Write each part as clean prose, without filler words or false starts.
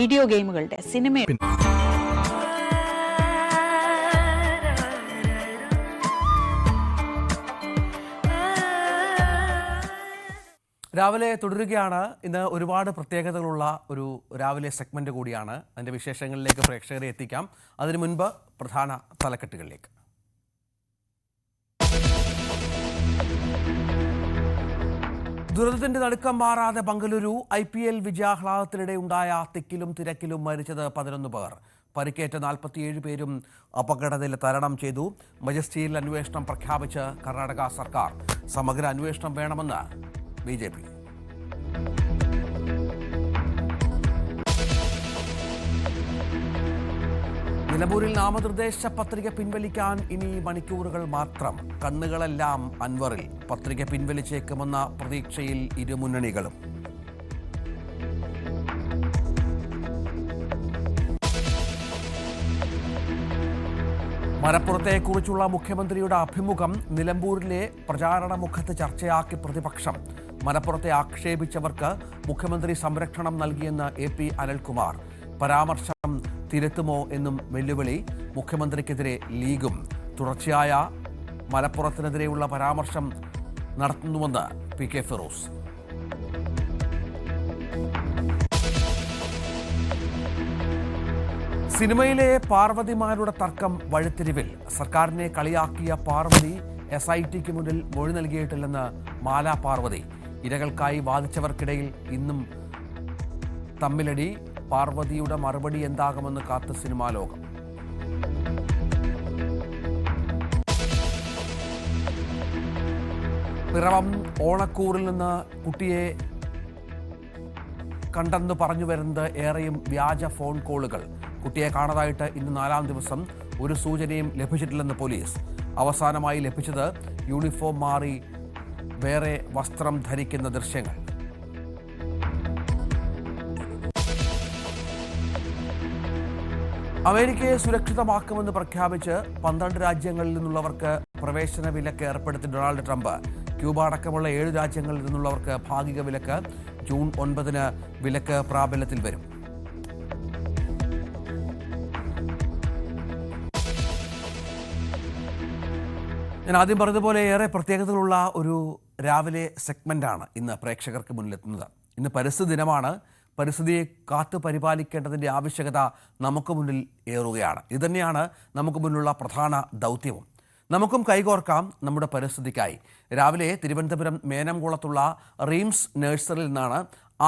Video ഗെയിമുകളുടെ cinema രാവിലെ തുടരുകയാണ്. ഇന്ന് ഒരുപാട് പ്രത്യേകതകളുള്ള ഒരു രാവിലെ സെഗ്മെന്റ് കൂടിയാണ്. അതിന്റെ വിശേഷങ്ങളിലേക്ക് പ്രേക്ഷകരെ എത്തിക്കാം. അതിനു മുൻപ് പ്രധാന തലക്കെട്ടുകളിലേക്ക്. ദുരന്തത്തിന്റെ നടുക്കം മാറാതെ ബംഗളൂരു. IPL വിജയാഹ്ലാദത്തിനിടെ ഉണ്ടായ തിക്കിലും തിരക്കിലും മരിച്ചത് 11 പേർ. പരിക്കേറ്റ 47 പേരും അപകടനില തരണം ചെയ്തു. മജസ്റ്റിയിൽ അന്വേഷണം പ്രഖ്യാപിച്ച് കർണാടക സർക്കാർ. സമഗ്ര അന്വേഷണം വേണമെന്ന് BJP. നിലമ്പൂരിൽ നാമനിർദ്ദേശ പത്രിക പിൻവലിക്കാൻ ഇനി മണിക്കൂറുകൾ മാത്രം. കണ്ണുകളെല്ലാം അൻവറിൽ. പത്രിക പിൻവലിച്ചേക്കുമെന്ന പ്രതീക്ഷയിൽ ഇരുമുന്നണികളും. മലപ്പുറത്തെക്കുറിച്ചുള്ള മുഖ്യമന്ത്രിയുടെ അഭിമുഖം നിലമ്പൂരിലെ പ്രചാരണ മുഖത്ത് ചർച്ചയാക്കി പ്രതിപക്ഷം. മലപ്പുറത്തെ ആക്ഷേപിച്ചവർക്ക് മുഖ്യമന്ത്രി സംരക്ഷണം നൽകിയെന്ന് AP അനിൽകുമാർ. പരാമർശം തിരുത്തുമോ എന്നും വെല്ലുവിളി. മുഖ്യമന്ത്രിക്കെതിരെ ലീഗും. തുടർച്ചയായ മലപ്പുറത്തിനെതിരെയുള്ള പരാമർശം നടത്തുന്നുവെന്ന് PK ഫിറോസ്. സിനിമയിലെ പാർവതിമാരുടെ തർക്കം വഴിത്തിരിവിൽ. സർക്കാരിനെ കളിയാക്കിയ പാർവതി SITക്ക് മുന്നിൽ മൊഴി നൽകിയിട്ടില്ലെന്ന് മാല പാർവതി. ഇരകൾക്കായി വാദിച്ചവർക്കിടയിൽ ഇന്നും തമ്മിലടി. പാർവതിയുടെ മറുപടി എന്താകുമെന്ന് കാത്ത് സിനിമാ ലോകം. പിറവം ഓണക്കൂറിൽ നിന്ന് കുട്ടിയെ കണ്ടെന്ന് പറഞ്ഞു വരുന്നത് ഏറെയും വ്യാജ ഫോൺ കോളുകൾ. കുട്ടിയെ കാണാതായിട്ട് ഇന്ന് 4ാം ദിവസം. ഒരു സൂചനയും ലഭിച്ചിട്ടില്ലെന്ന് പോലീസ്. അവസാനമായി ലഭിച്ചത് യൂണിഫോം മാറി വേറെ വസ്ത്രം ധരിക്കുന്ന ദൃശ്യങ്ങൾ. അമേരിക്കയെ സുരക്ഷിതമാക്കുമെന്ന് പ്രഖ്യാപിച്ച് 12 രാജ്യങ്ങളിൽ നിന്നുള്ളവർക്ക് പ്രവേശന വിലക്ക് ഏർപ്പെടുത്തി ഡൊണാൾഡ് ട്രംപ്. ക്യൂബ അടക്കമുള്ള 7 രാജ്യങ്ങളിൽ നിന്നുള്ളവർക്ക് ഭാഗിക വിലക്ക്. ജൂൺ 9-ന് വിലക്ക് പ്രാബല്യത്തിൽ വരും. ഞാൻ ആദ്യം പറഞ്ഞതുപോലെ ഏറെ പ്രത്യേകതകളുള്ള ഒരു രാവിലെ സെഗ്മെന്റാണ് ഇന്ന് പ്രേക്ഷകർക്ക് മുന്നിലെത്തുന്നത്. ഇന്ന് പരിസ്ഥിതി ദിനമാണ്. പരിസ്ഥിതിയെ കാത്തു പരിപാലിക്കേണ്ടതിൻ്റെ ആവശ്യകത നമുക്ക് മുന്നിൽ ഏറുകയാണ്. ഇതുതന്നെയാണ് നമുക്ക് മുന്നിലുള്ള പ്രധാന ദൗത്യവും. നമുക്കും കൈകോർക്കാം നമ്മുടെ പരിസ്ഥിതിക്കായി. രാവിലെ തിരുവനന്തപുരം മേനംകുളത്തുള്ള റീംസ് നഴ്സറിയിൽ നിന്നാണ്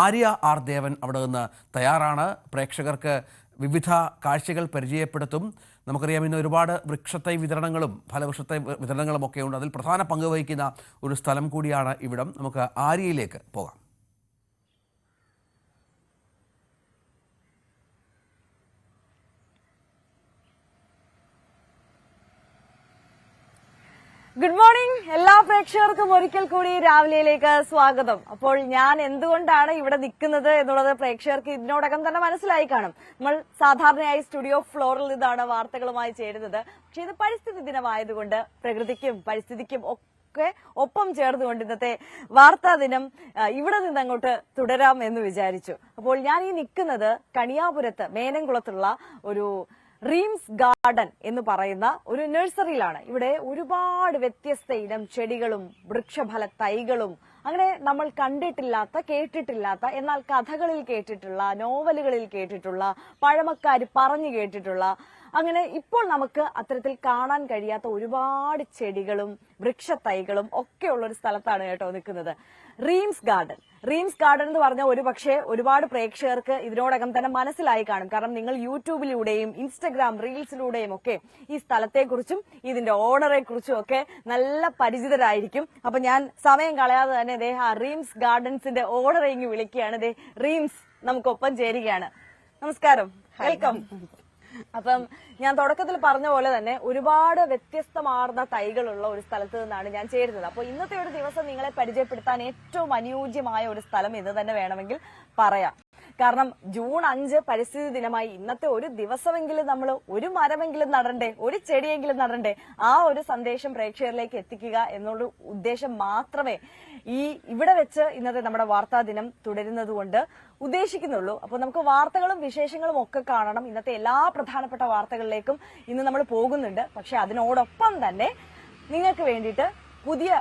ആര്യ R ദേവൻ അവിടെ നിന്ന് തയ്യാറാണ്. പ്രേക്ഷകർക്ക് വിവിധ കാഴ്ചകൾ പരിചയപ്പെടുത്തും. നമുക്കറിയാം ഇന്ന് ഒരുപാട് വൃക്ഷത്തൈ വിതരണങ്ങളും ഫലവൃക്ഷത്തൈ വിതരണങ്ങളും ഒക്കെ ഉണ്ട്. അതിൽ പ്രധാന പങ്ക് വഹിക്കുന്ന ഒരു സ്ഥലം കൂടിയാണ് ഇവിടം. നമുക്ക് ആര്യയിലേക്ക് പോകാം. Good morning. എല്ലാ പ്രേക്ഷകർക്കും ഒരിക്കൽ കൂടി രാവിലെയിലേക്ക് സ്വാഗതം. അപ്പോൾ ഞാൻ എന്തുകൊണ്ടാണ് ഇവിടെ നിൽക്കുന്നത് എന്നുള്ളത് പ്രേക്ഷകർക്ക് ഇതിനോടകം തന്നെ മനസ്സിലായി കാണും. നമ്മൾ സാധാരണയായി സ്റ്റുഡിയോ ഫ്ലോറിൽ നിന്നാണ് വാർത്തകളുമായി ചേരുന്നത്. പക്ഷെ ഇത് പരിസ്ഥിതി ദിനമായതുകൊണ്ട് പ്രകൃതിക്കും പരിസ്ഥിതിക്കും ഒക്കെ ഒപ്പം ചേർന്നുകൊണ്ട് ഇന്നത്തെ വാർത്താ ദിനം ഇവിടെ നിന്ന് അങ്ങോട്ട് തുടരാം എന്ന് വിചാരിച്ചു. അപ്പോൾ ഞാൻ ഈ നിൽക്കുന്നത് കണിയാപുരത്ത് മേനംകുളത്തുള്ള ഒരു റീംസ് ഗാർഡൻ എന്ന് പറയുന്ന ഒരു നഴ്സറിയിലാണ്. ഇവിടെ ഒരുപാട് വ്യത്യസ്ത ഇനം ചെടികളും വൃക്ഷഫല തൈകളും അങ്ങനെ നമ്മൾ കണ്ടിട്ടില്ലാത്ത കേട്ടിട്ടില്ലാത്ത എന്നാൽ കഥകളിൽ കേട്ടിട്ടുള്ള നോവലുകളിൽ കേട്ടിട്ടുള്ള പഴമക്കാർ പറഞ്ഞു കേട്ടിട്ടുള്ള അങ്ങനെ ഇപ്പോൾ നമുക്ക് അത്തരത്തിൽ കാണാൻ കഴിയാത്ത ഒരുപാട് ചെടികളും വൃക്ഷത്തൈകളും ഒക്കെ ഉള്ള ഒരു സ്ഥലത്താണ് കേട്ടോ നിൽക്കുന്നത്. Reams garden. റീംസ് ഗാർഡൻ എന്ന് പറഞ്ഞാൽ ഒരുപക്ഷെ ഒരുപാട് പ്രേക്ഷകർക്ക് ഇതിനോടകം തന്നെ മനസ്സിലായി കാണും. കാരണം നിങ്ങൾ യൂട്യൂബിലൂടെയും ഇൻസ്റ്റഗ്രാം റീൽസിലൂടെയും ഒക്കെ ഈ സ്ഥലത്തെക്കുറിച്ചും ഇതിന്റെ ഓണറെ കുറിച്ചും ഒക്കെ നല്ല പരിചിതരായിരിക്കും. അപ്പൊ ഞാൻ സമയം കളയാതെ തന്നെ ആ റീംസ് ഗാർഡൻസിന്റെ ഓണറെ ഇങ്ങ് വിളിക്കുകയാണ്. റീംസ് നമുക്കൊപ്പം ചേരുകയാണ്. നമസ്കാരം, വെൽക്കം. അപ്പം ഞാൻ തുടക്കത്തിൽ പറഞ്ഞ പോലെ തന്നെ ഒരുപാട് വ്യത്യസ്തമാർന്ന തൈകളുള്ള ഒരു സ്ഥലത്ത് നിന്നാണ് ഞാൻ ചേരുന്നത്. അപ്പോൾ ഇന്നത്തെ ഒരു ദിവസം നിങ്ങളെ പരിചയപ്പെടുത്താൻ ഏറ്റവും അനുയോജ്യമായ ഒരു സ്ഥലം എന്ന് തന്നെ വേണമെങ്കിൽ പറയാം. കാരണം ജൂൺ 5 പരിസ്ഥിതി ദിനമായി ഇന്നത്തെ ഒരു ദിവസമെങ്കിലും നമ്മൾ ഒരു മരമെങ്കിലും നടണ്ടേ, ഒരു ചെടിയെങ്കിലും നടണ്ടേ, ആ ഒരു സന്ദേശം പ്രേക്ഷകരിലേക്ക് എത്തിക്കുക എന്നുള്ള ഉദ്ദേശം മാത്രമേ ഇവിടെ വെച്ച് ഇന്നത്തെ നമ്മുടെ വാർത്താ ദിനം തുടരുന്നത് കൊണ്ട് ഉദ്ദേശിക്കുന്നുള്ളൂ. അപ്പോൾ നമുക്ക് വാർത്തകളും വിശേഷങ്ങളും ഒക്കെ കാണണം. ഇന്നത്തെ എല്ലാ പ്രധാനപ്പെട്ട വാർത്തകളിലേക്കും ഇന്ന് നമ്മൾ പോകുന്നുണ്ട്. പക്ഷെ അതിനോടൊപ്പം തന്നെ നിങ്ങൾക്ക് വേണ്ടിയിട്ട് പുതിയ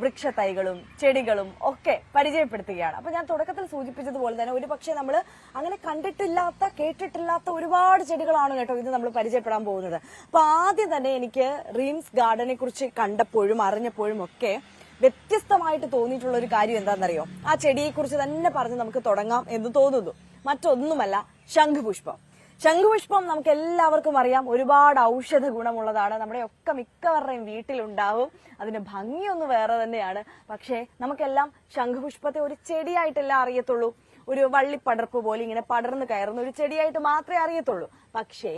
വൃക്ഷത്തൈകളും ചെടികളും ഒക്കെ പരിചയപ്പെടുത്തുകയാണ്. അപ്പൊ ഞാൻ തുടക്കത്തിൽ സൂചിപ്പിച്ചതുപോലെ തന്നെ ഒരു പക്ഷേ നമ്മൾ അങ്ങനെ കണ്ടിട്ടില്ലാത്ത കേട്ടിട്ടില്ലാത്ത ഒരുപാട് ചെടികളാണ് കേട്ടോ ഇത് നമ്മൾ പരിചയപ്പെടാൻ പോകുന്നത്. അപ്പൊ ആദ്യം തന്നെ എനിക്ക് റീംസ് ഗാർഡനെ കുറിച്ച് കണ്ടപ്പോഴും അറിഞ്ഞപ്പോഴും ഒക്കെ വ്യത്യസ്തമായിട്ട് തോന്നിയിട്ടുള്ള ഒരു കാര്യം എന്താണെന്നറിയോ? ആ ചെടിയെ കുറിച്ച് തന്നെ പറഞ്ഞ് നമുക്ക് തുടങ്ങാം എന്ന് തോന്നുന്നു. മറ്റൊന്നുമല്ല, ശംഖുപുഷ്പം. ശംഖുപുഷ്പം നമുക്ക് എല്ലാവർക്കും അറിയാം, ഒരുപാട് ഔഷധ ഗുണമുള്ളതാണ്. നമ്മുടെ ഒക്കെ മിക്കവരുടെയും വീട്ടിലുണ്ടാവും. അതിന്റെ ഭംഗിയൊന്നും വേറെ തന്നെയാണ്. പക്ഷേ നമുക്കെല്ലാം ശംഖുപുഷ്പത്തെ ഒരു ചെടിയായിട്ടല്ല അറിയത്തുള്ളൂ. ഒരു വള്ളിപ്പടർപ്പ് പോലെ ഇങ്ങനെ പടർന്നു കയറുന്ന ഒരു ചെടിയായിട്ട് മാത്രമേ അറിയത്തുള്ളൂ. പക്ഷേ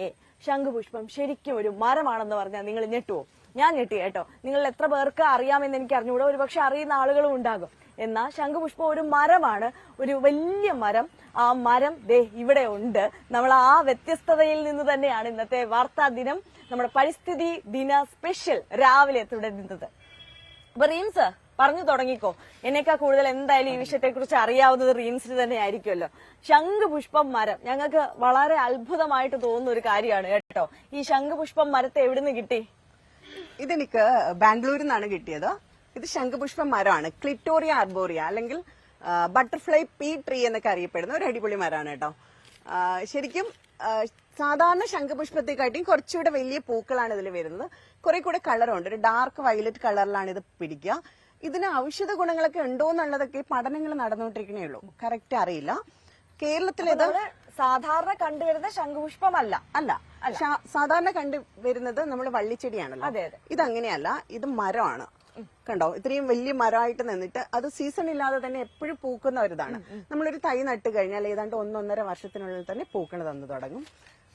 ശംഖുപുഷ്പം ശരിക്കും ഒരു മരമാണെന്ന് പറഞ്ഞാൽ നിങ്ങൾ ഞെട്ടുവോ? ഞാൻ ഞെട്ടി കേട്ടോ. നിങ്ങൾ എത്ര പേർക്ക് അറിയാമെന്ന് എനിക്ക് അറിഞ്ഞുകൂടാ, ഒരുപക്ഷെ അറിയുന്ന ആളുകളും ഉണ്ടാകും. എന്നാൽ ശംഖുപുഷ്പം ഒരു മരമാണ്, ഒരു വലിയ മരം. ആ മരം ദേ ഇവിടെ ഉണ്ട്. നമ്മൾ ആ വ്യത്യസ്തതയിൽ നിന്ന് തന്നെയാണ് ഇന്നത്തെ വാർത്താ ദിനം, നമ്മുടെ പരിസ്ഥിതി ദിന സ്പെഷ്യൽ രാവിലെ തുടരുന്നത്. അപ്പൊ റീംസ് പറഞ്ഞു തുടങ്ങിക്കോ. എന്നേക്കാൾ കൂടുതൽ എന്തായാലും ഈ വിഷയത്തെ കുറിച്ച് അറിയാവുന്നത് റീംസിന് തന്നെ ആയിരിക്കുമല്ലോ. ശംഖുപുഷ്പം മരം ഞങ്ങൾക്ക് വളരെ അത്ഭുതമായിട്ട് തോന്നുന്ന ഒരു കാര്യമാണ് കേട്ടോ. ഈ ശംഖുപുഷ്പം മരത്തെ എവിടുന്ന് കിട്ടി? ഇതെനിക്ക് ബാംഗ്ലൂരിൽ നിന്നാണ് കിട്ടിയത്. ഇത് ശംഖുപുഷ്പം മരമാണ്. ക്ലിറ്റോറിയ ആർബോറിയ അല്ലെങ്കിൽ ബട്ടർഫ്ലൈ പീ ട്രീ എന്നൊക്കെ അറിയപ്പെടുന്ന ഒരു അടിപൊളി മരമാണ് കേട്ടോ. ശരിക്കും സാധാരണ ശംഖുപുഷ്പത്തെക്കാട്ടിയും കുറച്ചുകൂടെ വലിയ പൂക്കളാണ് ഇതിൽ വരുന്നത്. കുറെ കൂടെ കളറുണ്ട്. ഒരു ഡാർക്ക് വയലറ്റ് കളറിലാണ് ഇത് പിടിക്കുക. ഇതിന് ഔഷധ ഗുണങ്ങളൊക്കെ ഉണ്ടോ എന്നുള്ളതൊക്കെ പഠനങ്ങൾ നടന്നുകൊണ്ടിരിക്കണേ ഉള്ളൂ. കറക്റ്റ് അറിയില്ല. കേരളത്തിൽ ഇത് സാധാരണ കണ്ടുവരുന്ന ശംഖുപുഷ്പമല്ല. അല്ല, സാധാരണ കണ്ടുവരുന്നത് നമ്മൾ വള്ളിച്ചെടിയാണല്ലോ. ഇതങ്ങനെയല്ല, ഇത് മരമാണ്. കണ്ടോ, ഇത്രയും വലിയ മരമായിട്ട് നിന്നിട്ട് അത് സീസൺ ഇല്ലാതെ തന്നെ എപ്പോഴും പൂക്കുന്ന ഒരിതാണ്. നമ്മളൊരു തൈ നട്ട് കഴിഞ്ഞാൽ ഏതാണ്ട് 1-1.5 വർഷത്തിനുള്ളിൽ തന്നെ പൂക്കൾ തന്നു തുടങ്ങും.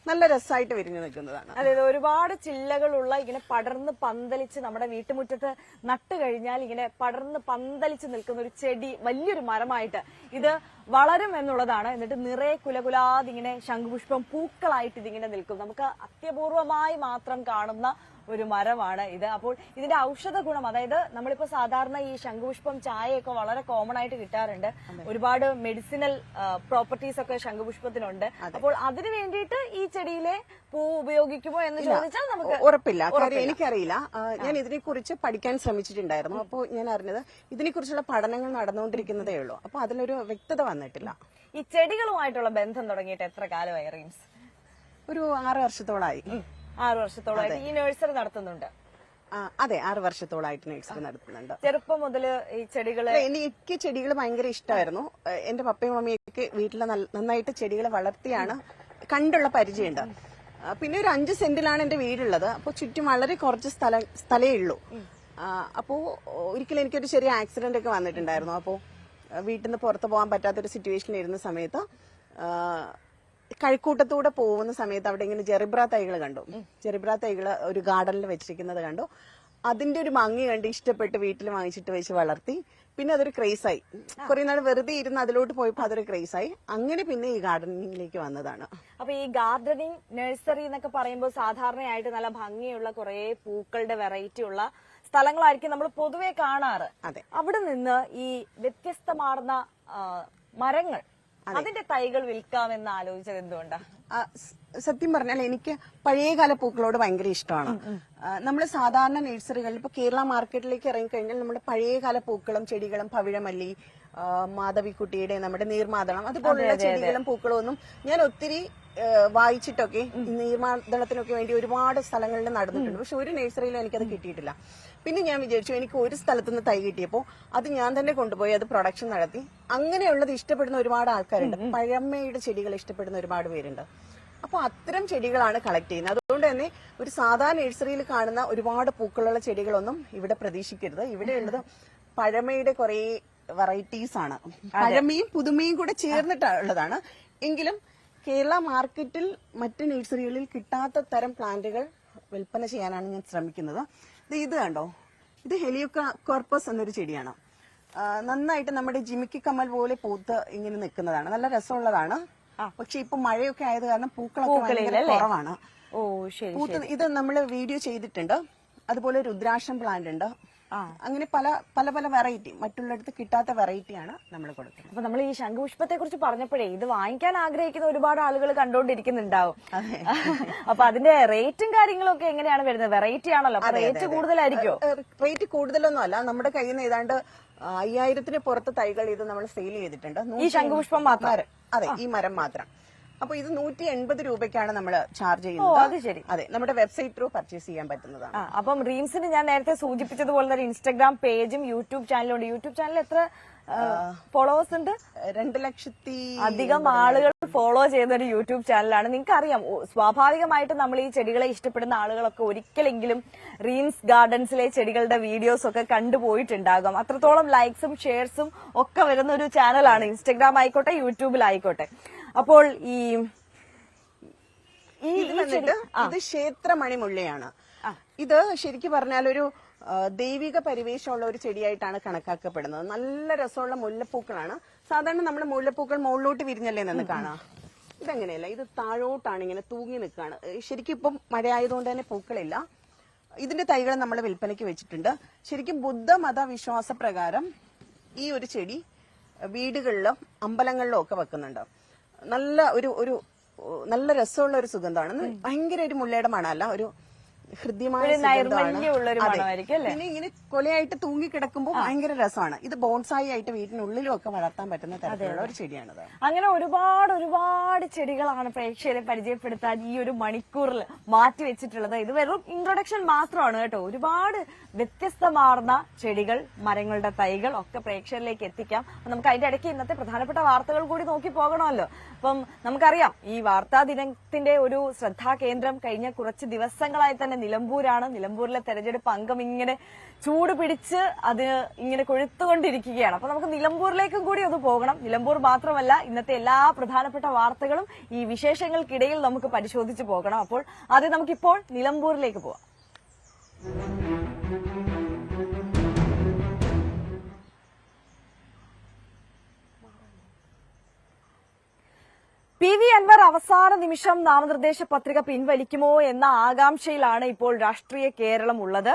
നല്ല രസമായിട്ട് വിരിഞ്ഞു നിൽക്കുന്നതാണ്. അതായത് ഒരുപാട് ചില്ലകളുള്ള ഇങ്ങനെ പടർന്ന് പന്തലിച്ച് നമ്മുടെ വീട്ടുമുറ്റത്ത് നട്ട് കഴിഞ്ഞാൽ ഇങ്ങനെ പടർന്ന് പന്തലിച്ച് നിൽക്കുന്ന ഒരു ചെടി, വലിയൊരു മരമായിട്ട് ഇത് വളരും എന്നുള്ളതാണ്. എന്നിട്ട് നിറയെ കുലകുലാതെ ഇങ്ങനെ ശംഖുപുഷ്പം പൂക്കളായിട്ട് ഇതിങ്ങനെ നിൽക്കും. നമുക്ക് അത്യപൂർവമായി മാത്രം കാണുന്ന ഒരു മരമാണ് ഇത്. അപ്പോൾ ഇതിന്റെ ഔഷധ ഗുണം, അതായത് നമ്മളിപ്പോ സാധാരണ ഈ ശംഖുപുഷ്പം ചായയൊക്കെ വളരെ കോമൺ ആയിട്ട് കിട്ടാറുണ്ട്. ഒരുപാട് മെഡിസിനൽ പ്രോപ്പർട്ടീസ് ഒക്കെ ശംഖുപുഷ്പത്തിനുണ്ട്. അപ്പോൾ അതിനു വേണ്ടിയിട്ട് ഈ ചെടിയിലെ പൂ ഉപയോഗിക്കുമോ എന്ന് ചോദിച്ചാൽ നമുക്ക് ഉറപ്പില്ല. കാര്യം എനിക്കറിയില്ല. ഞാൻ ഇതിനെക്കുറിച്ച് പഠിക്കാൻ ശ്രമിച്ചിട്ടുണ്ടായിരുന്നു. അപ്പോൾ ഞാൻ അറിഞ്ഞത് ഇതിനെക്കുറിച്ചുള്ള പഠനങ്ങൾ നടന്നുകൊണ്ടിരിക്കുന്നതേ ഉള്ളൂ. അപ്പൊ അതിലൊരു വ്യക്തത വന്നിട്ടില്ല. ഈ ചെടികളുമായിട്ടുള്ള ബന്ധം തുടങ്ങിയിട്ട് എത്ര കാലമായി റീംസ്? ഒരു 6 വർഷത്തോളമായി. 6 വർഷത്തോളമായിട്ട് ഈ നഴ്സറി നടത്തുന്നുണ്ട്. അതെ, 6 വർഷത്തോളമായിട്ട് നഴ്സറി നടത്തുന്നുണ്ട്. ചെറുപ്പം മുതല് ഈ ചെടികള്, എനിക്ക് ചെടികൾ ഭയങ്കര ഇഷ്ടമായിരുന്നു. എന്റെ പപ്പയും മമ്മിയൊക്കെ വീട്ടിൽ നന്നായിട്ട് ചെടികൾ വളർത്തിയാണ് കണ്ടുള്ള പരിചയമുണ്ട്. പിന്നെ ഒരു 5 സെന്റിലാണ് എന്റെ വീടുള്ളത്. അപ്പോൾ ചുറ്റും വളരെ കുറച്ച് സ്ഥലമേ ഉള്ളൂ. അപ്പോ ഒരിക്കലും എനിക്കൊരു ചെറിയ ആക്സിഡന്റ് ഒക്കെ വന്നിട്ടുണ്ടായിരുന്നു. അപ്പോൾ വീട്ടിൽ നിന്ന് പുറത്തു പോകാൻ പറ്റാത്തൊരു സിറ്റുവേഷനിൽ ഇരുന്ന സമയത്ത് കഴക്കൂട്ടത്തൂടെ പോകുന്ന സമയത്ത് അവിടെ ഇങ്ങനെ ജെറിബ്ര തൈകൾ കണ്ടു. ജെറിബ്ര തൈകൾ ഒരു ഗാർഡനിൽ വെച്ചിരിക്കുന്നത് കണ്ടു. അതിന്റെ ഒരു ഭംഗി കണ്ട് ഇഷ്ടപ്പെട്ട് വീട്ടിൽ വാങ്ങിച്ചിട്ട് വെച്ച് വളർത്തി. പിന്നെ അതൊരു ക്രേസായി. കുറെ നാൾ വെറുതെ ഇരുന്ന് അതിലോട്ട് പോയപ്പോൾ അതൊരു ക്രേസായി. അങ്ങനെ പിന്നെ ഈ ഗാർഡനിങ്ങിലേക്ക് വന്നതാണ്. അപ്പൊ ഈ ഗാർഡനിങ് നഴ്സറി എന്നൊക്കെ പറയുമ്പോൾ സാധാരണയായിട്ട് നല്ല ഭംഗിയുള്ള കുറെ പൂക്കളുടെ വെറൈറ്റി ഉള്ള സ്ഥലങ്ങളായിരിക്കും നമ്മൾ പൊതുവെ കാണാറ്. അതെ. അവിടെ നിന്ന് ഈ വ്യത്യസ്തമാർന്ന മരങ്ങൾ, അതിന്റെ തൈകൾ വിൽക്കാമെന്ന് ആലോചിച്ചത് എന്തുകൊണ്ടാ? സത്യം പറഞ്ഞാൽ എനിക്ക് പഴയകാല പൂക്കളോട് ഭയങ്കര ഇഷ്ടമാണ്. നമ്മൾ സാധാരണ നഴ്സറികളിൽ ഇപ്പൊ കേരള മാർക്കറ്റിലേക്ക് ഇറങ്ങിക്കഴിഞ്ഞാൽ നമ്മുടെ പഴയകാല പൂക്കളും ചെടികളും, പവിഴമല്ലി, മാധവിക്കുട്ടിയുടെ, നമ്മുടെ നീർമാതളം, അതുപോലുള്ള ചെടികളും പൂക്കളും ഒന്നും ഞാൻ ഒത്തിരി വായിച്ചിട്ടൊക്കെ നീർമാതളത്തിനൊക്കെ വേണ്ടി ഒരുപാട് സ്ഥലങ്ങളിൽ നടന്നിട്ടുണ്ട്. പക്ഷെ ഒരു നഴ്സറിയിലും എനിക്കത് കിട്ടിയിട്ടില്ല. പിന്നെ ഞാൻ വിചാരിച്ചു, എനിക്ക് ഒരു സ്ഥലത്തുനിന്ന് തൈ കിട്ടിയപ്പോൾ അത് ഞാൻ തന്നെ കൊണ്ടുപോയി അത് പ്രൊഡക്ഷൻ നടത്തി. അങ്ങനെയുള്ളത് ഇഷ്ടപ്പെടുന്ന ഒരുപാട് ആൾക്കാരുണ്ട്. പഴമയുടെ ചെടികൾ ഇഷ്ടപ്പെടുന്ന ഒരുപാട് പേരുണ്ട്. അപ്പൊ അത്തരം ചെടികളാണ് കളക്ട് ചെയ്യുന്നത്. അതുകൊണ്ട് തന്നെ ഒരു സാധാരണ നഴ്സറിയിൽ കാണുന്ന ഒരുപാട് പൂക്കളുള്ള ചെടികളൊന്നും ഇവിടെ പ്രതീക്ഷിക്കരുത്. ഇവിടെയുള്ളത് പഴമയുടെ കുറെ വെറൈറ്റീസ് ആണ്. പഴമയും പുതുമയും കൂടെ ചേർന്നിട്ടുള്ളതാണ്. എങ്കിലും കേരള മാർക്കറ്റിൽ മറ്റ് നഴ്സറികളിൽ കിട്ടാത്ത തരം പ്ലാന്റുകൾ വിൽപ്പന ചെയ്യാനാണ് ഞാൻ ശ്രമിക്കുന്നത്. ഇത് കണ്ടോ, ഇത് ഹെലിയോകോർപ്പസ് എന്നൊരു ചെടിയാണ്. നന്നായിട്ട് നമ്മുടെ ജിമിക്കി കമ്മൽ പോലെ പൂത്ത് ഇങ്ങനെ നിൽക്കുന്നതാണ്. നല്ല രസമുള്ളതാണ്. പക്ഷെ ഇപ്പൊ മഴയൊക്കെ ആയത് കാരണം പൂക്കളൊക്കെ ഭയങ്കര കുറവാണ്. ഓ ശരി. പൂത്ത് ഇത് നമ്മൾ വീഡിയോ ചെയ്തിട്ടുണ്ട്. അതുപോലെ രുദ്രാക്ഷം പ്ലാന്റ് ഉണ്ട്. അങ്ങനെ പല പല പല വെറൈറ്റി, മറ്റുള്ളിടത്ത് കിട്ടാത്ത വെറൈറ്റിയാണ് നമ്മൾ കൊടുക്കുന്നത്. അപ്പൊ നമ്മൾ ഈ ശംഖുപുഷ്പത്തെ കുറിച്ച് പറഞ്ഞപ്പോഴേ ഇത് വാങ്ങിക്കാൻ ആഗ്രഹിക്കുന്ന ഒരുപാട് ആളുകൾ കണ്ടോണ്ടിരിക്കുന്നുണ്ടാവും. അപ്പൊ അതിന്റെ റേറ്റും കാര്യങ്ങളും ഒക്കെ എങ്ങനെയാണ് വരുന്നത്? വെറൈറ്റി ആണല്ലോ, അപ്പൊ റേറ്റ് കൂടുതലായിരിക്കോ? റേറ്റ് കൂടുതലൊന്നും അല്ല. നമ്മുടെ കയ്യിൽ നിന്ന് ഏതാണ്ട് 5000-ന് പുറത്ത് തൈകൾ ഇത് നമ്മൾ സെയിൽ ചെയ്തിട്ടുണ്ട്. ഈ ശംഖുപുഷ്പം മാത്രം? അതെ, ഈ മരം മാത്രം. അപ്പൊ ഇത് 180 രൂപയ്ക്കാണ് നമ്മൾ ചാർജ് ഓ ചെയ്യുന്നത്. അത് ശരി. അതെ, നമ്മുടെ വെബ്സൈറ്റ് ത്രൂ പർച്ചേസ് ചെയ്യാൻ പറ്റുന്നതാണ്. അപ്പം റീംസിന് ഞാൻ നേരത്തെ സൂചിപ്പിച്ചതുപോലെ തന്നെ ഇൻസ്റ്റാഗ്രാം പേജും യൂട്യൂബ് ചാനലും ഉണ്ട്. യൂട്യൂബ് ചാനൽ എത്ര ഫോളോവേഴ്സ് ഉണ്ട്? 2,00,000 അധികം ആളുകൾ ഫോളോ ചെയ്യുന്ന ഒരു യൂട്യൂബ് ചാനലാണ്. നിങ്ങൾക്ക് അറിയാം, സ്വാഭാവികമായിട്ട് നമ്മൾ ഈ ചെടികളെ ഇഷ്ടപ്പെടുന്ന ആളുകളൊക്കെ ഒരിക്കലെങ്കിലും റീംസ് ഗാർഡൻസിലെ ചെടികളുടെ വീഡിയോസ് ഒക്കെ കണ്ടുപോയിട്ടുണ്ടാകും. അത്രത്തോളം ലൈക്സും ഷെയർസും ഒക്കെ വരുന്ന ഒരു ചാനലാണ്. ഇൻസ്റ്റാഗ്രാം ആയിക്കോട്ടെ, യൂട്യൂബിലായിക്കോട്ടെ. അപ്പോൾ ഇത് ക്ഷേത്രമണിമുല്ലയാണ്. ഇത് ശരിക്കും പറഞ്ഞാൽ ഒരു ദൈവിക പരിവേഷമുള്ള ഒരു ചെടിയായിട്ടാണ് കണക്കാക്കപ്പെടുന്നത്. നല്ല രസമുള്ള മുല്ലപ്പൂക്കളാണ്. സാധാരണ നമ്മുടെ മുല്ലപ്പൂക്കൾ മുകളിലോട്ട് വിരിഞ്ഞല്ലേ നിന്ന് കാണാം. ഇതങ്ങനെയല്ല, ഇത് താഴോട്ടാണ് ഇങ്ങനെ തൂങ്ങി നിൽക്കുകയാണ്. ശരിക്കും ഇപ്പം മഴയായതുകൊണ്ട് തന്നെ പൂക്കളില്ല. ഇതിന്റെ തൈകൾ നമ്മൾ വിൽപ്പനയ്ക്ക് വെച്ചിട്ടുണ്ട്. ശരിക്കും ബുദ്ധമത വിശ്വാസ പ്രകാരം ഈ ഒരു ചെടി വീടുകളിലും അമ്പലങ്ങളിലും ഒക്കെ വെക്കുന്നുണ്ട്. നല്ല രസമുള്ള ഒരു സുഗന്ധമാണ്. ഭയങ്കര ഒരു മുല്ലയുടെ മണമല്ല, ഒരു ഹൃദ്യമായ പിന്നെ ഇങ്ങനെ കൊലയായിട്ട് തൂങ്ങി കിടക്കുമ്പോൾ ഭയങ്കര രസമാണ്. ഇത് ബോൺസായി ആയിട്ട് വീട്ടിനുള്ളിലും ഒക്കെ വളർത്താൻ പറ്റുന്ന തരത്തിലുള്ള ഒരു ചെടിയാണിത്. അങ്ങനെ ഒരുപാട് ചെടികളാണ് പ്രേക്ഷകരെ പരിചയപ്പെടുത്താൻ ഈ ഒരു മണിക്കൂറിൽ മാറ്റി വെച്ചിട്ടുള്ളത്. ഇത് വെറും ഇൻട്രൊഡക്ഷൻ മാത്രമാണ് കേട്ടോ. ഒരുപാട് വ്യത്യസ്തമാർന്ന ചെടികൾ, മരങ്ങളുടെ തൈകൾ ഒക്കെ പ്രേക്ഷകരിലേക്ക് എത്തിക്കാം. നമുക്ക് അതിന്റെ ഇടയ്ക്ക് ഇന്നത്തെ പ്രധാനപ്പെട്ട വാർത്തകൾ കൂടി നോക്കി പോകണമല്ലോ. അപ്പം നമുക്കറിയാം, ഈ വാർത്താ ദിനത്തിന്റെ ഒരു ശ്രദ്ധാകേന്ദ്രം കഴിഞ്ഞ കുറച്ച് ദിവസങ്ങളായി തന്നെ നിലമ്പൂരാണ്. നിലമ്പൂരിലെ തെരഞ്ഞെടുപ്പ് അംഗം ഇങ്ങനെ ചൂട് പിടിച്ച് അത് ഇങ്ങനെ കൊഴുത്തുകൊണ്ടിരിക്കുകയാണ്. അപ്പൊ നമുക്ക് നിലമ്പൂരിലേക്കും കൂടി ഒന്ന് പോകണം. നിലമ്പൂർ മാത്രമല്ല, ഇന്നത്തെ എല്ലാ പ്രധാനപ്പെട്ട വാർത്തകളും ഈ വിശേഷങ്ങൾക്കിടയിൽ നമുക്ക് പരിശോധിച്ച് പോകണം. അപ്പോൾ ആദ്യം നമുക്കിപ്പോൾ നിലമ്പൂരിലേക്ക് പോവാം. പി വി അൻവർ അവസാന നിമിഷം നാമനിർദ്ദേശ പത്രിക പിൻവലിക്കുമോ എന്ന ആകാംക്ഷയിലാണ് ഇപ്പോൾ രാഷ്ട്രീയ കേരളം ഉള്ളത്.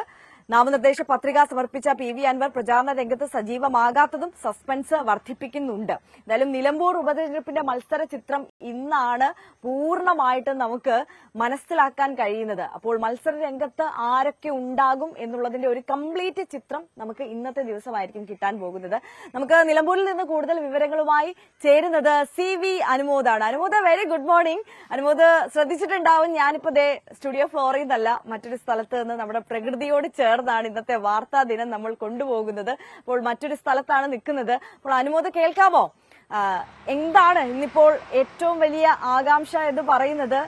നാമനിർദ്ദേശ പത്രിക സമർപ്പിച്ച പി വി അൻവർ പ്രചാരണ രംഗത്ത് സജീവമാകാത്തതും സസ്പെൻസ് വർദ്ധിപ്പിക്കുന്നുണ്ട്. എന്തായാലും നിലമ്പൂർ ഉപതെരഞ്ഞെടുപ്പിന്റെ മത്സര ചിത്രം ഇന്നാണ് പൂർണ്ണമായിട്ടും നമുക്ക് മനസ്സിലാക്കാൻ കഴിയുന്നത്. അപ്പോൾ മത്സര രംഗത്ത് ആരൊക്കെ ഉണ്ടാകും എന്നുള്ളതിന്റെ ഒരു കംപ്ലീറ്റ് ചിത്രം നമുക്ക് ഇന്നത്തെ ദിവസമായിരിക്കും കിട്ടാൻ പോകുന്നത്. നമുക്ക് നിലമ്പൂരിൽ നിന്ന് കൂടുതൽ വിവരങ്ങളുമായി ചേരുന്നത് CV അനുമോദാണ്. അനുമോദ, വെരി ഗുഡ് മോർണിംഗ്. അനുമോദ് ശ്രദ്ധിച്ചിട്ടുണ്ടാവും, ഞാനിപ്പോ സ്റ്റുഡിയോ ഫ്ലോറിൽ നിന്നല്ല, മറ്റൊരു സ്ഥലത്ത് നിന്ന് നമ്മുടെ പ്രകൃതിയോട് ചേർന്നാണ് ഇന്നത്തെ വാർത്താ ദിനം നമ്മൾ കൊണ്ടുപോകുന്നത്. അപ്പോൾ മറ്റൊരു സ്ഥലത്താണ് നിൽക്കുന്നത്. അപ്പോൾ അനുമോദ കേൾക്കാമോ? എന്താണ് ഇന്നിപ്പോൾ ഏറ്റവും വലിയ ആകാംക്ഷ എന്ന് പറയുന്നത്?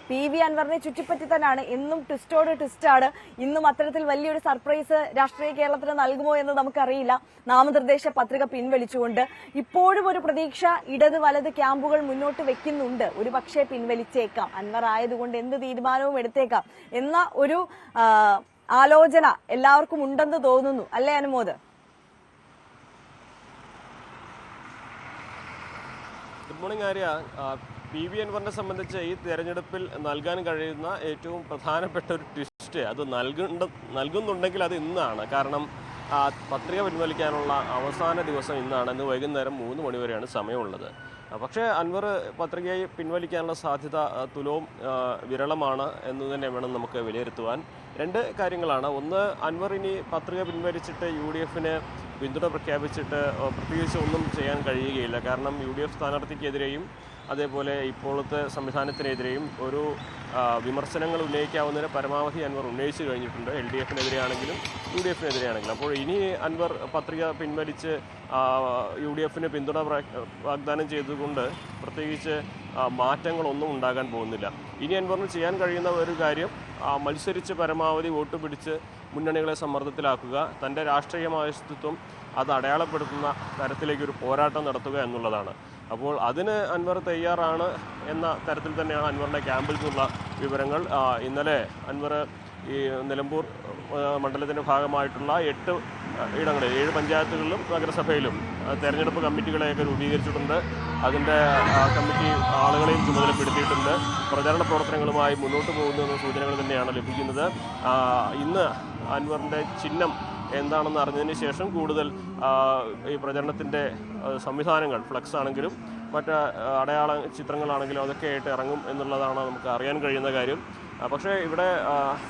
പി വി അൻവറിനെ ചുറ്റിപ്പറ്റി തന്നെയാണ്. എന്നും ട്വിസ്റ്റോട് ട്വിസ്റ്റാണ്. ഇന്നും അത്തരത്തിൽ വലിയൊരു സർപ്രൈസ് രാഷ്ട്രീയ കേരളത്തിന് നൽകുമോ എന്ന് നമുക്കറിയില്ല. നാമനിർദ്ദേശ പത്രിക പിൻവലിച്ചുകൊണ്ട് ഇപ്പോഴും ഒരു പ്രതീക്ഷ ഇടത് വലത് ക്യാമ്പുകൾ മുന്നോട്ട് വെക്കുന്നുണ്ട്. ഒരു പക്ഷേ പിൻവലിച്ചേക്കാം, അൻവർ ആയതുകൊണ്ട് എന്ത് തീരുമാനവും എടുത്തേക്കാം എന്ന ഒരു ആലോചന എല്ലാവർക്കും ഉണ്ടെന്ന് തോന്നുന്നു, അല്ലേ Anumod? Good morning Arya. P V അൻവറിനെ സംബന്ധിച്ച് ഈ തെരഞ്ഞെടുപ്പിൽ നൽകാൻ കഴിയുന്ന ഏറ്റവും പ്രധാനപ്പെട്ട ഒരു ട്വിസ്റ്റ് അത് നൽകുന്നുണ്ടെങ്കിൽ അത് ഇന്നാണ്. കാരണം പത്രിക പിൻവലിക്കാനുള്ള അവസാന ദിവസം ഇന്നാണ്. ഇന്ന് വൈകുന്നേരം 3 മണി വരെയാണ് സമയമുള്ളത്. പക്ഷേ അൻവർ പത്രികയെ പിൻവലിക്കാനുള്ള സാധ്യത തുലവും വിരളമാണ് എന്ന് തന്നെ വേണം നമുക്ക് വിലയിരുത്തുവാൻ. 2 കാര്യങ്ങളാണ്. ഒന്ന്, അൻവർ ഇനി പത്രിക പിൻവലിച്ചിട്ട് UDF പിന്തുണ പ്രഖ്യാപിച്ചിട്ട് പ്രത്യേകിച്ച് ഒന്നും ചെയ്യാൻ കഴിയുകയില്ല. കാരണം UDF സ്ഥാനാർത്ഥിക്കെതിരെയും അതേപോലെ ഇപ്പോഴത്തെ സംവിധാനത്തിനെതിരെയും ഒരു വിമർശനങ്ങൾ ഉന്നയിക്കാവുന്നതിന് പരമാവധി അൻവർ ഉന്നയിച്ചു കഴിഞ്ഞിട്ടുണ്ട്. LDF-നെതിരെയാണെങ്കിലും UDF-നെതിരെയാണെങ്കിലും. അപ്പോൾ ഇനി അൻവർ പത്രിക പിൻവലിച്ച് UDF പിന്തുണ വാഗ്ദാനം ചെയ്തുകൊണ്ട് പ്രത്യേകിച്ച് മാറ്റങ്ങളൊന്നും ഉണ്ടാകാൻ പോകുന്നില്ല. ഇനി അൻവറിന് ചെയ്യാൻ കഴിയുന്ന ഒരു കാര്യം മത്സരിച്ച് പരമാവധി വോട്ട് പിടിച്ച് മുന്നണികളെ സമ്മർദ്ദത്തിലാക്കുക, തൻ്റെ രാഷ്ട്രീയമായ അസ്തിത്വം അത് അടയാളപ്പെടുത്തുന്ന തരത്തിലേക്കൊരു പോരാട്ടം നടത്തുക എന്നുള്ളതാണ്. അപ്പോൾ അതിന് അൻവർ തയ്യാറാണ് എന്ന തരത്തിൽ തന്നെയാണ് അൻവറിൻ്റെ ക്യാമ്പിൽ നിന്നുള്ള വിവരങ്ങൾ. ഇന്നലെ അൻവർ ഈ നിലമ്പൂർ മണ്ഡലത്തിൻ്റെ ഭാഗമായിട്ടുള്ള 8 ഇടങ്ങളിൽ 7 പഞ്ചായത്തുകളിലും നഗരസഭയിലും തെരഞ്ഞെടുപ്പ് കമ്മിറ്റികളെയൊക്കെ രൂപീകരിച്ചിട്ടുണ്ട്. അതിൻ്റെ കമ്മിറ്റി ആളുകളെയും ചുമതലപ്പെടുത്തിയിട്ടുണ്ട്. പ്രചരണ പ്രവർത്തനങ്ങളുമായി മുന്നോട്ട് പോകുന്നു എന്ന സൂചനകൾ തന്നെയാണ് ലഭിക്കുന്നത്. ഇന്ന് അൻവറിൻ്റെ ചിഹ്നം എന്താണെന്ന് അറിഞ്ഞതിന് ശേഷം കൂടുതൽ ഈ പ്രചരണത്തിൻ്റെ സംവിധാനങ്ങൾ, ഫ്ലക്സ് ആണെങ്കിലും മറ്റ് അടയാള ചിത്രങ്ങളാണെങ്കിലും അതൊക്കെ ആയിട്ട് ഇറങ്ങും എന്നുള്ളതാണ് നമുക്ക് അറിയാൻ കഴിയുന്ന കാര്യം. പക്ഷേ ഇവിടെ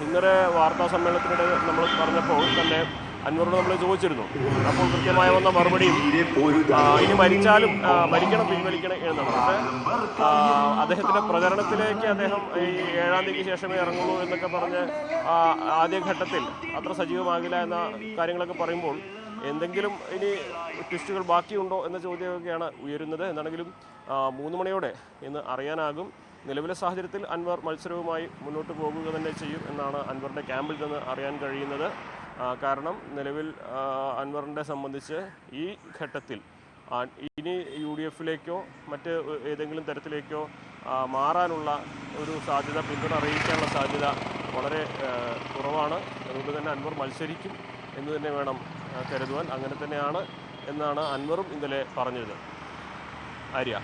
ഇന്നലെ വാർത്താ സമ്മേളനത്തിനിടെ നമ്മൾ പറഞ്ഞപ്പോൾ തന്നെ അൻവറിനോട് നമ്മൾ ചോദിച്ചിരുന്നു. അപ്പോൾ കൃത്യമായ വന്ന മറുപടിയും ഇനി മരിച്ചാലും മരിക്കണം, പിൻവലിക്കണം എന്നാണ്. പക്ഷേ അദ്ദേഹത്തിൻ്റെ പ്രചരണത്തിലേക്ക് അദ്ദേഹം ഈ 7-ാം തീയതിക്ക് ശേഷമേ ഇറങ്ങുള്ളൂ എന്നൊക്കെ പറഞ്ഞ് ആദ്യഘട്ടത്തിൽ അത്ര സജീവമാകില്ല എന്ന കാര്യങ്ങളൊക്കെ പറയുമ്പോൾ എന്തെങ്കിലും ഇനി ട്വിസ്റ്റുകൾ ബാക്കിയുണ്ടോ എന്ന ചോദ്യമൊക്കെയാണ് ഉയരുന്നത്. എന്താണെങ്കിലും 3 മണിയോടെ ഇന്ന് അറിയാനാകും. നിലവിലെ സാഹചര്യത്തിൽ അൻവർ മത്സരവുമായി മുന്നോട്ട് പോകുക തന്നെ ചെയ്യും എന്നാണ് അൻവറിൻ്റെ ക്യാമ്പിൽ നിന്ന് അറിയാൻ കഴിയുന്നത്. കാരണം നിലവിൽ അൻവറിനെ സംബന്ധിച്ച് ഈ ഘട്ടത്തിൽ ഇനി UDF-ലേക്കോ മറ്റ് ഏതെങ്കിലും തരത്തിലേക്കോ മാറാനുള്ള ഒരു സാധ്യത, പിന്തുണ അറിയിക്കാനുള്ള സാധ്യത വളരെ കുറവാണ്. അതുകൊണ്ട് തന്നെ അൻവർ മത്സരിക്കും എന്ന് തന്നെ വേണം കരുതുവാൻ. അങ്ങനെ തന്നെയാണ് എന്നാണ് അൻവറും ഇന്നലെ പറഞ്ഞത്. ആര്യ.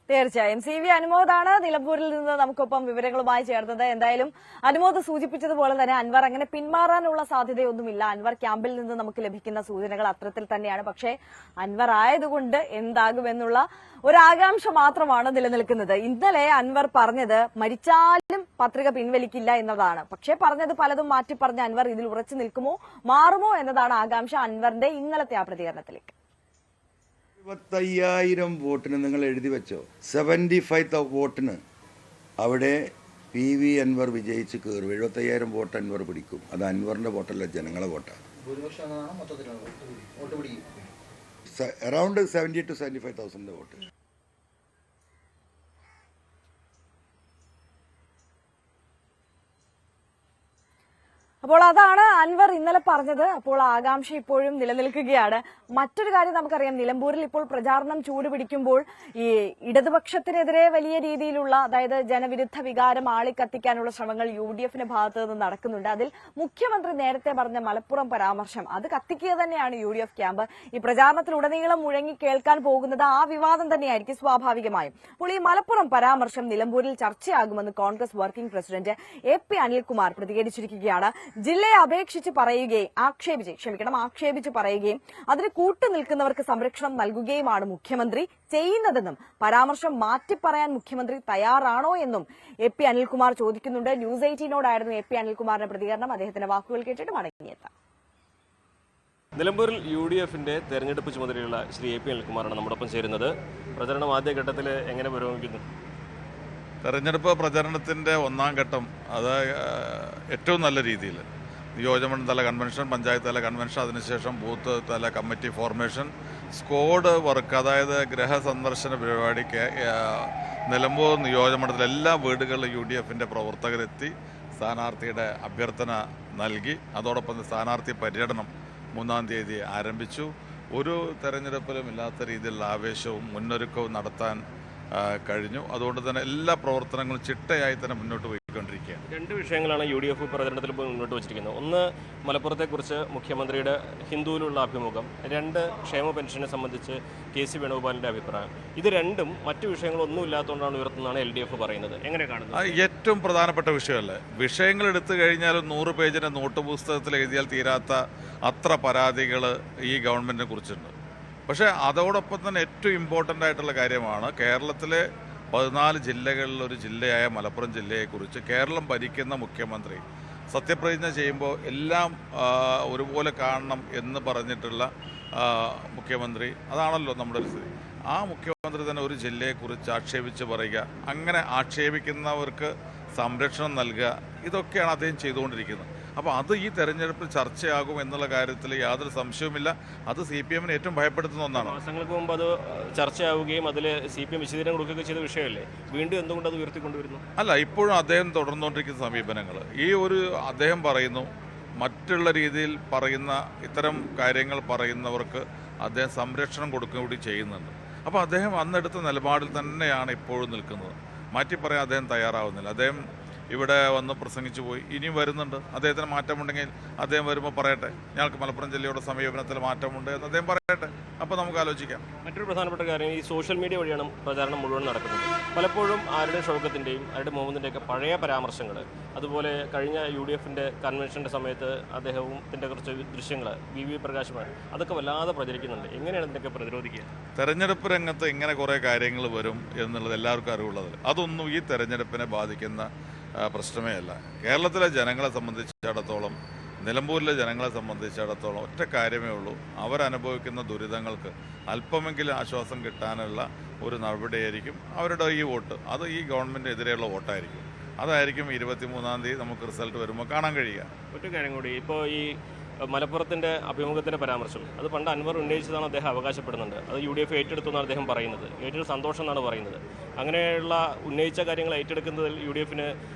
തീർച്ചയായും CV അനുമോദാണ് നിലമ്പൂരിൽ നിന്ന് നമുക്കൊപ്പം വിവരങ്ങളുമായി ചേർത്തത്. എന്തായാലും അനുമോദ് സൂചിപ്പിച്ചതുപോലെ തന്നെ അൻവർ അങ്ങനെ പിന്മാറാനുള്ള സാധ്യതയൊന്നുമില്ല. അൻവർ ക്യാമ്പിൽ നിന്ന് നമുക്ക് ലഭിക്കുന്ന സൂചനകൾ അത്തരത്തിൽ തന്നെയാണ്. പക്ഷേ അൻവർ ആയതുകൊണ്ട് എന്താകുമെന്നുള്ള ഒരു ആകാംക്ഷ മാത്രമാണ് നിലനിൽക്കുന്നത്. ഇന്നലെ അൻവർ പറഞ്ഞത് മരിച്ചാലും പത്രിക പിൻവലിക്കില്ല എന്നതാണ്. പക്ഷേ പറഞ്ഞത് പലതും മാറ്റി പറഞ്ഞ അൻവർ ഇതിൽ ഉറച്ചു നിൽക്കുമോ, മാറുമോ എന്നതാണ് ആകാംക്ഷ അൻവറിന്റെ ഇന്നലത്തെ ആ പ്രതികരണത്തിലേക്ക്. 25,000 വോട്ടിന് നിങ്ങൾ എഴുതി വെച്ചോ. 75 വോട്ടിന് അവിടെ PV അൻവർ വിജയിച്ച് കയറും. 75,000 വോട്ട് അൻവർ പിടിക്കും. അത് അൻവറിന്റെ വോട്ടല്ല, ജനങ്ങളെ വോട്ടാണ്. Around 70,000 to 75,000 vote. അപ്പോൾ അതാണ് അൻവർ ഇന്നലെ പറഞ്ഞത്. അപ്പോൾ ആകാംക്ഷ ഇപ്പോഴും നിലനിൽക്കുകയാണ്. മറ്റൊരു കാര്യം നമുക്കറിയാം, നിലമ്പൂരിൽ ഇപ്പോൾ പ്രചാരണം ചൂടുപിടിക്കുമ്പോൾ ഈ ഇടതുപക്ഷത്തിനെതിരെ വലിയ രീതിയിലുള്ള, അതായത് ജനവിരുദ്ധ വികാരം ആളിക്കത്തിക്കാനുള്ള ശ്രമങ്ങൾ UDF-ന്റെ ഭാഗത്ത് നിന്ന് നടക്കുന്നുണ്ട്. അതിൽ മുഖ്യമന്ത്രി നേരത്തെ പറഞ്ഞ മലപ്പുറം പരാമർശം അത് കത്തിക്കുക തന്നെയാണ് UDF ക്യാമ്പ്. ഈ പ്രചാരണത്തിലുടനീളം മുഴങ്ങി കേൾക്കാൻ പോകുന്നത് ആ വിവാദം തന്നെയായിരിക്കും സ്വാഭാവികമായും. അപ്പോൾ ഈ മലപ്പുറം പരാമർശം നിലമ്പൂരിൽ ചർച്ചയാകുമെന്ന് Congress working president AP Anilkumar പ്രതികരിച്ചിരിക്കുകയാണ്. ജില്ലയെ ആക്ഷേപിച്ച് പറയുകയും അതിന് കൂട്ടുനിൽക്കുന്നവർക്ക് സംരക്ഷണം നൽകുകയുമാണ് മുഖ്യമന്ത്രി ചെയ്യുന്നതെന്നും പരാമർശം മാറ്റിപ്പറയാൻ മുഖ്യമന്ത്രി തയ്യാറാണോ എന്നും AP അനിൽകുമാർ ചോദിക്കുന്നുണ്ട്. ന്യൂസ് 18നോടായിരുന്നു AP അനിൽകുമാറിന്റെ പ്രതികരണം. അദ്ദേഹത്തിന്റെ വാക്കുകൾ കേട്ടിട്ട് മടങ്ങിയെത്താം. നിലമ്പൂരിൽ UDF-ന്റെ തെരഞ്ഞെടുപ്പ് ചുമതലയുള്ള ശ്രീ AP അനിൽകുമാറാണ് നമ്മോടൊപ്പം ചേരുന്നത്. പ്രചരണം ആദ്യഘട്ടത്തിൽ എങ്ങനെ പുരോഗമിക്കുന്നു? തെരഞ്ഞെടുപ്പ് പ്രചരണത്തിൻ്റെ 1-ാം ഘട്ടം അത് ഏറ്റവും നല്ല രീതിയിൽ നിയോജകമണ്ഡലം തല കൺവെൻഷൻ, പഞ്ചായത്ത് തല കൺവെൻഷൻ, അതിനുശേഷം ബൂത്ത് തല കമ്മിറ്റി ഫോർമേഷൻ, സ്ക്വാഡ് വർക്ക്, അതായത് ഗൃഹസന്ദർശന പരിപാടിക്ക് നിലമ്പൂർ നിയോജകമണ്ഡലത്തിലെ എല്ലാ വീടുകളിലും UDF-ന്റെ പ്രവർത്തകരെത്തി സ്ഥാനാർത്ഥിയുടെ അഭ്യർത്ഥന നൽകി. അതോടൊപ്പം സ്ഥാനാർത്ഥി പര്യടനം 3-ാം തീയതി ആരംഭിച്ചു. ഒരു തെരഞ്ഞെടുപ്പിലും ഇല്ലാത്ത രീതിയിലുള്ള ആവേശവും മുന്നൊരുക്കവും നടത്താൻ കഴിഞ്ഞു. അതുകൊണ്ട് തന്നെ എല്ലാ പ്രവർത്തനങ്ങളും ചിട്ടയായി തന്നെ മുന്നോട്ട് പോയിക്കൊണ്ടിരിക്കുകയാണ്. 2 വിഷയങ്ങളാണ് UDF പ്രചരണത്തിൽ മുന്നോട്ട് വച്ചിരിക്കുന്നത്. ഒന്ന്, മലപ്പുറത്തെക്കുറിച്ച് മുഖ്യമന്ത്രിയുടെ ഹിന്ദുവിലുള്ള അഭിമുഖം. 2, ക്ഷേമ പെൻഷനെ സംബന്ധിച്ച് KC വേണുഗോപാലിൻ്റെ അഭിപ്രായം. ഇത് രണ്ടും മറ്റു വിഷയങ്ങളൊന്നും ഇല്ലാത്തതുകൊണ്ടാണ് ഉയർത്തുന്നതാണ് LDF പറയുന്നത്. എങ്ങനെ കാണുന്നത്? ഏറ്റവും പ്രധാനപ്പെട്ട വിഷയമല്ലേ. വിഷയങ്ങൾ എടുത്തു കഴിഞ്ഞാലും 100 പേജിൻ്റെ നോട്ട് പുസ്തകത്തിൽ എഴുതിയാൽ തീരാത്ത അത്ര പരാതികൾ ഈ ഗവൺമെൻറ്റിനെ കുറിച്ചുണ്ട്. പക്ഷേ അതോടൊപ്പം തന്നെ ഏറ്റവും ഇമ്പോർട്ടൻ്റ് ആയിട്ടുള്ള കാര്യമാണ് കേരളത്തിലെ 14 ജില്ലകളിലൊരു ജില്ലയായ മലപ്പുറം ജില്ലയെക്കുറിച്ച് കേരളം ഭരിക്കുന്ന മുഖ്യമന്ത്രി സത്യപ്രതിജ്ഞ ചെയ്യുമ്പോൾ എല്ലാം ഒരുപോലെ കാണണം എന്ന് പറഞ്ഞിട്ടുള്ള മുഖ്യമന്ത്രി. അതാണല്ലോ നമ്മുടെ ഒരു സ്ഥിതി. ആ മുഖ്യമന്ത്രി തന്നെ ഒരു ജില്ലയെക്കുറിച്ച് ആക്ഷേപിച്ച് പറയുക, അങ്ങനെ ആക്ഷേപിക്കുന്നവർക്ക് സംരക്ഷണം നൽകുക, ഇതൊക്കെയാണ് അദ്ദേഹം ചെയ്തുകൊണ്ടിരിക്കുന്നത്. അപ്പോൾ അത് ഈ തെരഞ്ഞെടുപ്പിൽ ചർച്ചയാകും എന്നുള്ള കാര്യത്തിൽ യാതൊരു സംശയവുമില്ല. അത് CPM-നെ ഏറ്റവും ഭയപ്പെടുത്തുന്ന ഒന്നാണ്. മാസങ്ങൾക്ക് മുമ്പ് അത് ചർച്ചയാവുകയും അതിൽ CPM വിശദീകരണം കൊടുക്കുകയൊക്കെ ചെയ്ത വിഷയമല്ലേ. വീണ്ടും എന്തുകൊണ്ട് അത് ഉയർത്തിക്കൊണ്ടുവരുന്നു? അല്ല, ഇപ്പോഴും അദ്ദേഹം തുടർന്നുകൊണ്ടിരിക്കുന്ന സമീപനങ്ങൾ അദ്ദേഹം പറയുന്നു, മറ്റുള്ള രീതിയിൽ പറയുന്ന ഇത്തരം കാര്യങ്ങൾ പറയുന്നവർക്ക് അദ്ദേഹം സംരക്ഷണം കൊടുക്കുക കൂടി ചെയ്യുന്നുണ്ട്. അപ്പോൾ അദ്ദേഹം അന്നെടുത്ത നിലപാടിൽ തന്നെയാണ് ഇപ്പോഴും നിൽക്കുന്നത്. മാറ്റി പറയാൻ അദ്ദേഹം തയ്യാറാവുന്നില്ല. അദ്ദേഹം ഇവിടെ വന്ന് പ്രസംഗിച്ചു പോയി. ഇനിയും വരുന്നുണ്ട്. അദ്ദേഹത്തിന് മാറ്റമുണ്ടെങ്കിൽ അദ്ദേഹം വരുമ്പോൾ പറയട്ടെ, ഞങ്ങൾക്ക് മലപ്പുറം ജില്ലയുടെ സമീപനത്തിൽ മാറ്റമുണ്ട് എന്ന് അദ്ദേഹം പറയട്ടെ. അപ്പോൾ നമുക്ക് ആലോചിക്കാം. മറ്റൊരു പ്രധാനപ്പെട്ട കാര്യം, ഈ സോഷ്യൽ മീഡിയ വഴിയാണ് പ്രചാരണം മുഴുവൻ നടക്കുന്നത്. പലപ്പോഴും ആരുടെ ഷൗക്കത്തിൻ്റെയും ആരുടെ മുഹമ്മദിൻ്റെയൊക്കെ പഴയ പരാമർശങ്ങൾ, അതുപോലെ കഴിഞ്ഞ UDFന്റെ കൺവെൻഷൻ്റെ സമയത്ത് അദ്ദേഹത്തിൻ്റെ കുറച്ച് ദൃശ്യങ്ങൾ VV പ്രകാശമാണ്, അതൊക്കെ വല്ലാതെ പ്രചരിക്കുന്നുണ്ട്. എങ്ങനെയാണ് ഇതിനൊക്കെ പ്രതിരോധിക്കുക? തെരഞ്ഞെടുപ്പ് രംഗത്ത് ഇങ്ങനെ കുറേ കാര്യങ്ങൾ വരും എന്നുള്ളത് എല്ലാവർക്കും അറിവുള്ളത്. അതൊന്നും ഈ തെരഞ്ഞെടുപ്പിനെ ബാധിക്കുന്ന പ്രശ്നമേ അല്ല. കേരളത്തിലെ ജനങ്ങളെ സംബന്ധിച്ചിടത്തോളം, നിലമ്പൂരിലെ ജനങ്ങളെ സംബന്ധിച്ചിടത്തോളം ഒറ്റ കാര്യമേ ഉള്ളൂ. അവരനുഭവിക്കുന്ന ദുരിതങ്ങൾക്ക് അല്പമെങ്കിലും ആശ്വാസം കിട്ടാനുള്ള ഒരു നടപടിയായിരിക്കും അവരുടെ ഈ വോട്ട്. അത് ഈ ഗവൺമെൻറ്റിനെതിരെയുള്ള വോട്ടായിരിക്കും. അതായിരിക്കും 23-ാം തീയതി നമുക്ക് റിസൾട്ട് വരുമ്പോൾ കാണാൻ കഴിയുക. ഒറ്റ കാര്യം കൂടി, ഇപ്പോൾ ഈ മലപ്പുറത്തിൻ്റെ അഭിമുഖത്തിൻ്റെ പരാമർശം അത് പണ്ട് അൻവർ ഉന്നയിച്ചതാണ് അദ്ദേഹം അവകാശപ്പെടുന്നുണ്ട്. അത് UDF ഏറ്റെടുത്തു എന്നാണ് അദ്ദേഹം പറയുന്നത്. ഏറ്റവും സന്തോഷം എന്നാണ് പറയുന്നത്. അങ്ങനെയുള്ള ഉന്നയിച്ച കാര്യങ്ങൾ ഏറ്റെടുക്കുന്നതിൽ UDFന്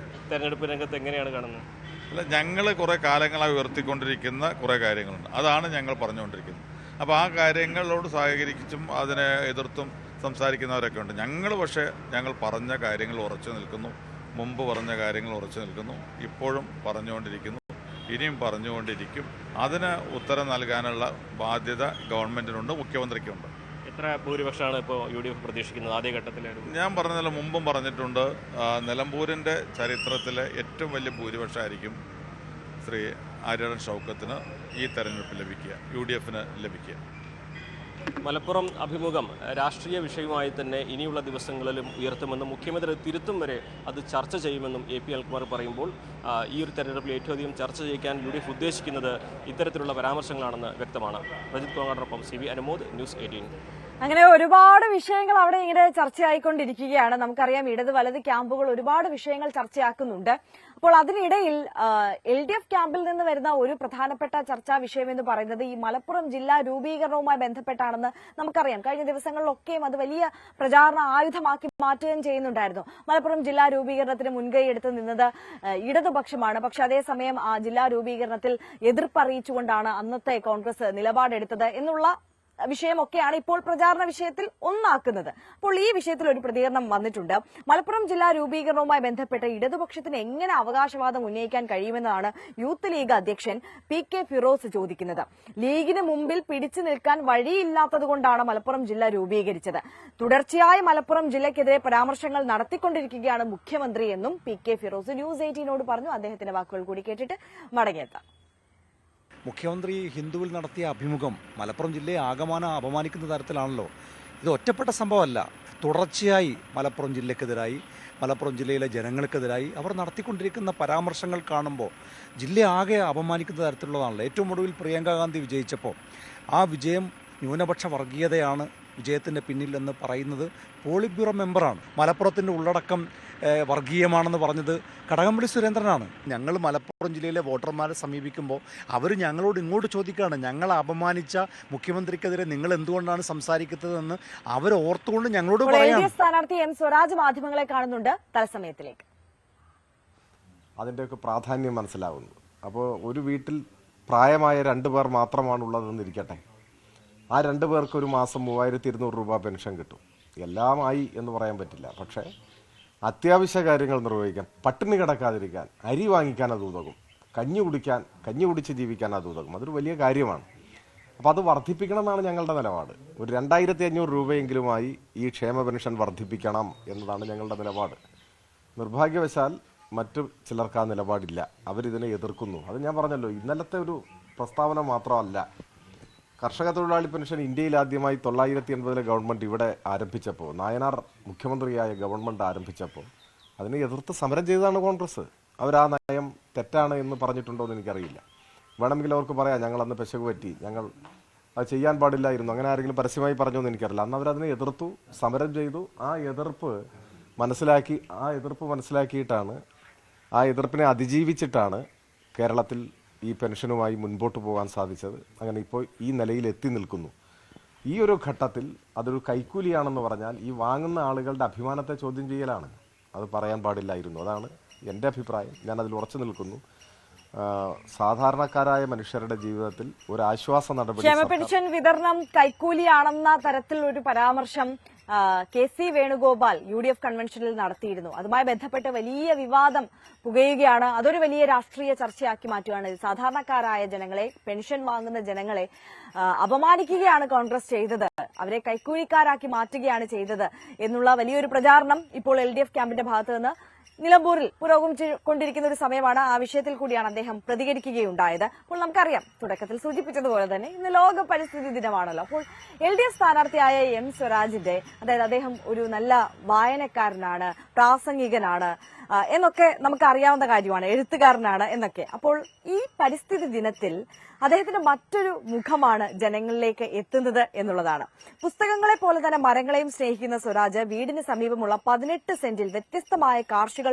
തെരഞ്ഞെടുപ്പ് രംഗത്ത് എങ്ങനെയാണ് കാണുന്നത്? അല്ല, ഞങ്ങൾ കുറേ കാലങ്ങളായി ഉയർത്തിക്കൊണ്ടിരിക്കുന്ന കുറേ കാര്യങ്ങളുണ്ട്. അതാണ് ഞങ്ങൾ പറഞ്ഞുകൊണ്ടിരിക്കുന്നത്. അപ്പോൾ ആ കാര്യങ്ങളോട് സഹകരിച്ചും അതിനെ എതിർത്തും സംസാരിക്കുന്നവരൊക്കെ ഉണ്ട്. പക്ഷേ ഞങ്ങൾ പറഞ്ഞ കാര്യങ്ങൾ ഉറച്ചു നിൽക്കുന്നു. മുമ്പ് പറഞ്ഞ കാര്യങ്ങൾ ഉറച്ചു നിൽക്കുന്നു. ഇപ്പോഴും പറഞ്ഞുകൊണ്ടിരിക്കുന്നു. ഇനിയും പറഞ്ഞുകൊണ്ടിരിക്കും. അതിന് ഉത്തരം നൽകാനുള്ള ബാധ്യത ഗവൺമെൻറ്റിനുണ്ട്, മുഖ്യമന്ത്രിക്കുണ്ട്. എത്ര ഭൂരിപക്ഷമാണ് ഇപ്പോൾ UDF പ്രതീക്ഷിക്കുന്നത് ആദ്യഘട്ടത്തിൽ? ഞാൻ പറഞ്ഞതിൽ മുമ്പും പറഞ്ഞിട്ടുണ്ട്, നിലമ്പൂരിൻ്റെ ചരിത്രത്തിലെ ഏറ്റവും വലിയ ഭൂരിപക്ഷമായിരിക്കും ശ്രീ ആര്യടൻ ഷൗക്കത്തിന് ഈ തെരഞ്ഞെടുപ്പ് ലഭിക്കുക, UDFന് ലഭിക്കുക. മലപ്പുറം അഭിമുഖം രാഷ്ട്രീയ വിഷയമായി തന്നെ ഇനിയുള്ള ദിവസങ്ങളിലും ഉയർത്തുമെന്നും മുഖ്യമന്ത്രി തിരുത്തും വരെ അത് ചർച്ച ചെയ്യുമെന്നും AP അൽകുമാർ പറയുമ്പോൾ ഈ ഒരു തെരഞ്ഞെടുപ്പിൽ ഏറ്റവും അധികം ചർച്ച ചെയ്യിക്കാൻ UDF ഉദ്ദേശിക്കുന്നത് ഇത്തരത്തിലുള്ള പരാമർശങ്ങളാണെന്ന് വ്യക്തമാണ്. പ്രജിത് കോങ്ങാടിനൊപ്പം CV അനുമോദ്, ന്യൂസ് 18. അങ്ങനെ ഒരുപാട് വിഷയങ്ങൾ അവിടെ ഇങ്ങനെ ചർച്ചയായിക്കൊണ്ടിരിക്കുകയാണ്. നമുക്കറിയാം, ഇടത് വലത് ക്യാമ്പുകൾ ഒരുപാട് വിഷയങ്ങൾ ചർച്ചയാക്കുന്നുണ്ട്. അപ്പോൾ അതിനിടയിൽ LDF ക്യാമ്പിൽ നിന്ന് വരുന്ന ഒരു പ്രധാനപ്പെട്ട ചർച്ചാ വിഷയം എന്ന് പറയുന്നത് ഈ മലപ്പുറം ജില്ലാ രൂപീകരണവുമായി ബന്ധപ്പെട്ടാണെന്ന് നമുക്കറിയാം. കഴിഞ്ഞ ദിവസങ്ങളിലൊക്കെയും അത് വലിയ പ്രചാരണ ആയുധമാക്കി മാറ്റുകയും ചെയ്യുന്നുണ്ടായിരുന്നു. മലപ്പുറം ജില്ലാ രൂപീകരണത്തിന് മുൻകൈ എടുത്ത് നിന്നത് ഇടതുപക്ഷമാണ്. പക്ഷെ അതേസമയം ആ ജില്ലാ രൂപീകരണത്തിൽ എതിർപ്പറിയിച്ചുകൊണ്ടാണ് അന്നത്തെ കോൺഗ്രസ് നിലപാടെടുത്തത് എന്നുള്ള വിഷയമൊക്കെയാണ് ഇപ്പോൾ പ്രചാരണ വിഷയത്തിൽ ഒന്നാക്കുന്നത്. അപ്പോൾ ഈ വിഷയത്തിൽ ഒരു പ്രതികരണം വന്നിട്ടുണ്ട്. മലപ്പുറം ജില്ലാ രൂപീകരണവുമായി ബന്ധപ്പെട്ട് ഇടതുപക്ഷത്തിന് എങ്ങനെ അവകാശവാദം ഉന്നയിക്കാൻ കഴിയുമെന്നാണ് യൂത്ത് ലീഗ് അധ്യക്ഷൻ PK ഫിറോസ് ചോദിക്കുന്നത്. ലീഗിന് മുമ്പിൽ പിടിച്ചു നിൽക്കാൻ വഴിയില്ലാത്തതുകൊണ്ടാണ് മലപ്പുറം ജില്ല രൂപീകരിച്ചത്. തുടർച്ചയായി മലപ്പുറം ജില്ലയ്ക്കെതിരെ പരാമർശങ്ങൾ നടത്തിക്കൊണ്ടിരിക്കുകയാണ് മുഖ്യമന്ത്രി എന്നും PK ഫിറോസ് ന്യൂസ് 18നോട് പറഞ്ഞു. അദ്ദേഹത്തിന്റെ വാക്കുകൾ കൂടി കേട്ടിട്ട് മടങ്ങിയെത്താം. മുഖ്യമന്ത്രി ഹിന്ദുവിൽ നടത്തിയ അഭിമുഖം മലപ്പുറം ജില്ലയെ ആകമാനം അപമാനിക്കുന്ന തരത്തിലാണല്ലോ. ഇത് ഒറ്റപ്പെട്ട സംഭവമല്ല. തുടർച്ചയായി മലപ്പുറം ജില്ലക്കെതിരായി, മലപ്പുറം ജില്ലയിലെ ജനങ്ങൾക്കെതിരായി അവർ നടത്തിക്കൊണ്ടിരിക്കുന്ന പരാമർശങ്ങൾ കാണുമ്പോൾ ജില്ലയെ ആകെ അപമാനിക്കുന്ന തരത്തിലുള്ളതാണല്ലോ. ഏറ്റവും ഒടുവിൽ പ്രിയങ്ക ഗാന്ധി വിജയിച്ചപ്പോൾ ആ വിജയം ന്യൂനപക്ഷ വർഗീയതയാണ് വിജയത്തിൻ്റെ പിന്നിലെന്ന് പറയുന്നത് പോളിറ്റ് ബ്യൂറോ മെമ്പറാണ്. മലപ്പുറത്തിൻ്റെ ഉള്ളടക്കം വർഗീയമാണെന്ന് പറഞ്ഞത് കടകംപള്ളി സുരേന്ദ്രനാണ്. ഞങ്ങൾ മലപ്പുറം ജില്ലയിലെ വോട്ടർമാരെ സമീപിക്കുമ്പോൾ അവർ ഞങ്ങളോട് ഇങ്ങോട്ട് ചോദിക്കുകയാണ്, ഞങ്ങളെ അപമാനിച്ച മുഖ്യമന്ത്രിക്കെതിരെ നിങ്ങൾ എന്തുകൊണ്ടാണ് സംസാരിക്കുന്നതെന്ന് അവർ ഓർത്തുകൊണ്ട് ഞങ്ങളോട് പറയാം. സ്ഥാനാർത്ഥി M സ്വരാജ് മാധ്യമങ്ങളെ കാണുന്നുണ്ട്. തത്സമയത്തിലേക്ക് അതിൻ്റെയൊക്കെ പ്രാധാന്യം മനസ്സിലാവുന്നു. അപ്പോൾ ഒരു വീട്ടിൽ പ്രായമായ 2 പേർ മാത്രമാണുള്ളതെന്നിരിക്കട്ടെ, ആ 2 പേർക്ക് ഒരു മാസം 3200 രൂപ പെൻഷൻ കിട്ടും. എല്ലാമായി എന്ന് പറയാൻ പറ്റില്ല, പക്ഷേ അത്യാവശ്യ കാര്യങ്ങൾ നിർവഹിക്കാൻ, പട്ടിണി കിടക്കാതിരിക്കാൻ, അരി വാങ്ങിക്കാൻ അത് ഉതകും, കഞ്ഞി കുടിച്ച് ജീവിക്കാൻ അത് ഉതകും. അതൊരു വലിയ കാര്യമാണ്. അപ്പോൾ അത് വർദ്ധിപ്പിക്കണം എന്നാണ് ഞങ്ങളുടെ നിലപാട്. ഒരു 2500 രൂപയെങ്കിലുമായി ഈ ക്ഷേമ പെൻഷൻ വർദ്ധിപ്പിക്കണം എന്നതാണ് ഞങ്ങളുടെ നിലപാട്. നിർഭാഗ്യവശാൽ മറ്റു ചിലർക്ക് ആ നിലപാടില്ല. അവരിതിനെ എതിർക്കുന്നു. അത് ഞാൻ പറഞ്ഞല്ലോ, ഇന്നലത്തെ ഒരു പ്രസ്താവന മാത്രമല്ല. കർഷക തൊഴിലാളി പെൻഷൻ ഇന്ത്യയിൽ ആദ്യമായി 980 ഗവൺമെൻറ് ഇവിടെ ആരംഭിച്ചപ്പോൾ, നായനാർ മുഖ്യമന്ത്രിയായ ഗവൺമെൻറ് ആരംഭിച്ചപ്പോൾ അതിനെ എതിർത്ത് സമരം ചെയ്തതാണ് കോൺഗ്രസ്. അവർ ആ നയം തെറ്റാണ് എന്ന് പറഞ്ഞിട്ടുണ്ടോ എന്ന് എനിക്കറിയില്ല. വേണമെങ്കിൽ അവർക്ക് പറയാം, ഞങ്ങളന്ന് പെശക് പറ്റി, ഞങ്ങൾ അത് ചെയ്യാൻ പാടില്ലായിരുന്നു, അങ്ങനെ ആരെങ്കിലും പരസ്യമായി പറഞ്ഞോ എന്ന് എനിക്കറിയില്ല. അന്ന് അവരതിനെ എതിർത്തു, സമരം ചെയ്തു. ആ എതിർപ്പ് മനസ്സിലാക്കിയിട്ടാണ്, ആ എതിർപ്പിനെ അതിജീവിച്ചിട്ടാണ് കേരളത്തിൽ ഈ പെൻഷനുമായി മുൻപോട്ട് പോകാൻ സാധിച്ചത്. അങ്ങനെ ഇപ്പോൾ ഈ നിലയിൽ എത്തി നിൽക്കുന്നു. ഈ ഒരു ഘട്ടത്തിൽ അതൊരു കൈക്കൂലിയാണെന്ന് പറഞ്ഞാൽ ഈ വാങ്ങുന്ന ആളുകളുടെ അഭിമാനത്തെ ചോദ്യം ചെയ്യലാണ്. അത് പറയാൻ പാടില്ലായിരുന്നു. അതാണ് എൻ്റെ അഭിപ്രായം. ഞാനതിൽ ഉറച്ചു നിൽക്കുന്നു. സാധാരണക്കാരായ മനുഷ്യരുടെ ജീവിതത്തിൽ ഒരു ആശ്വാസ നടപടി. ക്ഷേമ പെൻഷൻ വിതരണം കൈക്കൂലിയാണെന്ന തരത്തിൽ ഒരു പരാമർശം KC വേണുഗോപാൽ UDF കൺവെൻഷനിൽ നടത്തിയിരുന്നു. അതുമായി ബന്ധപ്പെട്ട് വലിയ വിവാദം പുകയുകയാണ്. അതൊരു വലിയ രാഷ്ട്രീയ ചർച്ചയാക്കി മാറ്റുകയാണ്. സാധാരണക്കാരായ ജനങ്ങളെ, പെൻഷൻ വാങ്ങുന്ന ജനങ്ങളെ അപമാനിക്കുകയാണ് കോൺഗ്രസ് ചെയ്തത്, അവരെ കൈക്കൂലിക്കാരാക്കി മാറ്റുകയാണ് ചെയ്തത് എന്നുള്ള വലിയൊരു പ്രചാരണം ഇപ്പോൾ LDF ക്യാമ്പിന്റെ ഭാഗത്ത് നിന്ന് നിലമ്പൂരിൽ പുരോഗമിച്ചുകൊണ്ടിരിക്കുന്ന ഒരു സമയമാണ്. ആ വിഷയത്തിൽ കൂടിയാണ് അദ്ദേഹം പ്രതികരിക്കുകയുണ്ടായത്. അപ്പോൾ നമുക്കറിയാം, തുടക്കത്തിൽ സൂചിപ്പിച്ചതുപോലെ തന്നെ ഇന്ന് ലോക പരിസ്ഥിതി ദിനമാണല്ലോ. അപ്പോൾ LDF സ്ഥാനാർത്ഥിയായ M സ്വരാജിന്റെ, അതായത് അദ്ദേഹം ഒരു നല്ല വായനക്കാരനാണ്, പ്രാസംഗികനാണ് എന്നൊക്കെ നമുക്ക് അറിയാവുന്ന കാര്യമാണ്, എഴുത്തുകാരനാണ് എന്നൊക്കെ. അപ്പോൾ ഈ പരിസ്ഥിതി ദിനത്തിൽ അദ്ദേഹത്തിന്റെ മറ്റൊരു മുഖമാണ് ജനങ്ങളിലേക്ക് എത്തുന്നത് എന്നുള്ളതാണ്. പുസ്തകങ്ങളെ പോലെ തന്നെ മരങ്ങളെയും സ്നേഹിക്കുന്ന സ്വരാജ് വീടിന് സമീപമുള്ള 18 സെന്റിൽ വ്യത്യസ്തമായ കാർഷിക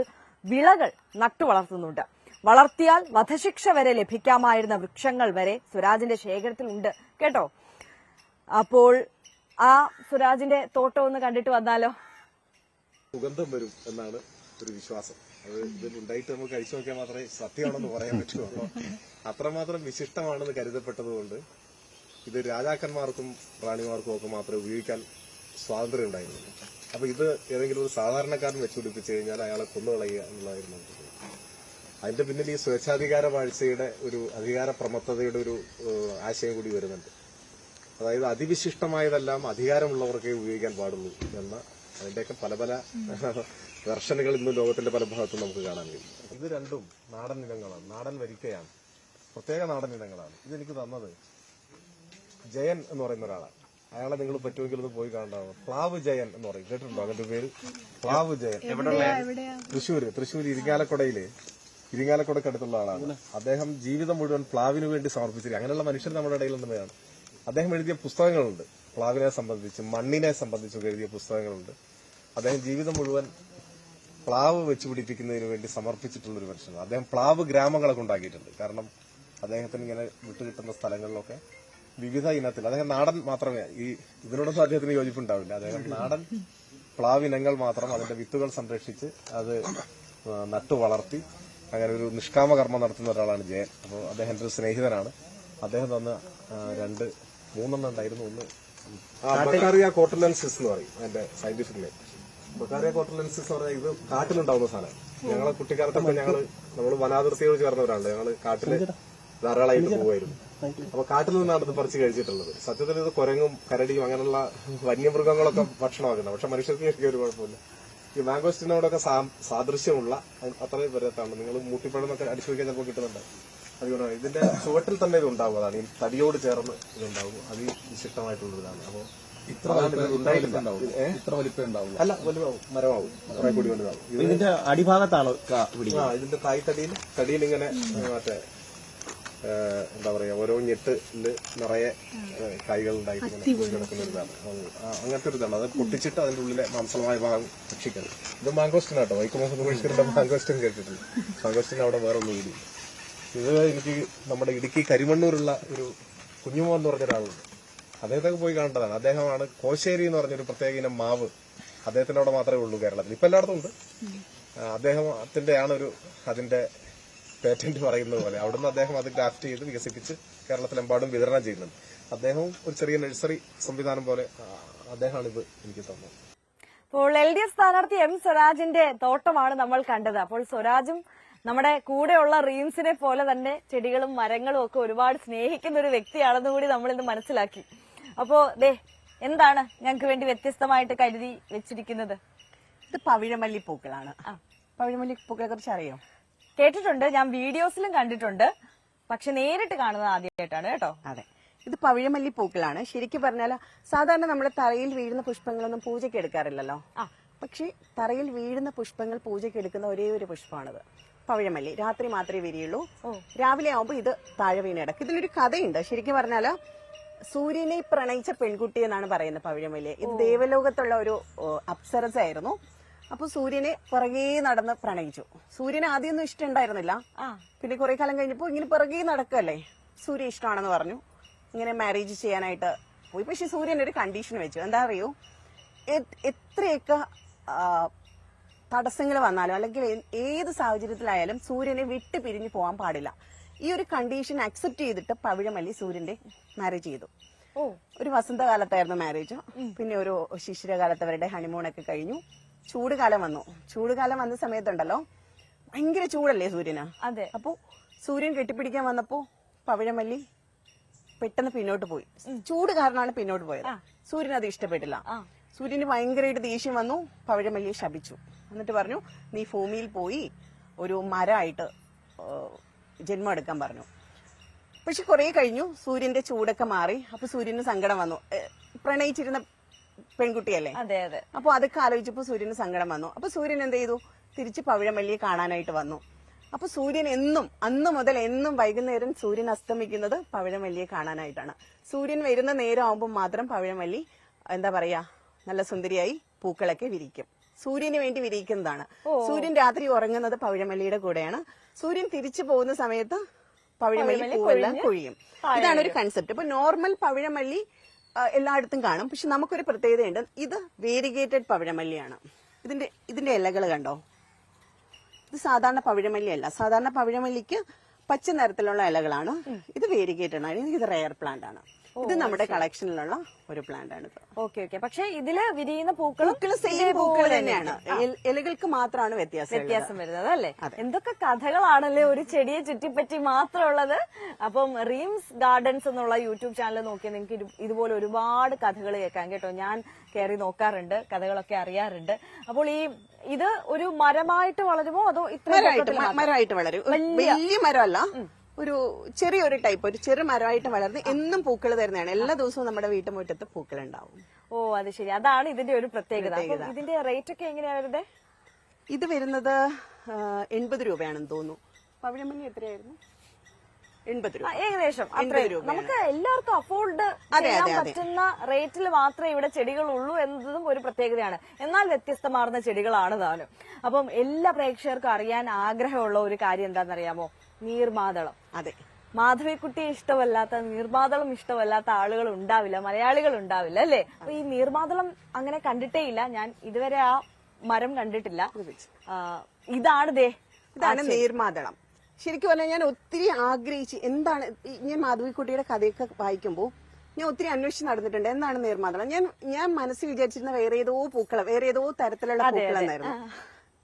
വിളകൾ നട്ടുവളർത്തുന്നുണ്ട്. വളർത്തിയാൽ വധശിക്ഷ വരെ ലഭിക്കാമായിരുന്ന വൃക്ഷങ്ങൾ വരെ സ്വരാജിന്റെ ശേഖരത്തിലുണ്ട് കേട്ടോ. അപ്പോൾ ആ സ്വരാജിന്റെ തോട്ടം ഒന്ന് കണ്ടിട്ട് വന്നാലോ? സുഗന്ധം വരും എന്നാണ് ഒരു വിശ്വാസം. അത് ഇതിലുണ്ടായിട്ട് നമുക്ക് കഴിച്ചു നോക്കിയാൽ മാത്രമേ സത്യമാണെന്ന് പറയാൻ പറ്റുള്ളൂ. അത്രമാത്രം വിശിഷ്ടമാണെന്ന് കരുതപ്പെട്ടതുകൊണ്ട് ഇത് രാജാക്കന്മാർക്കും റാണിമാർക്കും ഒക്കെ മാത്രമേ ഉപയോഗിക്കാൻ സ്വാതന്ത്ര്യം ഉണ്ടായിരുന്നു. അപ്പൊ ഇത് ഏതെങ്കിലും ഒരു സാധാരണക്കാരൻ വെച്ചുപിടിപ്പിച്ചു കഴിഞ്ഞാൽ അയാളെ കൊന്നുകളയുക എന്നുള്ളതായിരുന്നു. അതിന്റെ പിന്നിൽ ഈ സ്വേച്ഛാധികാര വാഴ്ചയുടെ ഒരു അധികാര പ്രമത്തതയുടെ ഒരു ആശയം കൂടി വരുന്നുണ്ട്. അതായത് അതിവിശിഷ്ടമായതെല്ലാം അധികാരമുള്ളവർക്കേ ഉപയോഗിക്കാൻ പാടുള്ളൂ എന്ന അതിന്റെയൊക്കെ പല പല വെർഷനുകൾ ഇന്ന് ലോകത്തിന്റെ പല ഭാഗത്തും നമുക്ക് കാണാൻ കഴിയും. ഇത് രണ്ടും നാടൻ ഇനങ്ങളാണ്, നാടൻ വരിക്കയാണ്, പ്രത്യേക നാടൻ ഇനങ്ങളാണ്. ഇതെനിക്ക് തന്നത് ജയൻ എന്ന് പറയുന്ന ഒരാളാണ്. അയാളെ നിങ്ങൾ പറ്റുമെങ്കിൽ ഒന്ന് പോയി കാണാം. പ്ലാവ് ജയൻ എന്ന് പറയും, കേട്ടിട്ടുണ്ടോ അവന്റെ പേര്? പ്ലാവ് ജയൻ. തൃശ്ശൂർ ഇരിങ്ങാലക്കുടക്കടുത്തുള്ള ആളാണ്. അദ്ദേഹം ജീവിതം മുഴുവൻ പ്ലാവിന് വേണ്ടി സമർപ്പിച്ചിരിക്കും. അങ്ങനെയുള്ള മനുഷ്യർ നമ്മുടെ ഇടയിൽ തന്നെയാണ്. അദ്ദേഹം എഴുതിയ പുസ്തകങ്ങളുണ്ട്, പ്ലാവിനെ സംബന്ധിച്ചും മണ്ണിനെ സംബന്ധിച്ചും എഴുതിയ പുസ്തകങ്ങളുണ്ട്. അദ്ദേഹം ജീവിതം മുഴുവൻ പ്ലാവ് വെച്ച് പിടിപ്പിക്കുന്നതിന് വേണ്ടി സമർപ്പിച്ചിട്ടുള്ള ഒരു മനുഷ്യനാണ്. അദ്ദേഹം പ്ലാവ് ഗ്രാമങ്ങളൊക്കെ ഉണ്ടാക്കിയിട്ടുണ്ട്. കാരണം അദ്ദേഹത്തിന് ഇങ്ങനെ വിട്ടുകിട്ടുന്ന സ്ഥലങ്ങളിലൊക്കെ വിവിധ ഇനത്തിൽ, അദ്ദേഹം നാടൻ മാത്രമേ, ഈ ഇതിനോടൊന്നും അദ്ദേഹത്തിന് യോജിപ്പുണ്ടാവില്ല. അദ്ദേഹം നാടൻ പ്ലാവിനങ്ങൾ മാത്രം അതിന്റെ വിത്തുകൾ സംരക്ഷിച്ച് അത് നട്ടു വളർത്തി അങ്ങനെ ഒരു നിഷ്കാമ കർമ്മം നടത്തുന്ന ഒരാളാണ് ജയൻ. അപ്പോൾ അദ്ദേഹം ഒരു സ്നേഹിതനാണ്. അദ്ദേഹം തന്ന 3 ഉണ്ടായിരുന്നു. ഒന്ന് ബക്കാറിയ കോട്ടലൻസിസ് എന്ന് പറയും അതിന്റെ സയന്റിഫിക് നെയിം. ബക്കാറിയ കോട്ടലൻസിസ് എന്ന് പറഞ്ഞാൽ ഇത് കാട്ടിലുണ്ടാവുന്ന സാധനം. ഞങ്ങളെ കുട്ടിക്കാലത്തൊക്കെ നമ്മൾ വനാതിർത്തിയോട് ചേർന്നവരാണ്. ഞങ്ങൾ കാട്ടില് ധാരാളമായിട്ട് പോകുമായിരുന്നു. അപ്പൊ കാട്ടിൽ നിന്നാണ് ഇത് പറിച്ച് കഴിച്ചിട്ടുള്ളത്. സത്യത്തിൽ ഇത് കുരങ്ങും കരടിയും അങ്ങനെയുള്ള വന്യമൃഗങ്ങളൊക്കെ ഭക്ഷണമാക്കുന്നത്. പക്ഷെ മനുഷ്യർക്ക് കഴിക്കാൻ ഒരു കുഴപ്പമില്ല. ഈ മാംഗോസ്റ്റിനോടൊക്കെ സാദൃശ്യമുള്ള അത്രയും വരത്താണ്. നിങ്ങൾ മൂട്ടിപ്പഴം എന്നൊക്കെ അടിച്ചു വയ്ക്കാൻ ചിലപ്പോൾ കിട്ടുന്നുണ്ട്. അതുകൊണ്ടാണ് ഇതിന്റെ ചുവട്ടിൽ തന്നെ ഇത് ഉണ്ടാവും. അതാണ് ഈ തടിയോട് ചേർന്ന് ഇതുണ്ടാവും. അതിവിശിഷ്ടമായിട്ടുള്ളതാണ്. അപ്പൊ ഇത്ര വലിപ്പം ഉണ്ടാവും. അല്ല, വലുതാവും, മരമാവും, കുറെ കൂടി വലുതാവും. ഇതിന്റെ അടിഭാഗത്താണ് ഇതിന്റെ തടിയിൽ ഇങ്ങനെ മറ്റേ എന്താ പറയാ, ഓരോ ഞെട്ടില് നിറയെ കായ്കൾ ഉണ്ടായിട്ട് കിടക്കുന്ന ഒരിതാണ്. അങ്ങനത്തെ ഒരു ഇതാണ്. അത് പൊട്ടിച്ചിട്ട് അതിന്റെ ഉള്ളിലെ മാംസമായ ഭാഗം ഭക്ഷിക്കണം. ഇത് മാംഗോസ്റ്റിനാട്ടോ, വൈക്കം മുഹമ്മദ് ബഷീറിന്റെ മാംഗോസ്റ്റിൻ കേട്ടിട്ടുണ്ട്. മാംഗോസ്റ്റിൻ അവിടെ വേറെ ഒന്നും കൂടി. ഇത് എനിക്ക് നമ്മുടെ ഇടുക്കി കരിമണ്ണൂരുള്ള ഒരു കുഞ്ഞുമോൻ എന്ന് പറഞ്ഞ ഒരാളുണ്ട്. അദ്ദേഹത്തൊക്കെ പോയി കാണേണ്ടതാണ്. അദ്ദേഹമാണ് കോശേരി എന്ന് പറഞ്ഞൊരു പ്രത്യേക ഇനം മാവ്. അദ്ദേഹത്തിന്റെ അവിടെ മാത്രമേ ഉള്ളൂ കേരളത്തിൽ. ഇപ്പൊ എല്ലായിടത്തും ഉണ്ട്. അദ്ദേഹത്തിന്റെയാണ് അതിന്റെ പേറ്റന്റ് പറയുന്നത് പോലെ. അവിടുന്ന് അദ്ദേഹം അത് ഗ്രാഫ്റ്റ് ചെയ്ത് വികസിപ്പിച്ച് കേരളത്തിലെമ്പാടും വിതരണം ചെയ്യുന്നുണ്ട്. അദ്ദേഹവും ഒരു ചെറിയ നഴ്സറി സംവിധാനം പോലെ അദ്ദേഹമാണ് ഇത് എനിക്ക് തന്നത്. അപ്പോൾ LDF സ്ഥാനാർത്ഥി M സ്വരാജിന്റെ തോട്ടമാണ് നമ്മൾ കണ്ടത്. അപ്പോൾ സ്വരാജും നമ്മുടെ കൂടെയുള്ള റീംസിനെ പോലെ തന്നെ ചെടികളും മരങ്ങളും ഒക്കെ ഒരുപാട് സ്നേഹിക്കുന്ന ഒരു വ്യക്തിയാണെന്ന് കൂടി നമ്മൾ ഇന്ന് മനസ്സിലാക്കി. അപ്പോ എന്താണ് ഞങ്ങൾക്ക് വേണ്ടി വ്യത്യസ്തമായിട്ട് കരുതി വെച്ചിരിക്കുന്നത്? ഇത് പവിഴമല്ലി പൂക്കളാണ്. പവിഴമല്ലി പൂക്കളെ കുറിച്ച് അറിയോ? കേട്ടിട്ടുണ്ട്, ഞാൻ വീഡിയോസിലും കണ്ടിട്ടുണ്ട്, പക്ഷെ നേരിട്ട് കാണുന്നത് ആദ്യമായിട്ടാണ് കേട്ടോ. അതെ, ഇത് പവിഴമല്ലി പൂക്കളാണ്. ശരിക്കും പറഞ്ഞാൽ സാധാരണ നമ്മൾ തറയിൽ വീഴുന്ന പുഷ്പങ്ങളൊന്നും പൂജയ്ക്ക് എടുക്കാറില്ലല്ലോ. പക്ഷെ തറയിൽ വീഴുന്ന പുഷ്പങ്ങൾ പൂജയ്ക്ക് എടുക്കുന്ന ഒരേ ഒരു പുഷ്പമാണിത്, പവിഴമല്ലി. രാത്രി മാത്രമേ വിരിയുള്ളൂ. രാവിലെ ആവുമ്പോൾ ഇത് താഴെ വീണിടക്കും. ഇതിലൊരു കഥയുണ്ട്. ശരിക്കും പറഞ്ഞാല് സൂര്യനെ പ്രണയിച്ച പെൺകുട്ടി എന്നാണ് പറയുന്നത് പവിഴമല്ലി. ഇത് ദേവലോകത്തുള്ള ഒരു അപ്സരസ ആയിരുന്നു. അപ്പൊ സൂര്യനെ പുറകെ നടന്ന് പ്രണയിച്ചു. സൂര്യന് ആദ്യമൊന്നും ഇഷ്ടമുണ്ടായിരുന്നില്ല. പിന്നെ കുറെ കാലം കഴിഞ്ഞപ്പോ ഇങ്ങനെ പുറകെ നടക്കല്ലേ, സൂര്യ ഇഷ്ടമാണെന്ന് പറഞ്ഞു. ഇങ്ങനെ മാരേജ് ചെയ്യാനായിട്ട് പോയി. പക്ഷെ സൂര്യൻ ഒരു കണ്ടീഷൻ വെച്ചു. എന്താ അറിയോ, എത്രയൊക്കെ തടസ്സങ്ങൾ വന്നാലും അല്ലെങ്കിൽ ഏത് സാഹചര്യത്തിലായാലും സൂര്യനെ വിട്ട് പിരിഞ്ഞു പോകാൻ പാടില്ല. ഈ ഒരു കണ്ടീഷൻ അക്സെപ്റ്റ് ചെയ്തിട്ട് പവിഴമല്ലി സൂര്യന്റെ മാരേജ് ചെയ്തു. ഒരു വസന്തകാലത്തായിരുന്നു മാരേജ്. പിന്നെ ഒരു ശിശിരകാലത്ത് അവരുടെ ഹണിമൂണൊക്കെ കഴിഞ്ഞു. ചൂടുകാലം വന്നു. ചൂടുകാലം വന്ന സമയത്തുണ്ടല്ലോ ഭയങ്കര ചൂടല്ലേ സൂര്യന്. അതെ. അപ്പൊ സൂര്യൻ കെട്ടിപ്പിടിക്കാൻ വന്നപ്പോ പവിഴമല്ലി പെട്ടെന്ന് പിന്നോട്ട് പോയി. ചൂട് കാരണമാണ് പിന്നോട്ട് പോയത്. സൂര്യൻ അത് ഇഷ്ടപ്പെട്ടില്ല. സൂര്യന് ഭയങ്കരമായിട്ട് ദേഷ്യം വന്നു. പവിഴമല്ലിയെ ശപിച്ചു. എന്നിട്ട് പറഞ്ഞു, നീ ഭൂമിയിൽ പോയി ഒരു മരമായിട്ട് ജന്മം എടുക്കാൻ പറഞ്ഞു. പക്ഷെ കുറെ കഴിഞ്ഞു സൂര്യന്റെ ചൂടൊക്കെ മാറി. അപ്പൊ സൂര്യന് സങ്കടം വന്നു. പ്രണയിച്ചിരുന്ന പെൺകുട്ടിയല്ലേ. അതെ അതെ. അപ്പൊ അതൊക്കെ ആലോചിച്ചപ്പോ സൂര്യന് സങ്കടം വന്നു. അപ്പൊ സൂര്യൻ എന്ത് ചെയ്തു? തിരിച്ച് പവിഴമല്ലിയെ കാണാനായിട്ട് വന്നു. അപ്പൊ സൂര്യൻ എന്നും അന്ന് മുതൽ എന്നും വൈകുന്നേരം സൂര്യൻ അസ്തമിക്കുന്നത് പവിഴമല്ലിയെ കാണാനായിട്ടാണ്. സൂര്യൻ വരുന്ന നേരം ആവുമ്പോൾ മാത്രം പവിഴമല്ലി എന്താ പറയാ നല്ല സുന്ദരിയായി പൂക്കളൊക്കെ വിരിക്കും. സൂര്യന് വേണ്ടി വിരിക്കുന്നതാണ്. സൂര്യൻ രാത്രി ഉറങ്ങുന്നത് പവിഴമല്ലിയുടെ കൂടെയാണ്. സൂര്യൻ തിരിച്ചു പോകുന്ന സമയത്ത് പവിഴമല്ലി പൂവെല്ലാം കൊഴിയും. ഇതാണ് ഒരു കൺസെപ്റ്റ്. ഇപ്പൊ നോർമൽ പവിഴമല്ലി എല്ലായിടത്തും കാണും. പക്ഷെ നമുക്കൊരു പ്രത്യേകതയുണ്ട്. ഇത് വേരിഗേറ്റഡ് പവിഴമല്ലിയാണ്. ഇതിന്റെ ഇലകൾ കണ്ടോ? ഇത് സാധാരണ പവിഴമല്ലിയല്ല. സാധാരണ പവിഴമല്ലിക്ക് പച്ച നിറത്തിലുള്ള ഇലകളാണ്. ഇത് വേരിഗേറ്റഡ് ആണ്. ഇത് റെയർ പ്ലാന്റ് ആണ്. ഇത് നമ്മുടെ കളക്ഷനിലുള്ള ഒരു പ്ലാന്റ് ആണ്. Okay okay. പക്ഷെ ഇതില് വിരിയുന്ന പൂക്കൾ സെയിം പൂക്കൾ തന്നെയാണ്. ഇലകൾക്ക് മാത്രമാണ് വ്യത്യാസം വരുന്നത് അല്ലേ? എന്തൊക്കെ കഥകളാണല്ലേ ഒരു ചെടിയെ ചുറ്റിപ്പറ്റി മാത്രമുള്ളത്. അപ്പം റീംസ് ഗാർഡൻസ് എന്നുള്ള യൂട്യൂബ് ചാനൽ നോക്കിയാൽ നിങ്ങൾക്ക് ഇതുപോലെ ഒരുപാട് കഥകൾ കേൾക്കാം കേട്ടോ. ഞാൻ കയറി നോക്കാറുണ്ട്, കഥകളൊക്കെ അറിയാറുണ്ട്. അപ്പോൾ ഇത് ഒരു മരമായിട്ട് വളരുമോ അതോ മരമായിട്ട് വളരും? വലിയ മരമല്ല, ഒരു ചെറിയൊരു ടൈപ്പ്, ഒരു ചെറു മരമായിട്ട് വളർന്ന് എന്നും പൂക്കൾ തരുന്നതാണ്. എല്ലാ ദിവസവും നമ്മുടെ വീട്ടുമുറ്റത്ത് പൂക്കൾ ഉണ്ടാവും. ഓ അത് ശരി. അതാണ് ഇതിന്റെ ഒരു പ്രത്യേകത. ഇതിന്റെ റേറ്റ് ഒക്കെ എങ്ങനെയാ വരുന്നത്? ഇത് വരുന്നത് 80 രൂപയാണെന്ന് തോന്നുന്നു. പവിഴമല്ലി എത്രയായിരുന്നു? 80 രൂപ ഏകദേശം. നമുക്ക് എല്ലാവർക്കും അഫോർഡ് ചെയ്യാൻ പറ്റുന്ന റേറ്റിൽ മാത്രമേ ഇവിടെ ചെടികൾ ഉള്ളൂ എന്നതും ഒരു പ്രത്യേകതയാണ്. എന്നാൽ വ്യത്യസ്തമാർന്ന ചെടികളാണ് താനും. അപ്പം എല്ലാ പ്രേക്ഷകർക്കും അറിയാൻ ആഗ്രഹമുള്ള ഒരു കാര്യം എന്താണെന്നറിയാമോ? നീർമാതളം. അതെ, മാധവിക്കുട്ടിയെ ഇഷ്ടമല്ലാത്ത, നീർമാതളം ഇഷ്ടമല്ലാത്ത ആളുകൾ ഉണ്ടാവില്ല, മലയാളികൾ ഉണ്ടാവില്ല അല്ലേ? അപ്പൊ ഈ നീർമാതളം അങ്ങനെ കണ്ടിട്ടേ ഇല്ല. ഞാൻ ഇതുവരെ ആ മരം കണ്ടിട്ടില്ല. ഇതാണ് നീർമാതളം. ശരിക്കും പറഞ്ഞാൽ ഞാൻ ഒത്തിരി ആഗ്രഹിച്ച് എന്താണ്, ഞാൻ മാധവിക്കുട്ടിയുടെ കഥയൊക്കെ വായിക്കുമ്പോൾ ഞാൻ ഒത്തിരി അന്വേഷിച്ച് നടന്നിട്ടുണ്ട്. എന്താണ് നീർമാതളം? ഞാൻ മനസ്സിൽ വിചാരിച്ചിരുന്ന വേറെ ഏതോ പൂക്കളം, വേറെ ഏതോ തരത്തിലുള്ള പൂക്കളെന്നായിരുന്നു.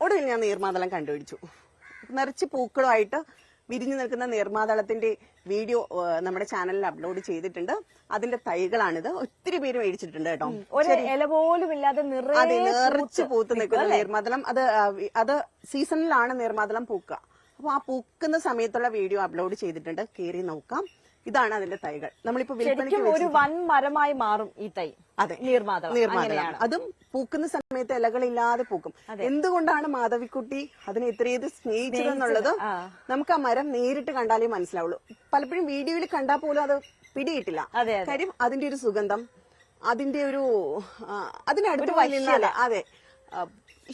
ഒടുവിൽ ഞാൻ നീർമാതളം കണ്ടുപിടിച്ചു. നിറച്ച് പൂക്കളുമായിട്ട് വിരിഞ്ഞു നിൽക്കുന്ന നീർമാതളത്തിന്റെ വീഡിയോ നമ്മുടെ ചാനലിൽ അപ്ലോഡ് ചെയ്തിട്ടുണ്ട്. അതിന്റെ തൈകളാണിത്. ഒത്തിരി പേര് മേടിച്ചിട്ടുണ്ട് കേട്ടോ. ഒരു ഇല പോലും ഇല്ലാതെ നിറച്ച് പൂത്ത് നിൽക്കുന്ന നീർമാതളം. അത് സീസണിലാണ് നീർമാതളം പൂക്കുക. അപ്പൊ ആ പൂക്കുന്ന സമയത്തുള്ള വീഡിയോ അപ്ലോഡ് ചെയ്തിട്ടുണ്ട്. കേറി നോക്കാം. ഇതാണ് അതിന്റെ തൈകൾ. നമ്മളിപ്പോ ഒരു വൻ മരമായി മാറും ഈ തൈ. അതെ, നീർമാതളം. അതും പൂക്കുന്ന സമയത്ത് ഇലകളില്ലാതെ പൂക്കും. എന്തുകൊണ്ടാണ് മാധവിക്കുട്ടി അതിനെ ഇത്രയേത് സ്നേഹിച്ചതെന്നുള്ളത് നമുക്ക് ആ മരം നേരിട്ട് കണ്ടാലേ മനസ്സിലാവുള്ളൂ. പലപ്പോഴും വീഡിയോയിൽ കണ്ടാൽ പോലും അത് പിടികിട്ടില്ല. കാര്യം അതിന്റെ ഒരു സുഗന്ധം, അതിന്റെ ഒരു അതിനടുത്ത് നിന്നാലേ. അതെ,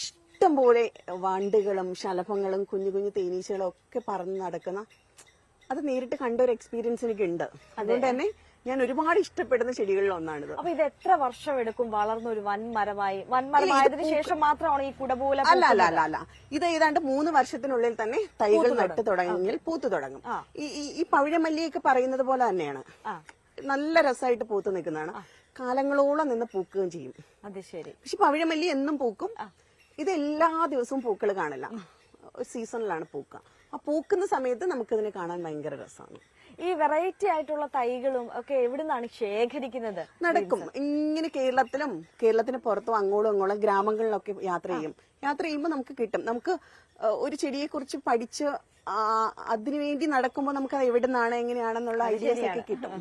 ഇഷ്ടം പോലെ വണ്ടുകളും ശലഭങ്ങളും കുഞ്ഞു കുഞ്ഞു തേനീച്ചകളും ഒക്കെ പറന്ന് നടക്കുന്ന, അത് നേരിട്ട് കണ്ട ഒരു എക്സ്പീരിയൻസ് എനിക്കുണ്ട്. അതുകൊണ്ട് തന്നെ ഞാൻ ഒരുപാട് ഇഷ്ടപ്പെടുന്ന ചെടികളിൽ ഒന്നാണിത്. അപ്പൊ ഇത് എത്ര വർഷം എടുക്കും വളർന്ന ഒരു വൻമരമായതിനു ശേഷം മാത്രമാണ് ഈ കുടപോലെ? അല്ല, ഇത് ഏതാണ്ട് 3 വർഷത്തിനുള്ളിൽ തന്നെ തൈകൾ നട്ടു തുടങ്ങിയാൽ പൂത്തു തുടങ്ങും. ഈ പവിഴമല്ലിയൊക്കെ പറയുന്നത് പോലെ തന്നെയാണ്. നല്ല രസമായിട്ട് പൂത്തു നിൽക്കുന്നതാണ്. കാലങ്ങളോളം നിന്ന് പൂക്കുകയും ചെയ്യും. അത് ശരി. പക്ഷെ പവിഴമല്ലി എന്നും പൂക്കും. ഇത് എല്ലാ ദിവസവും പൂക്കൾ കാണില്ല, സീസണിലാണ് പൂക്കുക. ആ പൂക്കുന്ന സമയത്ത് നമുക്കിതിനെ കാണാൻ ഭയങ്കര രസമാണ്. ഈ വെറൈറ്റി ആയിട്ടുള്ള തൈകളും ഒക്കെ എവിടുന്നാണ് ശേഖരിക്കുന്നത്? നടക്കും ഇങ്ങനെ കേരളത്തിന് പുറത്തും അങ്ങോട്ടും ഇങ്ങോട്ടും ഗ്രാമങ്ങളിലൊക്കെ യാത്ര ചെയ്യുമ്പോൾ നമുക്ക് കിട്ടും. നമുക്ക് ഒരു ചെടിയെ കുറിച്ച് പഠിച്ച് അതിനുവേണ്ടി നടക്കുമ്പോൾ നമുക്ക് അത് എവിടുന്നാണ് എങ്ങനെയാണെന്നുള്ള ഐഡിയാസ് ഒക്കെ കിട്ടും.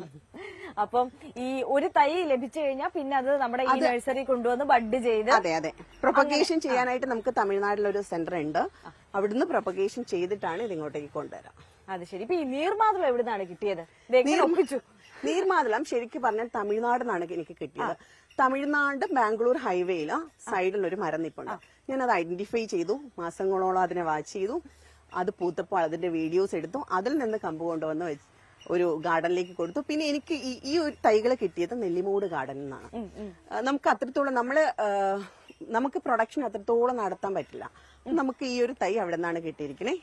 അപ്പം ഈ ഒരു തൈ ലഭിച്ചു കഴിഞ്ഞാൽ പിന്നെ അത് നമ്മുടെ ഈ നഴ്സറി കൊണ്ടുവന്ന് ബഡ് ചെയ്ത് അതെ പ്രൊപ്പഗേഷൻ ചെയ്യാനായിട്ട് നമുക്ക് തമിഴ്നാട്ടിലൊരു സെന്റർ ഉണ്ട്. അവിടുന്ന് പ്രൊപ്പഗേഷൻ ചെയ്തിട്ടാണ് ഇത് ഇങ്ങോട്ടേക്ക് കൊണ്ടുവരാം. അത് ശരി. ഇപ്പൊ ഈ നീർമാതളം എവിടുന്നാണ് കിട്ടിയത്? നീർമാതളം ശരിക്കും പറഞ്ഞാൽ തമിഴ്നാട് നിന്നാണ് എനിക്ക് കിട്ടിയത്. തമിഴ്നാട് ബാംഗ്ലൂർ ഹൈവേയില് സൈഡിൽ ഒരു മരം നിപ്പുണ്ട്. ഞാൻ അത് ഐഡന്റിഫൈ ചെയ്തു. മാസങ്ങളോളം അതിനെ വാച്ച് ചെയ്തു. അത് പൂത്തപ്പോൾ അതിന്റെ വീഡിയോസ് എടുത്തു. അതിൽ നിന്ന് കമ്പ് കൊണ്ടുവന്ന് ഒരു ഗാർഡനിലേക്ക് കൊടുത്തു. പിന്നെ എനിക്ക് ഈ ഒരു തൈകൾ കിട്ടിയത് നെല്ലിമൂട് ഗാർഡനിൽ നിന്നാണ്. നമുക്ക് അത്രത്തോളം നമുക്ക് പ്രൊഡക്ഷൻ അത്രത്തോളം നടത്താൻ പറ്റില്ല. നമുക്ക് ഈ ഒരു തൈ അവിടെ നിന്നാണ് കിട്ടിയിരിക്കണേ.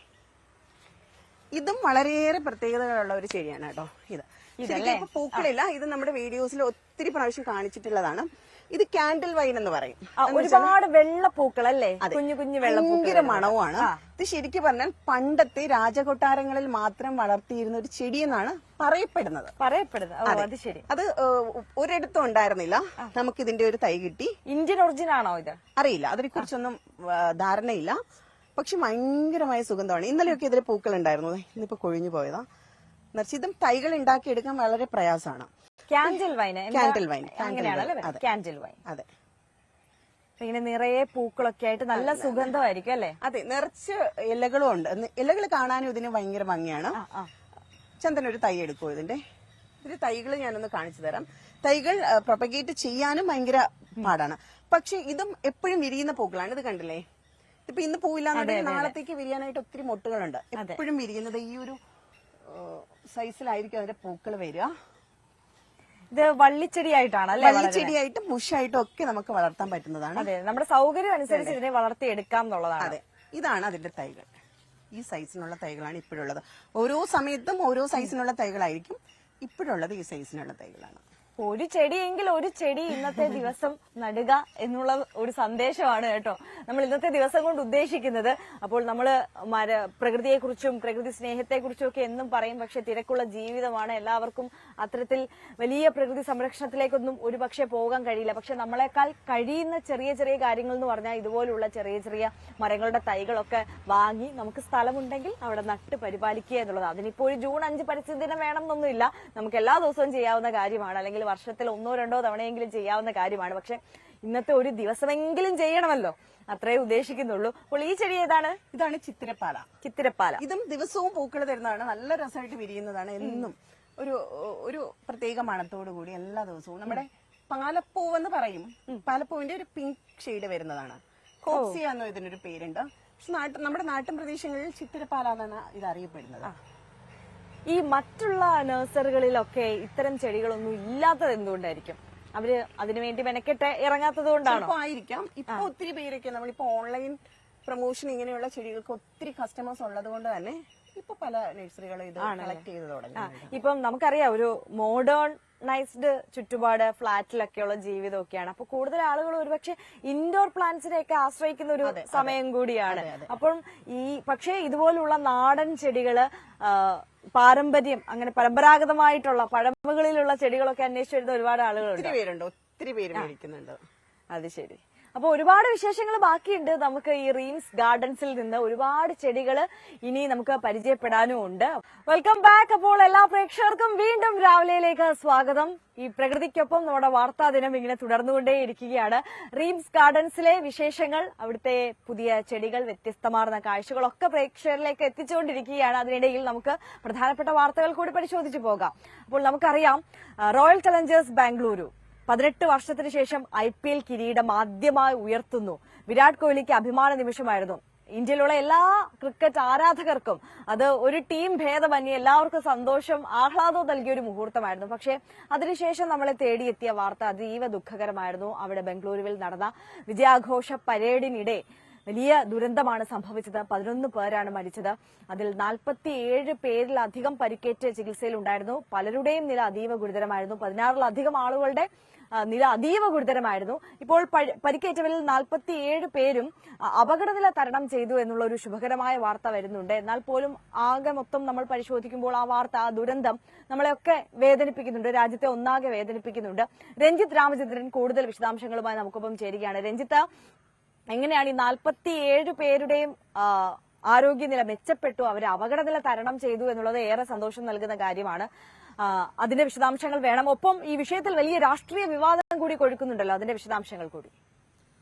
ഇതും വളരെയേറെ പ്രത്യേകതകളുള്ള ഒരു ചെടിയാണ് കേട്ടോ. ഇതല്ലേ? ശരിക്കും പൂക്കളില്ല, ഇത് നമ്മുടെ വീഡിയോസിൽ ഒത്തിരി പ്രാവശ്യം കാണിച്ചിട്ടുള്ളതാണ്. ഇത് കാൻഡിൽ വൈൻ എന്ന് പറയും. ഒരുപാട് വെള്ളപ്പൂക്കൾ അല്ലേ, കുഞ്ഞു കുഞ്ഞു വെള്ളപ്പൂക്കൾ, ഭയങ്കര മണവുമാണ്. ഇത് ശരിക്കും പറഞ്ഞാൽ പണ്ടത്തെ രാജകൊട്ടാരങ്ങളിൽ മാത്രം വളർത്തിയിരുന്ന ഒരു ചെടിയെന്നാണ് പറയപ്പെടുന്നത്. അത് ശരി. അത് ഒരിടത്തും ഉണ്ടായിരുന്നില്ല. നമുക്ക് ഇതിന്റെ ഒരു തൈ കിട്ടി. ഇന്ത്യൻ ഒറിജിൻ ആണോ ഇത്? അറിയില്ല, അതിനെ കുറിച്ചൊന്നും ധാരണയില്ല. പക്ഷെ ഭയങ്കരമായ സുഗന്ധമാണ്. ഇന്നലെയൊക്കെ ഇതിൽ പൂക്കൾ ഉണ്ടായിരുന്നു, ഇന്നിപ്പോ കൊഴിഞ്ഞു പോയതാ. ഇതും തൈകൾ ഉണ്ടാക്കിയെടുക്കാൻ വളരെ പ്രയാസമാണ്. കാൻഡിൽ വൈൻ, കാൻഡിൽ വൈൻ അങ്ങനെയാണല്ലേ? Candle wine. അതെ, ഇങ്ങനെ നിറയെ പൂക്കളൊക്കെ ആയിട്ട് നല്ല സുഗന്ധമായിരിക്കും അല്ലേ? അതെ, നിറച്ച് ഇലകളും ഉണ്ട്. ഇലകൾ കാണാനും ഇതിന് ഭയങ്കര ഭംഗിയാണ്. ചന്ദന ഒരു തൈ എടുക്കുമോ ഇതിന്റെ തൈകൾ ഞാനൊന്ന് കാണിച്ചു തരാം. തൈകൾ പ്രൊപ്പഗേറ്റ് ചെയ്യാനും ഭയങ്കര പാടാണ്. പക്ഷെ ഇതും എപ്പോഴും വിരിയുന്ന പൂക്കളാണ്. ഇത് കണ്ടില്ലേ, ഇപ്പൊ ഇന്ന് പൂവില്ലാന്നുണ്ടെങ്കിൽ നാളത്തേക്ക് വിരിയാനായിട്ട് ഒത്തിരി മൊട്ടുകളുണ്ട്. എപ്പോഴും വിരിയുന്നത് ഈ ഒരു സൈസിലായിരിക്കും അതിന്റെ പൂക്കൾ വരിക. ഇത് വള്ളിച്ചെടിയായിട്ടാണ് അല്ലെ? വള്ളിച്ചെടിയായിട്ടും ബുഷായിട്ടും ഒക്കെ നമുക്ക് വളർത്താൻ പറ്റുന്നതാണ്. അതെ, നമ്മുടെ സൗകര്യം അനുസരിച്ച് ഇതിനെ വളർത്തിയെടുക്കാം എന്നുള്ളതാണ്. അതെ, ഇതാണ് അതിന്റെ തൈകൾ. ഈ സൈസിനുള്ള തൈകളാണ് ഇപ്പോഴുള്ളത്. ഓരോ സമയത്തും ഓരോ സൈസിനുള്ള തൈകളായിരിക്കും. ഇപ്പോഴുള്ളത് ഈ സൈസിനുള്ള തൈകളാണ്. ഒരു ചെടിയെങ്കിൽ ഒരു ചെടി ഇന്നത്തെ ദിവസം നടുക എന്നുള്ള ഒരു സന്ദേശമാണ് കേട്ടോ നമ്മൾ ഇന്നത്തെ ദിവസം കൊണ്ട് ഉദ്ദേശിക്കുന്നത്. അപ്പോൾ നമ്മള് പ്രകൃതിയെക്കുറിച്ചും പ്രകൃതി സ്നേഹത്തെക്കുറിച്ചും ഒക്കെ എന്നും പറയും. പക്ഷെ തിരക്കുള്ള ജീവിതമാണ് എല്ലാവർക്കും. അത്തരത്തിൽ വലിയ പ്രകൃതി സംരക്ഷണത്തിലേക്കൊന്നും ഒരു പക്ഷെ പോകാൻ കഴിയില്ല. പക്ഷെ നമ്മളെക്കാൾ കഴിയുന്ന ചെറിയ ചെറിയ കാര്യങ്ങൾ എന്ന് പറഞ്ഞാൽ ഇതുപോലുള്ള ചെറിയ ചെറിയ മരങ്ങളുടെ തൈകളൊക്കെ വാങ്ങി നമുക്ക് സ്ഥലമുണ്ടെങ്കിൽ അവിടെ നട്ട് പരിപാലിക്കുക എന്നുള്ളത്. അതിനിപ്പോ ഒരു ജൂൺ 5 പരിസ്ഥിതി ദിനം വേണമെന്നൊന്നുമില്ല. നമുക്ക് എല്ലാ ദിവസവും ചെയ്യാവുന്ന കാര്യമാണ്, അല്ലെങ്കിൽ വർഷത്തിൽ 1-2 തവണയെങ്കിലും ചെയ്യാവുന്ന കാര്യമാണ്. പക്ഷെ ഇന്നത്തെ ഒരു ദിവസമെങ്കിലും ചെയ്യണമല്ലോ, അത്രേ ഉദ്ദേശിക്കുന്നുള്ളൂ. അപ്പോൾ ഈ ചെടി ഏതാണ്? ഇതാണ് ചിത്തിരപ്പാല. ചിത്തിരപ്പാല. ഇതും ദിവസവും പൂക്കൾ തരുന്നതാണ്. നല്ല രസമായിട്ട് വിരിയുന്നതാണ്. എന്നും ഒരു പ്രത്യേക മണത്തോടു കൂടി എല്ലാ ദിവസവും. നമ്മുടെ പാലപ്പൂവെന്ന് പറയും. പാലപ്പൂവിന്റെ ഒരു പിങ്ക് ഷെയ്ഡ് വരുന്നതാണ്. കോക്സിയ എന്നോ ഇതിനൊരു പേരുണ്ട്. പക്ഷെ നമ്മുടെ നാട്ടിൻ പ്രദേശങ്ങളിൽ ചിത്തിരപ്പാല എന്നാണ് ഇത് അറിയപ്പെടുന്നത്. ഈ മറ്റുള്ള നഴ്സറികളിലൊക്കെ ഇത്തരം ചെടികളൊന്നും ഇല്ലാത്തത് എന്തുകൊണ്ടായിരിക്കും? അവര് അതിനുവേണ്ടി മെനക്കെട്ട് ഇറങ്ങാത്തത് കൊണ്ടാണോ? ആയിരിക്കാം. ഇപ്പൊ ഒത്തിരി പേരൊക്കെ നമ്മളിപ്പോ ഓൺലൈൻ പ്രൊമോഷൻ ഇങ്ങനെയുള്ള ചെടികൾക്ക് ഒത്തിരി കസ്റ്റമേഴ്സ് ഉള്ളത് കൊണ്ട് തന്നെ ഇപ്പൊ പല നഴ്സറികളും ഇത് കളക്ട് ചെയ്ത് തുടങ്ങി. ഇപ്പം നമുക്കറിയാം ഒരു മോഡേണൈസ്ഡ് ചുറ്റുപാട്, ഫ്ളാറ്റിലൊക്കെയുള്ള ജീവിതമൊക്കെയാണ്. അപ്പൊ കൂടുതൽ ആളുകൾ ഒരുപക്ഷെ ഇൻഡോർ പ്ലാന്റ്സിനെയൊക്കെ ആശ്രയിക്കുന്ന ഒരു സമയം കൂടിയാണ്. അപ്പം പക്ഷേ ഇതുപോലുള്ള നാടൻ ചെടികള്, പാരമ്പര്യം, അങ്ങനെ പരമ്പരാഗതമായിട്ടുള്ള പഴമകളിലുള്ള ചെടികളൊക്കെ അന്വേഷിച്ചു വരുന്ന ഒരുപാട് ആളുകളുണ്ട്. ഒത്തിരി പേര് മേടിക്കുന്നുണ്ട്. അത് ശരി. അപ്പൊ ഒരുപാട് വിശേഷങ്ങൾ ബാക്കിയുണ്ട്. നമുക്ക് ഈ റീംസ് ഗാർഡൻസിൽ നിന്ന് ഒരുപാട് ചെടികൾ ഇനി നമുക്ക് പരിചയപ്പെടാനും ഉണ്ട്. Welcome back. അപ്പോൾ എല്ലാ പ്രേക്ഷകർക്കും വീണ്ടും രാവിലെയിലേക്ക് സ്വാഗതം. ഈ പ്രകൃതിക്കൊപ്പം നമ്മുടെ വാർത്താ ദിനം ഇങ്ങനെ തുടർന്നുകൊണ്ടേയിരിക്കുകയാണ്. റീംസ് ഗാർഡൻസിലെ വിശേഷങ്ങൾ, അവിടുത്തെ പുതിയ ചെടികൾ, വ്യത്യസ്തമാർന്ന കാഴ്ചകളൊക്കെ പ്രേക്ഷകരിലേക്ക് എത്തിച്ചുകൊണ്ടിരിക്കുകയാണ്. അതിനിടയിൽ നമുക്ക് പ്രധാനപ്പെട്ട വാർത്തകൾ കൂടി പരിശോധിച്ചു പോകാം. അപ്പോൾ നമുക്കറിയാം റോയൽ ചലഞ്ചേഴ്സ് ബാംഗ്ലൂരു 18 വർഷത്തിന് ശേഷം IPL കിരീടം ആദ്യമായി ഉയർത്തുന്നു. വിരാട് കോഹ്ലിക്ക് അഭിമാന നിമിഷമായിരുന്നു. ഇന്ത്യയിലുള്ള എല്ലാ ക്രിക്കറ്റ് ആരാധകർക്കും അത് ഒരു ടീം ഭേദമന്യേ എല്ലാവർക്കും സന്തോഷം, ആഹ്ലാദവും നൽകിയ ഒരു മുഹൂർത്തമായിരുന്നു. പക്ഷേ അതിനുശേഷം നമ്മളെ തേടിയെത്തിയ വാർത്ത അതീവ ദുഃഖകരമായിരുന്നു. അവിടെ ബംഗളൂരുവിൽ നടന്ന വിജയാഘോഷ പരേഡിനിടെ വലിയ ദുരന്തമാണ് സംഭവിച്ചത്. 11 പേരാണ് മരിച്ചത്. അതിൽ 47 പേരിലധികം പരിക്കേറ്റ് ചികിത്സയിലുണ്ടായിരുന്നു. പലരുടെയും നില അതീവ ഗുരുതരമായിരുന്നു. 16-ലധികം ആളുകളുടെ നില അതീവ ഗുരുതരമായിരുന്നു. ഇപ്പോൾ പരിക്കേറ്റവരിൽ 47 പേരും അപകടനില തരണം ചെയ്തു എന്നുള്ള ഒരു ശുഭകരമായ വാർത്ത വരുന്നുണ്ട്. എന്നാൽ പോലും ആകെ മൊത്തം നമ്മൾ പരിശോധിക്കുമ്പോൾ ആ വാർത്ത, ആ ദുരന്തം നമ്മളെയൊക്കെ വേദനിപ്പിക്കുന്നുണ്ട്, രാജ്യത്തെ ഒന്നാകെ വേദനിപ്പിക്കുന്നുണ്ട്. രഞ്ജിത്ത് രാമചന്ദ്രൻ കൂടുതൽ വിശദാംശങ്ങളുമായി നമുക്കൊപ്പം ചേരുകയാണ്. രഞ്ജിത്ത്, എങ്ങനെയാണ് ഈ 47 പേരുടെയും ആരോഗ്യനില മെച്ചപ്പെട്ടു, അവരെ അപകടനില തരണം ചെയ്തു എന്നുള്ളത് ഏറെ സന്തോഷം നൽകുന്ന കാര്യമാണ്. അതിന്റെ വിശദാംശങ്ങൾ വേണം. ഒപ്പം ഈ വിഷയത്തിൽ വലിയ രാഷ്ട്രീയ വിവാദം കൂടി കൊഴുക്കുന്നുണ്ടല്ലോ, അതിന്റെ വിശദാംശങ്ങൾ കൂടി.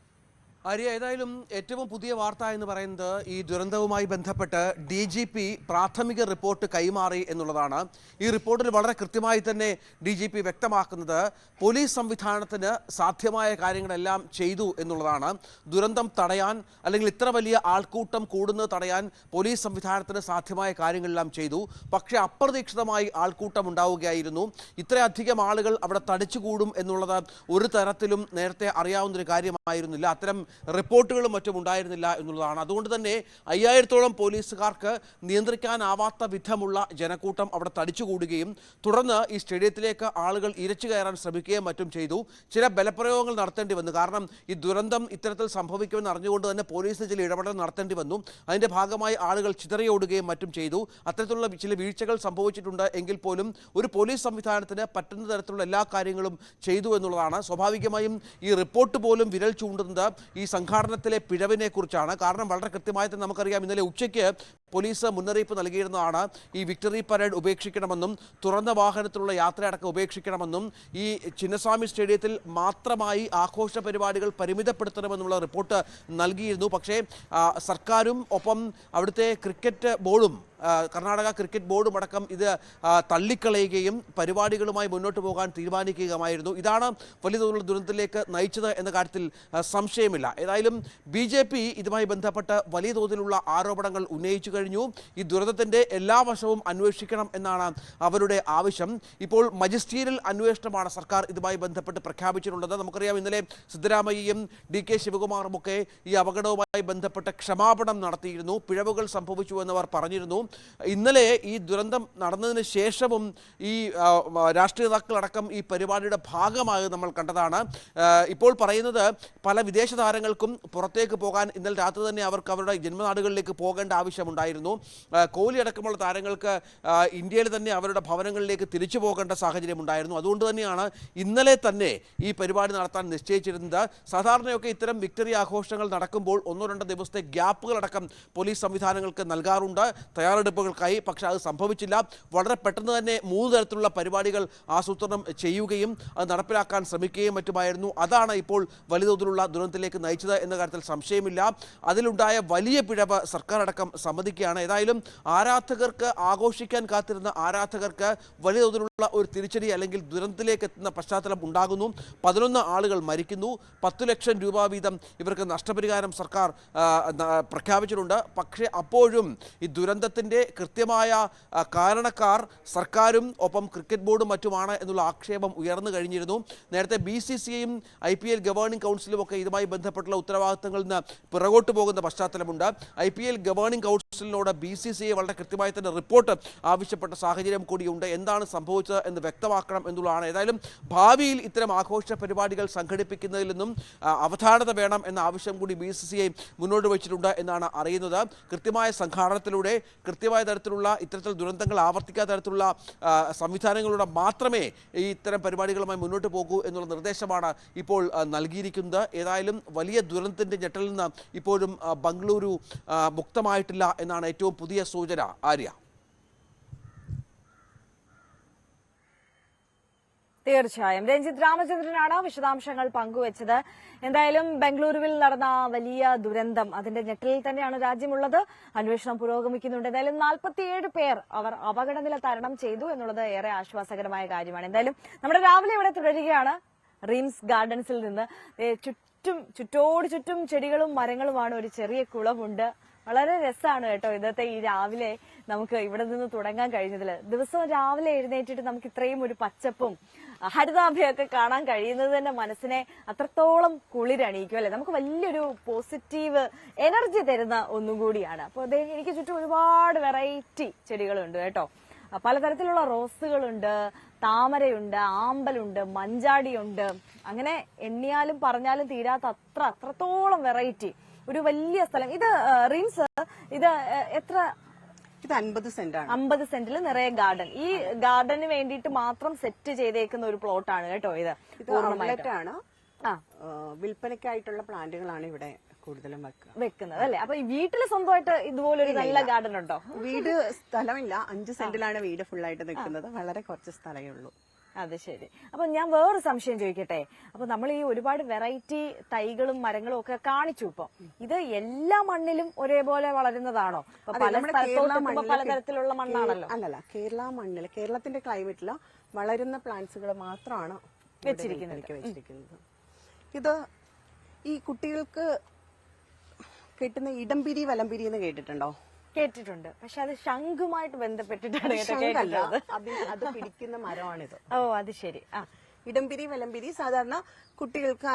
ആര്യ, ഏതായാലും ഏറ്റവും പുതിയ വാർത്ത എന്ന് പറയുന്നത് ഈ ദുരന്തവുമായി ബന്ധപ്പെട്ട് DGP പ്രാഥമിക റിപ്പോർട്ട് കൈമാറി എന്നുള്ളതാണ്. ഈ റിപ്പോർട്ടിൽ വളരെ കൃത്യമായി തന്നെ DGP വ്യക്തമാക്കുന്നത് പോലീസ് സംവിധാനത്തിന് സാധ്യമായ കാര്യങ്ങളെല്ലാം ചെയ്തു എന്നുള്ളതാണ്. ദുരന്തം തടയാൻ, അല്ലെങ്കിൽ ഇത്ര വലിയ ആൾക്കൂട്ടം കൂടുന്നത് തടയാൻ പോലീസ് സംവിധാനത്തിന് സാധ്യമായ കാര്യങ്ങളെല്ലാം ചെയ്തു. പക്ഷേ അപ്രതീക്ഷിതമായി ആൾക്കൂട്ടം ഉണ്ടാവുകയായിരുന്നു. ഇത്രയധികം ആളുകൾ അവിടെ തടിച്ചുകൂടും എന്നുള്ളത് ഒരു തരത്തിലും നേരത്തെ അറിയാവുന്നൊരു കാര്യമായിരുന്നില്ല. അത്തരം റിപ്പോർട്ടുകളും മറ്റും ഉണ്ടായിരുന്നില്ല എന്നുള്ളതാണ്. അതുകൊണ്ട് തന്നെ 5000-ഓളം പോലീസുകാർക്ക് നിയന്ത്രിക്കാനാവാത്ത വിധമുള്ള ജനക്കൂട്ടം അവിടെ തടിച്ചുകൂടുകയും തുടർന്ന് ഈ സ്റ്റേഡിയത്തിലേക്ക് ആളുകൾ ഇരച്ചു കയറാൻ ശ്രമിക്കുകയും മറ്റും ചെയ്തു. ചില ബലപ്രയോഗങ്ങൾ നടത്തേണ്ടി വന്നു. കാരണം ഈ ദുരന്തം ഇത്തരത്തിൽ സംഭവിക്കുമെന്ന് അറിഞ്ഞുകൊണ്ട് തന്നെ പോലീസ് ചില ഇടപെടൽ നടത്തേണ്ടി വന്നു. അതിൻ്റെ ഭാഗമായി ആളുകൾ ചിതറിയോടുകയും മറ്റും ചെയ്തു. അത്തരത്തിലുള്ള ചില വീഴ്ചകൾ സംഭവിച്ചിട്ടുണ്ട് എങ്കിൽ പോലും ഒരു പോലീസ് സംവിധാനത്തിന് പറ്റുന്ന തരത്തിലുള്ള എല്ലാ കാര്യങ്ങളും ചെയ്തു എന്നുള്ളതാണ്. സ്വാഭാവികമായും ഈ റിപ്പോർട്ട് പോലും വിരൽ ചൂണ്ടുന്നത് ഈ സംഘാടനത്തിലെ പിഴവിനെ കുറിച്ചാണ്. കാരണം വളരെ കൃത്യമായി തന്നെ നമുക്കറിയാം, ഇന്നലെ ഉച്ചയ്ക്ക് പോലീസ് മുന്നറിയിപ്പ് നൽകിയിരുന്നതാണ് ഈ വിക്ടറി പരേഡ് ഉപേക്ഷിക്കണമെന്നും തുറന്ന വാഹനത്തിലുള്ള യാത്രയടക്കം ഉപേക്ഷിക്കണമെന്നും ഈ ചിന്നസ്വാമി സ്റ്റേഡിയത്തിൽ മാത്രമായി ആഘോഷ പരിപാടികൾ പരിമിതപ്പെടുത്തണമെന്നുള്ള റിപ്പോർട്ട് നൽകിയിരുന്നു. പക്ഷേ സർക്കാരും ഒപ്പം അവിടുത്തെ ക്രിക്കറ്റ് ബോർഡും കർണാടക ക്രിക്കറ്റ് ബോർഡും അടക്കം ഇത് തള്ളിക്കളയുകയും പരിപാടികളുമായി മുന്നോട്ട് പോകാൻ തീരുമാനിക്കുകയുമായിരുന്നു. ഇതാണ് വലിയ തോതിലുള്ള ദുരന്തത്തിലേക്ക് നയിച്ചത് എന്ന കാര്യത്തിൽ സംശയമില്ല. ഏതായാലും BJP ഇതുമായി ബന്ധപ്പെട്ട് വലിയ തോതിലുള്ള ആരോപണങ്ങൾ ഉന്നയിച്ചു കഴിഞ്ഞു. ഈ ദുരന്തത്തിൻ്റെ എല്ലാ വശവും അന്വേഷിക്കണം എന്നാണ് അവരുടെ ആവശ്യം. ഇപ്പോൾ മജിസ്റ്റീരിയൽ അന്വേഷണമാണ് സർക്കാർ ഇതുമായി ബന്ധപ്പെട്ട് പ്രഖ്യാപിച്ചിട്ടുള്ളത്. നമുക്കറിയാം, ഇന്നലെ സിദ്ധരാമയ്യയും DK ശിവകുമാറും ഒക്കെ ഈ അപകടവുമായി ബന്ധപ്പെട്ട് ക്ഷമാപണം നടത്തിയിരുന്നു. പിഴവുകൾ സംഭവിച്ചു എന്നവർ പറഞ്ഞിരുന്നു. ഇന്നലെ ഈ ദുരന്തം നടന്നതിന് ശേഷവും ഈ രാഷ്ട്രീയ നേതാക്കളടക്കം ഈ പരിപാടിയുടെ ഭാഗമായി നമ്മൾ കണ്ടതാണ്. ഇപ്പോൾ പറയുന്നത് പല വിദേശ താരങ്ങൾക്കും പുറത്തേക്ക് പോകാൻ ഇന്നലെ രാത്രി തന്നെ അവർക്ക് അവരുടെ ജന്മനാടുകളിലേക്ക് പോകേണ്ട ആവശ്യമുണ്ടായിരുന്നു. കോഹ്ലി അടക്കമുള്ള താരങ്ങൾക്ക് ഇന്ത്യയിൽ തന്നെ അവരുടെ ഭവനങ്ങളിലേക്ക് തിരിച്ചു പോകേണ്ട സാഹചര്യം ഉണ്ടായിരുന്നു. അതുകൊണ്ട് തന്നെയാണ് ഇന്നലെ തന്നെ ഈ പരിപാടി നടത്താൻ നിശ്ചയിച്ചിരുന്നത്. സാധാരണയൊക്കെ ഇത്തരം വിക്ടറി ആഘോഷങ്ങൾ നടക്കുമ്പോൾ 1-2 ദിവസത്തെ ഗ്യാപ്പുകളടക്കം പോലീസ് സംവിധാനങ്ങൾക്ക് നൽകാറുണ്ട് തയ്യാറെടുപ്പുകൾക്കായി. പക്ഷേ അത് സംഭവിച്ചില്ല. വളരെ പെട്ടെന്ന് തന്നെ 3 തരത്തിലുള്ള പരിപാടികൾ ആസൂത്രണം ചെയ്യുകയും അത് നടപ്പിലാക്കാൻ ശ്രമിക്കുകയും മറ്റുമായിരുന്നു. അതാണ് ഇപ്പോൾ വലിയ തോതിലുള്ള ദുരന്തത്തിലേക്ക് നയിച്ചത് എന്ന കാര്യത്തിൽ സംശയമില്ല. അതിലുണ്ടായ വലിയ പിഴവ് സർക്കാർ അടക്കം സമ്മതിക്കുകയാണ്. ഏതായാലും ആരാധകർക്ക് ആഘോഷിക്കാൻ കാത്തിരുന്ന ആരാധകർക്ക് വലിയ തോതിലുള്ള ഒരു തിരിച്ചടി അല്ലെങ്കിൽ ദുരന്തത്തിലേക്ക് എത്തുന്ന പശ്ചാത്തലം ഉണ്ടാകുന്നു. 11 ആളുകൾ മരിക്കുന്നു. 10 ലക്ഷം രൂപ വീതം ഇവർക്ക് നഷ്ടപരിഹാരം സർക്കാർ പ്രഖ്യാപിച്ചിട്ടുണ്ട്. പക്ഷേ അപ്പോഴും ഈ ദുരന്തത്തിൻ്റെ കൃത്യമായ കാരണക്കാർ സർക്കാരും ഒപ്പം ക്രിക്കറ്റ് ബോർഡും മറ്റുമാണ് എന്നുള്ള ആക്ഷേപം ഉയർന്നു കഴിഞ്ഞിരുന്നു. നേരത്തെ BCCIയും IPL ഗവേണിംഗ് കൗൺസിലും ഒക്കെ ഇതുമായി ബന്ധപ്പെട്ടുള്ള ഉത്തരവാദിത്തങ്ങളിൽ നിന്ന് പിറകോട്ട് പോകുന്ന പശ്ചാത്തലമുണ്ട്. IPL ഗവേണിംഗ് കൗൺസിലിനോട് BCCI വളരെ കൃത്യമായി തന്നെ റിപ്പോർട്ട് ആവശ്യപ്പെട്ട സാഹചര്യം കൂടിയുണ്ട്. എന്താണ് സംഭവിച്ചത് എന്ന് വ്യക്തമാക്കണം എന്നുള്ളതാണ്. ഏതായാലും ഭാവിയിൽ ഇത്തരം ആഘോഷ പരിപാടികൾ സംഘടിപ്പിക്കുന്നതിൽ നിന്നും അവധാനത വേണം എന്ന ആവശ്യം കൂടി BCCI മുന്നോട്ട് വെച്ചിട്ടുണ്ട് എന്നാണ് അറിയുന്നത്. കൃത്യമായ സംഘാടനത്തിലൂടെ കൃത്യമായ തരത്തിലുള്ള ഇത്തരത്തിൽ ദുരന്തങ്ങൾ ആവർത്തിക്കാത്ത തരത്തിലുള്ള സംവിധാനങ്ങളിലൂടെ മാത്രമേ ഈ ഇത്തരം പരിപാടികളുമായി മുന്നോട്ട് പോകൂ എന്നുള്ള നിർദ്ദേശമാണ് ഇപ്പോൾ നൽകിയിരിക്കുന്നത്. ഏതായാലും വലിയ ദുരന്തത്തിൻ്റെ ഞെട്ടലിൽ നിന്ന് ഇപ്പോഴും ബംഗളൂരു മുക്തമായിട്ടില്ല എന്നാണ് ഏറ്റവും പുതിയ സൂചന. ആര്യ, തീർച്ചയായും രഞ്ജിത്ത് രാമചന്ദ്രനാണ് വിശദാംശങ്ങൾ പങ്കുവച്ചത്. എന്തായാലും ബംഗളൂരുവിൽ നടന്ന വലിയ ദുരന്തം, അതിന്റെ ഞെട്ടലിൽ തന്നെയാണ് രാജ്യമുള്ളത്. അന്വേഷണം പുരോഗമിക്കുന്നുണ്ട്. എന്തായാലും 47 പേർ അവർ അപകടനില തരണം ചെയ്തു എന്നുള്ളത് ഏറെ ആശ്വാസകരമായ കാര്യമാണ്. എന്തായാലും നമ്മുടെ രാവിലെ ഇവിടെ തുടരുകയാണ് റീംസ് ഗാർഡൻസിൽ നിന്ന്. ചുറ്റോട് ചുറ്റും ചെടികളും മരങ്ങളുമാണ്. ഒരു ചെറിയ കുളമുണ്ട്. വളരെ രസമാണ് കേട്ടോ ഇന്നത്തെ ഈ രാവിലെ നമുക്ക് ഇവിടെ നിന്ന് തുടങ്ങാൻ കഴിഞ്ഞതിൽ. ദിവസവും രാവിലെ എഴുന്നേറ്റിട്ട് നമുക്ക് ഇത്രയും ഒരു പച്ചപ്പും ഹരിതാഭയൊക്കെ കാണാൻ കഴിയുന്നത് തന്നെ മനസ്സിനെ അത്രത്തോളം കുളിരണിയിക്കും അല്ലെ. നമുക്ക് വലിയൊരു പോസിറ്റീവ് എനർജി തരുന്ന ഒന്നും കൂടിയാണ്. അപ്പോൾ അതേ എനിക്ക് ചുറ്റും ഒരുപാട് വെറൈറ്റി ചെടികളുണ്ട് കേട്ടോ. പലതരത്തിലുള്ള റോസുകളുണ്ട്, താമരയുണ്ട്, ആമ്പലുണ്ട്, മഞ്ചാടിയുണ്ട്. അങ്ങനെ എണ്ണിയാലും പറഞ്ഞാലും തീരാത്ത അത്രത്തോളം വെറൈറ്റി ഒരു വലിയ സ്ഥലം. ഇത് റീംസ്, ഇത് എത്ര? ഇത് 50 സെന്റാണ്. 50 സെന്റിൽ നിറയെ ഗാർഡൻ. ഈ ഗാർഡന് വേണ്ടിയിട്ട് മാത്രം സെറ്റ് ചെയ്തേക്കുന്ന ഒരു പ്ലോട്ടാണ് കേട്ടോ ഇത്. പൂർണ്ണമായിട്ടാണ് വിൽപ്പനയ്ക്കായിട്ടുള്ള പ്ലാന്റുകളാണ് ഇവിടെ കൂടുതലും വെക്കുന്നത് അല്ലെ. അപ്പൊ ഈ വീട്ടില് സ്വന്തമായിട്ട് ഇതുപോലൊരു നല്ല ഗാർഡൻ ഉണ്ടോ? വീട് സ്ഥലമില്ല. 5 സെന്റിലാണ് വീട് ഫുള്ളായിട്ട് നിൽക്കുന്നത്. വളരെ കുറച്ച് സ്ഥലമേ ഉള്ളൂ. അത് ശരി. അപ്പൊ ഞാൻ വേറൊരു സംശയം ചോദിക്കട്ടെ. അപ്പൊ നമ്മൾ ഈ ഒരുപാട് വെറൈറ്റി തൈകളും മരങ്ങളും ഒക്കെ കാണിച്ചു. ഇപ്പൊ ഇത് എല്ലാ മണ്ണിലും ഒരേപോലെ വളരുന്നതാണോ? പലതരത്തിലുള്ള മണ്ണാണല്ലോ. അല്ലല്ല, കേരള മണ്ണില്, കേരളത്തിന്റെ ക്ലൈമറ്റില് വളരുന്ന പ്ലാന്റ്സുകൾ മാത്രമാണ് വെച്ചിരിക്കുന്നത്. ഇത് ഈ കുട്ടികൾക്ക് കിട്ടുന്ന ഇടംപിരി വലംപിരി എന്ന് കേട്ടിട്ടുണ്ടോ? കേട്ടിട്ടുണ്ട്. പക്ഷെ അത് ശംഖുമായിട്ട് ബന്ധപ്പെട്ടിട്ടാണ് അത് പിടിക്കുന്ന മരമാണിത്. ഓ അത് ശരി. ഇടംപിരി വലംപിരി സാധാരണ കുട്ടികൾക്ക്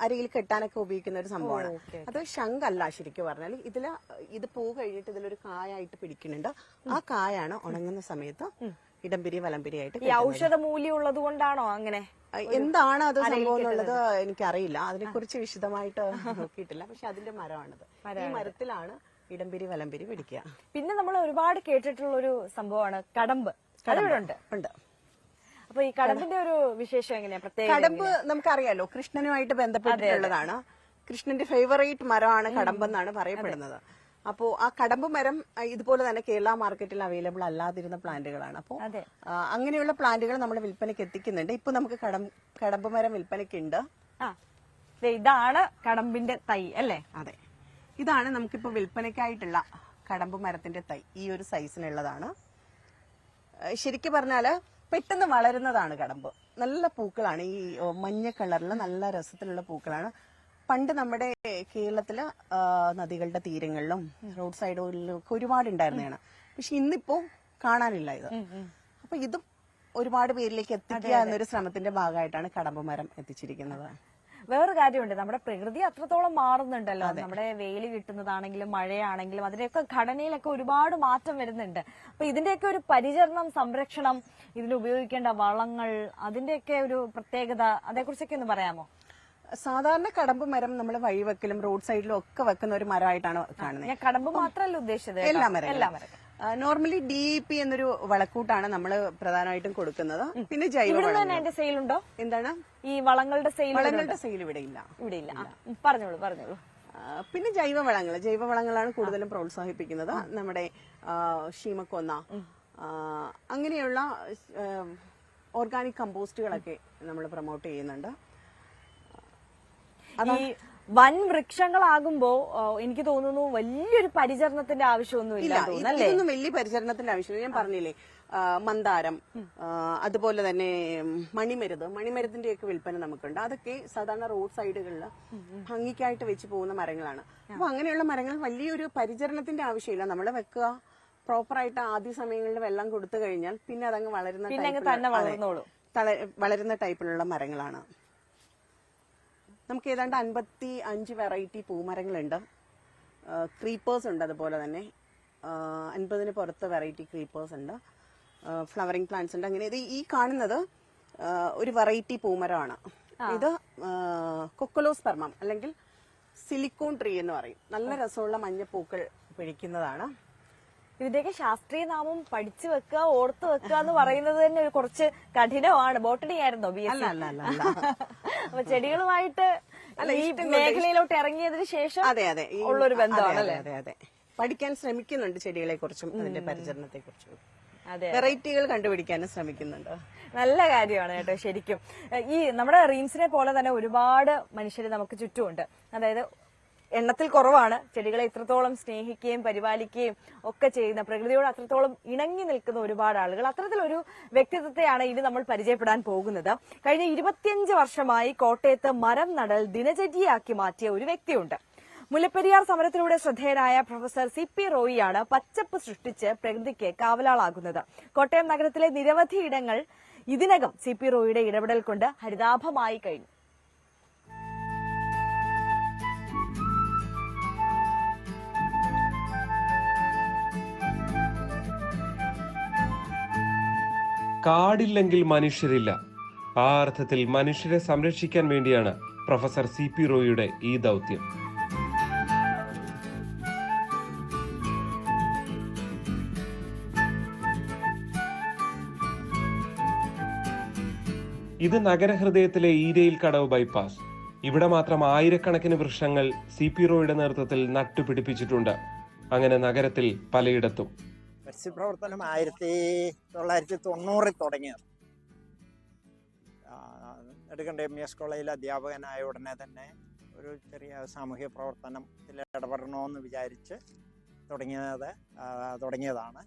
അരയിൽ കെട്ടാനൊക്കെ ഉപയോഗിക്കുന്ന ഒരു സംഭവമാണ്. അത് ശംഖല്ല ശരിക്കും പറഞ്ഞാൽ. ഇത് പൂ കഴിഞ്ഞിട്ട് ഇതിലൊരു കായായിട്ട് പിടിക്കുന്നുണ്ട്. ആ കായാണ് ഉണങ്ങുന്ന സമയത്ത് ഇടംപിരി വലംപിരി ആയിട്ട്. ഈ ഔഷധ മൂല്യം ഉള്ളത് കൊണ്ടാണോ അങ്ങനെ? എന്താണ് അത് സംഭവം എന്നുള്ളത് എനിക്കറിയില്ല, അതിനെക്കുറിച്ച് വിശദമായിട്ട് നോക്കിയിട്ടില്ല. പക്ഷെ അതിന്റെ മരമാണിത്. ഈ മരത്തിലാണ് ഇടംപിരി വലംപിരി പിടിക്കുക. പിന്നെ നമ്മൾ ഒരുപാട് കേട്ടിട്ടുള്ള ഒരു സംഭവമാണ് കടമ്പ്. ഉണ്ട്. അപ്പൊ ഈ കടമ്പിന്റെ ഒരു വിശേഷം എങ്ങനെയാ? പ്രത്യേക കടമ്പ് നമുക്കറിയാലോ, കൃഷ്ണനുമായിട്ട് ബന്ധപ്പെട്ടിട്ടുള്ളതാണ്. കൃഷ്ണന്റെ ഫേവറേറ്റ് മരമാണ് കടമ്പെന്നാണ് പറയപ്പെടുന്നത്. അപ്പോ ആ കടമ്പ് മരം ഇതുപോലെ തന്നെ കേരള മാർക്കറ്റിൽ അവൈലബിൾ അല്ലാതിരുന്ന പ്ലാന്റുകളാണ്. അപ്പോൾ അങ്ങനെയുള്ള പ്ലാന്റുകൾ നമ്മൾ വിൽപ്പനയ്ക്ക് എത്തിക്കുന്നുണ്ട്. ഇപ്പൊ നമുക്ക് കടമ്പ് മരം വിൽപ്പനയ്ക്കുണ്ട്. ഇതാണ് കടമ്പിന്റെ തൈ അല്ലേ? അതെ, ഇതാണ് നമുക്കിപ്പോ വിൽപ്പനയ്ക്കായിട്ടുള്ള കടമ്പ് മരത്തിന്റെ തൈ. ഈ ഒരു സൈസിനുള്ളതാണ്. ശരിക്കും പറഞ്ഞാല് പെട്ടെന്ന് വളരുന്നതാണ് കടമ്പ്. നല്ല പൂക്കളാണ്, ഈ മഞ്ഞ കളറിൽ നല്ല രസത്തിലുള്ള പൂക്കളാണ്. പണ്ട് നമ്മുടെ കേരളത്തില് നദികളുടെ തീരങ്ങളിലും റോഡ് സൈഡുകളിലും ഒക്കെ ഒരുപാട് ഉണ്ടായിരുന്നതാണ്. പക്ഷെ ഇന്നിപ്പോ കാണാനില്ല ഇത്. അപ്പൊ ഇതും ഒരുപാട് പേരിലേക്ക് എത്തിക്കുക എന്നൊരു ശ്രമത്തിന്റെ ഭാഗമായിട്ടാണ് കടമ്പ് മരം എത്തിച്ചിരിക്കുന്നത്. വേറൊരു കാര്യമുണ്ട്, നമ്മുടെ പ്രകൃതി അത്രത്തോളം മാറുന്നുണ്ടല്ലോ. നമ്മുടെ വെയിൽ കിട്ടുന്നതാണെങ്കിലും മഴയാണെങ്കിലും അതിന്റെയൊക്കെ ഘടനയിലൊക്കെ ഒരുപാട് മാറ്റം വരുന്നുണ്ട്. അപ്പൊ ഇതിന്റെയൊക്കെ ഒരു പരിചരണം, സംരക്ഷണം, ഇതിന് ഉപയോഗിക്കേണ്ട വളങ്ങൾ, അതിന്റെയൊക്കെ ഒരു പ്രത്യേകത, അതേക്കുറിച്ചൊക്കെ ഒന്ന് പറയാമോ? സാധാരണ കടമ്പ് മരം നമ്മൾ വഴിവെക്കലും റോഡ് സൈഡിലും ഒക്കെ വെക്കുന്ന ഒരു മരമായിട്ടാണ് കാണുന്നത്. ഞാൻ കടമ്പ് മാത്രമല്ല ഉദ്ദേശിച്ചത്, എല്ലാ മരം. നോർമലി DEP എന്നൊരു വളക്കൂട്ടാണ് നമ്മൾ പ്രധാനമായിട്ടും കൊടുക്കുന്നത്. പിന്നെ ജൈവവളം. സെയിൽ ഉണ്ടോ? എന്താണ് ഈ വളങ്ങളുടെ സെയിൽ? വളങ്ങളുടെ സെയിൽ ഇവിടെ ഇല്ല. പറഞ്ഞോളൂ. പിന്നെ ജൈവവളങ്ങളാണ് കൂടുതലും പ്രോത്സാഹിപ്പിക്കുന്നത്. നമ്മുടെ ശീമക്കൊന്ന, അങ്ങനെയുള്ള ഓർഗാനിക് കമ്പോസ്റ്റുകളൊക്കെ നമ്മൾ പ്രൊമോട്ട് ചെയ്യുന്നുണ്ട്. ഈ വൻ വൃക്ഷങ്ങളാകുമ്പോ എനിക്ക് തോന്നുന്നു വലിയൊരു പരിചരണത്തിന്റെ ആവശ്യമൊന്നുമില്ല. ഇതൊന്നും വലിയ പരിചരണത്തിന്റെ ആവശ്യമില്ല. ഞാൻ പറഞ്ഞില്ലേ, മന്ദാരം, അതുപോലെ തന്നെ മണിമരുത്തിന്റെ ഒക്കെ വിൽപ്പന നമുക്കുണ്ട്. അതൊക്കെ സാധാരണ റോഡ് സൈഡുകളിൽ ഭംഗിക്കായിട്ട് വെച്ച് പോകുന്ന മരങ്ങളാണ്. അപ്പൊ അങ്ങനെയുള്ള മരങ്ങൾ വലിയൊരു പരിചരണത്തിന്റെ ആവശ്യമില്ല. നമ്മൾ വെക്കുക, പ്രോപ്പറായിട്ട് ആദ്യ സമയങ്ങളിൽ വെള്ളം കൊടുത്തു കഴിഞ്ഞാൽ പിന്നെ അതങ്ങ് വളരുന്ന ടൈപ്പിലുള്ള മരങ്ങളാണ്. നമുക്ക് ഏതാണ്ട് 55 വെറൈറ്റി പൂമരങ്ങളുണ്ട്. ക്രീപ്പേഴ്സ് ഉണ്ട്. അതുപോലെ തന്നെ 50-ന് പുറത്ത് വെറൈറ്റി ക്രീപ്പേഴ്സ് ഉണ്ട്. ഫ്ലവറിംഗ് പ്ലാന്റ്സ് ഉണ്ട്. അങ്ങനെ ഇത് ഈ കാണുന്നത് ഒരു വെറൈറ്റി പൂമരമാണ്. ഇത് കൊക്കലോസ്പെർമം അല്ലെങ്കിൽ സിലിക്കോൺ ട്രീ എന്ന് പറയും. നല്ല രസമുള്ള മഞ്ഞപ്പൂക്കൾ പിടിക്കുന്നതാണ്. ഇതിന്റെയൊക്കെ ശാസ്ത്രീയ നാമം പഠിച്ചു വെക്കുക, ഓർത്ത് വെക്കുക എന്ന് പറയുന്നത് തന്നെ കുറച്ച് കഠിനമാണ്. ബോട്ടണി ആയിരുന്നോ BSc? അപ്പൊ ചെടികളുമായിട്ട് ഈ മേഖലയിലോട്ട് ഇറങ്ങിയതിനു ശേഷം ഉള്ളൊരു ബന്ധമാണ്. അതെ, പഠിക്കാൻ ശ്രമിക്കുന്നുണ്ട് ചെടികളെ കുറിച്ചും അതിന്റെ പരിചരണത്തെ കുറിച്ചും. വെറൈറ്റികൾ കണ്ടുപിടിക്കാനും ശ്രമിക്കുന്നുണ്ട്. നല്ല കാര്യമാണ് കേട്ടോ. ശരിക്കും ഈ നമ്മുടെ റീംസിനെ പോലെ തന്നെ ഒരുപാട് മനുഷ്യർ നമുക്ക് ചുറ്റുമുണ്ട്. അതായത് എണ്ണത്തിൽ കുറവാണ് ചെടികളെ ഇത്രത്തോളം സ്നേഹിക്കുകയും പരിപാലിക്കുകയും ഒക്കെ ചെയ്യുന്ന, പ്രകൃതിയോട് അത്രത്തോളം ഇണങ്ങി നിൽക്കുന്ന ഒരുപാട് ആളുകൾ. അത്തരത്തിലൊരു വ്യക്തിത്വത്തെയാണ് ഇനി നമ്മൾ പരിചയപ്പെടാൻ പോകുന്നത്. കഴിഞ്ഞ 25 വർഷമായി കോട്ടയത്ത് മരം നടൽ ദിനചര്യയാക്കി മാറ്റിയ ഒരു വ്യക്തിയുണ്ട്. മുല്ലപ്പെരിയാർ സമരത്തിലൂടെ ശ്രദ്ധേയനായ പ്രൊഫസർ CP റോയിയാണ് പച്ചപ്പ് സൃഷ്ടിച്ച് പ്രകൃതിക്ക് കാവലാളാകുന്നത്. കോട്ടയം നഗരത്തിലെ നിരവധി ഇടങ്ങൾ ഇതിനകം CP റോയിയുടെ ഇടപെടൽ കൊണ്ട് ഹരിതാഭമായി കഴിഞ്ഞു. കാടില്ലെങ്കിൽ മനുഷ്യരില്ല. ആ അർത്ഥത്തിൽ മനുഷ്യരെ സംരക്ഷിക്കാൻ വേണ്ടിയാണ് പ്രൊഫസർ CP റോയിയുടെ ഈ ദൗത്യം. ഇത് നഗരഹൃദയത്തിലെ ഈരയിൽ കടവ് ബൈപ്പാസ്. ഇവിടെ മാത്രം ആയിരക്കണക്കിന് വൃക്ഷങ്ങൾ CP റോയിയുടെ നേതൃത്വത്തിൽ നട്ടുപിടിപ്പിച്ചിട്ടുണ്ട്. അങ്ങനെ നഗരത്തിൽ പലയിടത്തും. പരിസ്ഥിതിപ്രവർത്തനം 1990 തുടങ്ങിയത്. നെടുങ്കണ്ടം MES കോളേജിൽ അധ്യാപകനായ ഉടനെ തന്നെ ഒരു ചെറിയ സാമൂഹ്യ പ്രവർത്തനത്തിൽ ഇടപെടണമെന്ന് വിചാരിച്ച് തുടങ്ങിയതാണ്.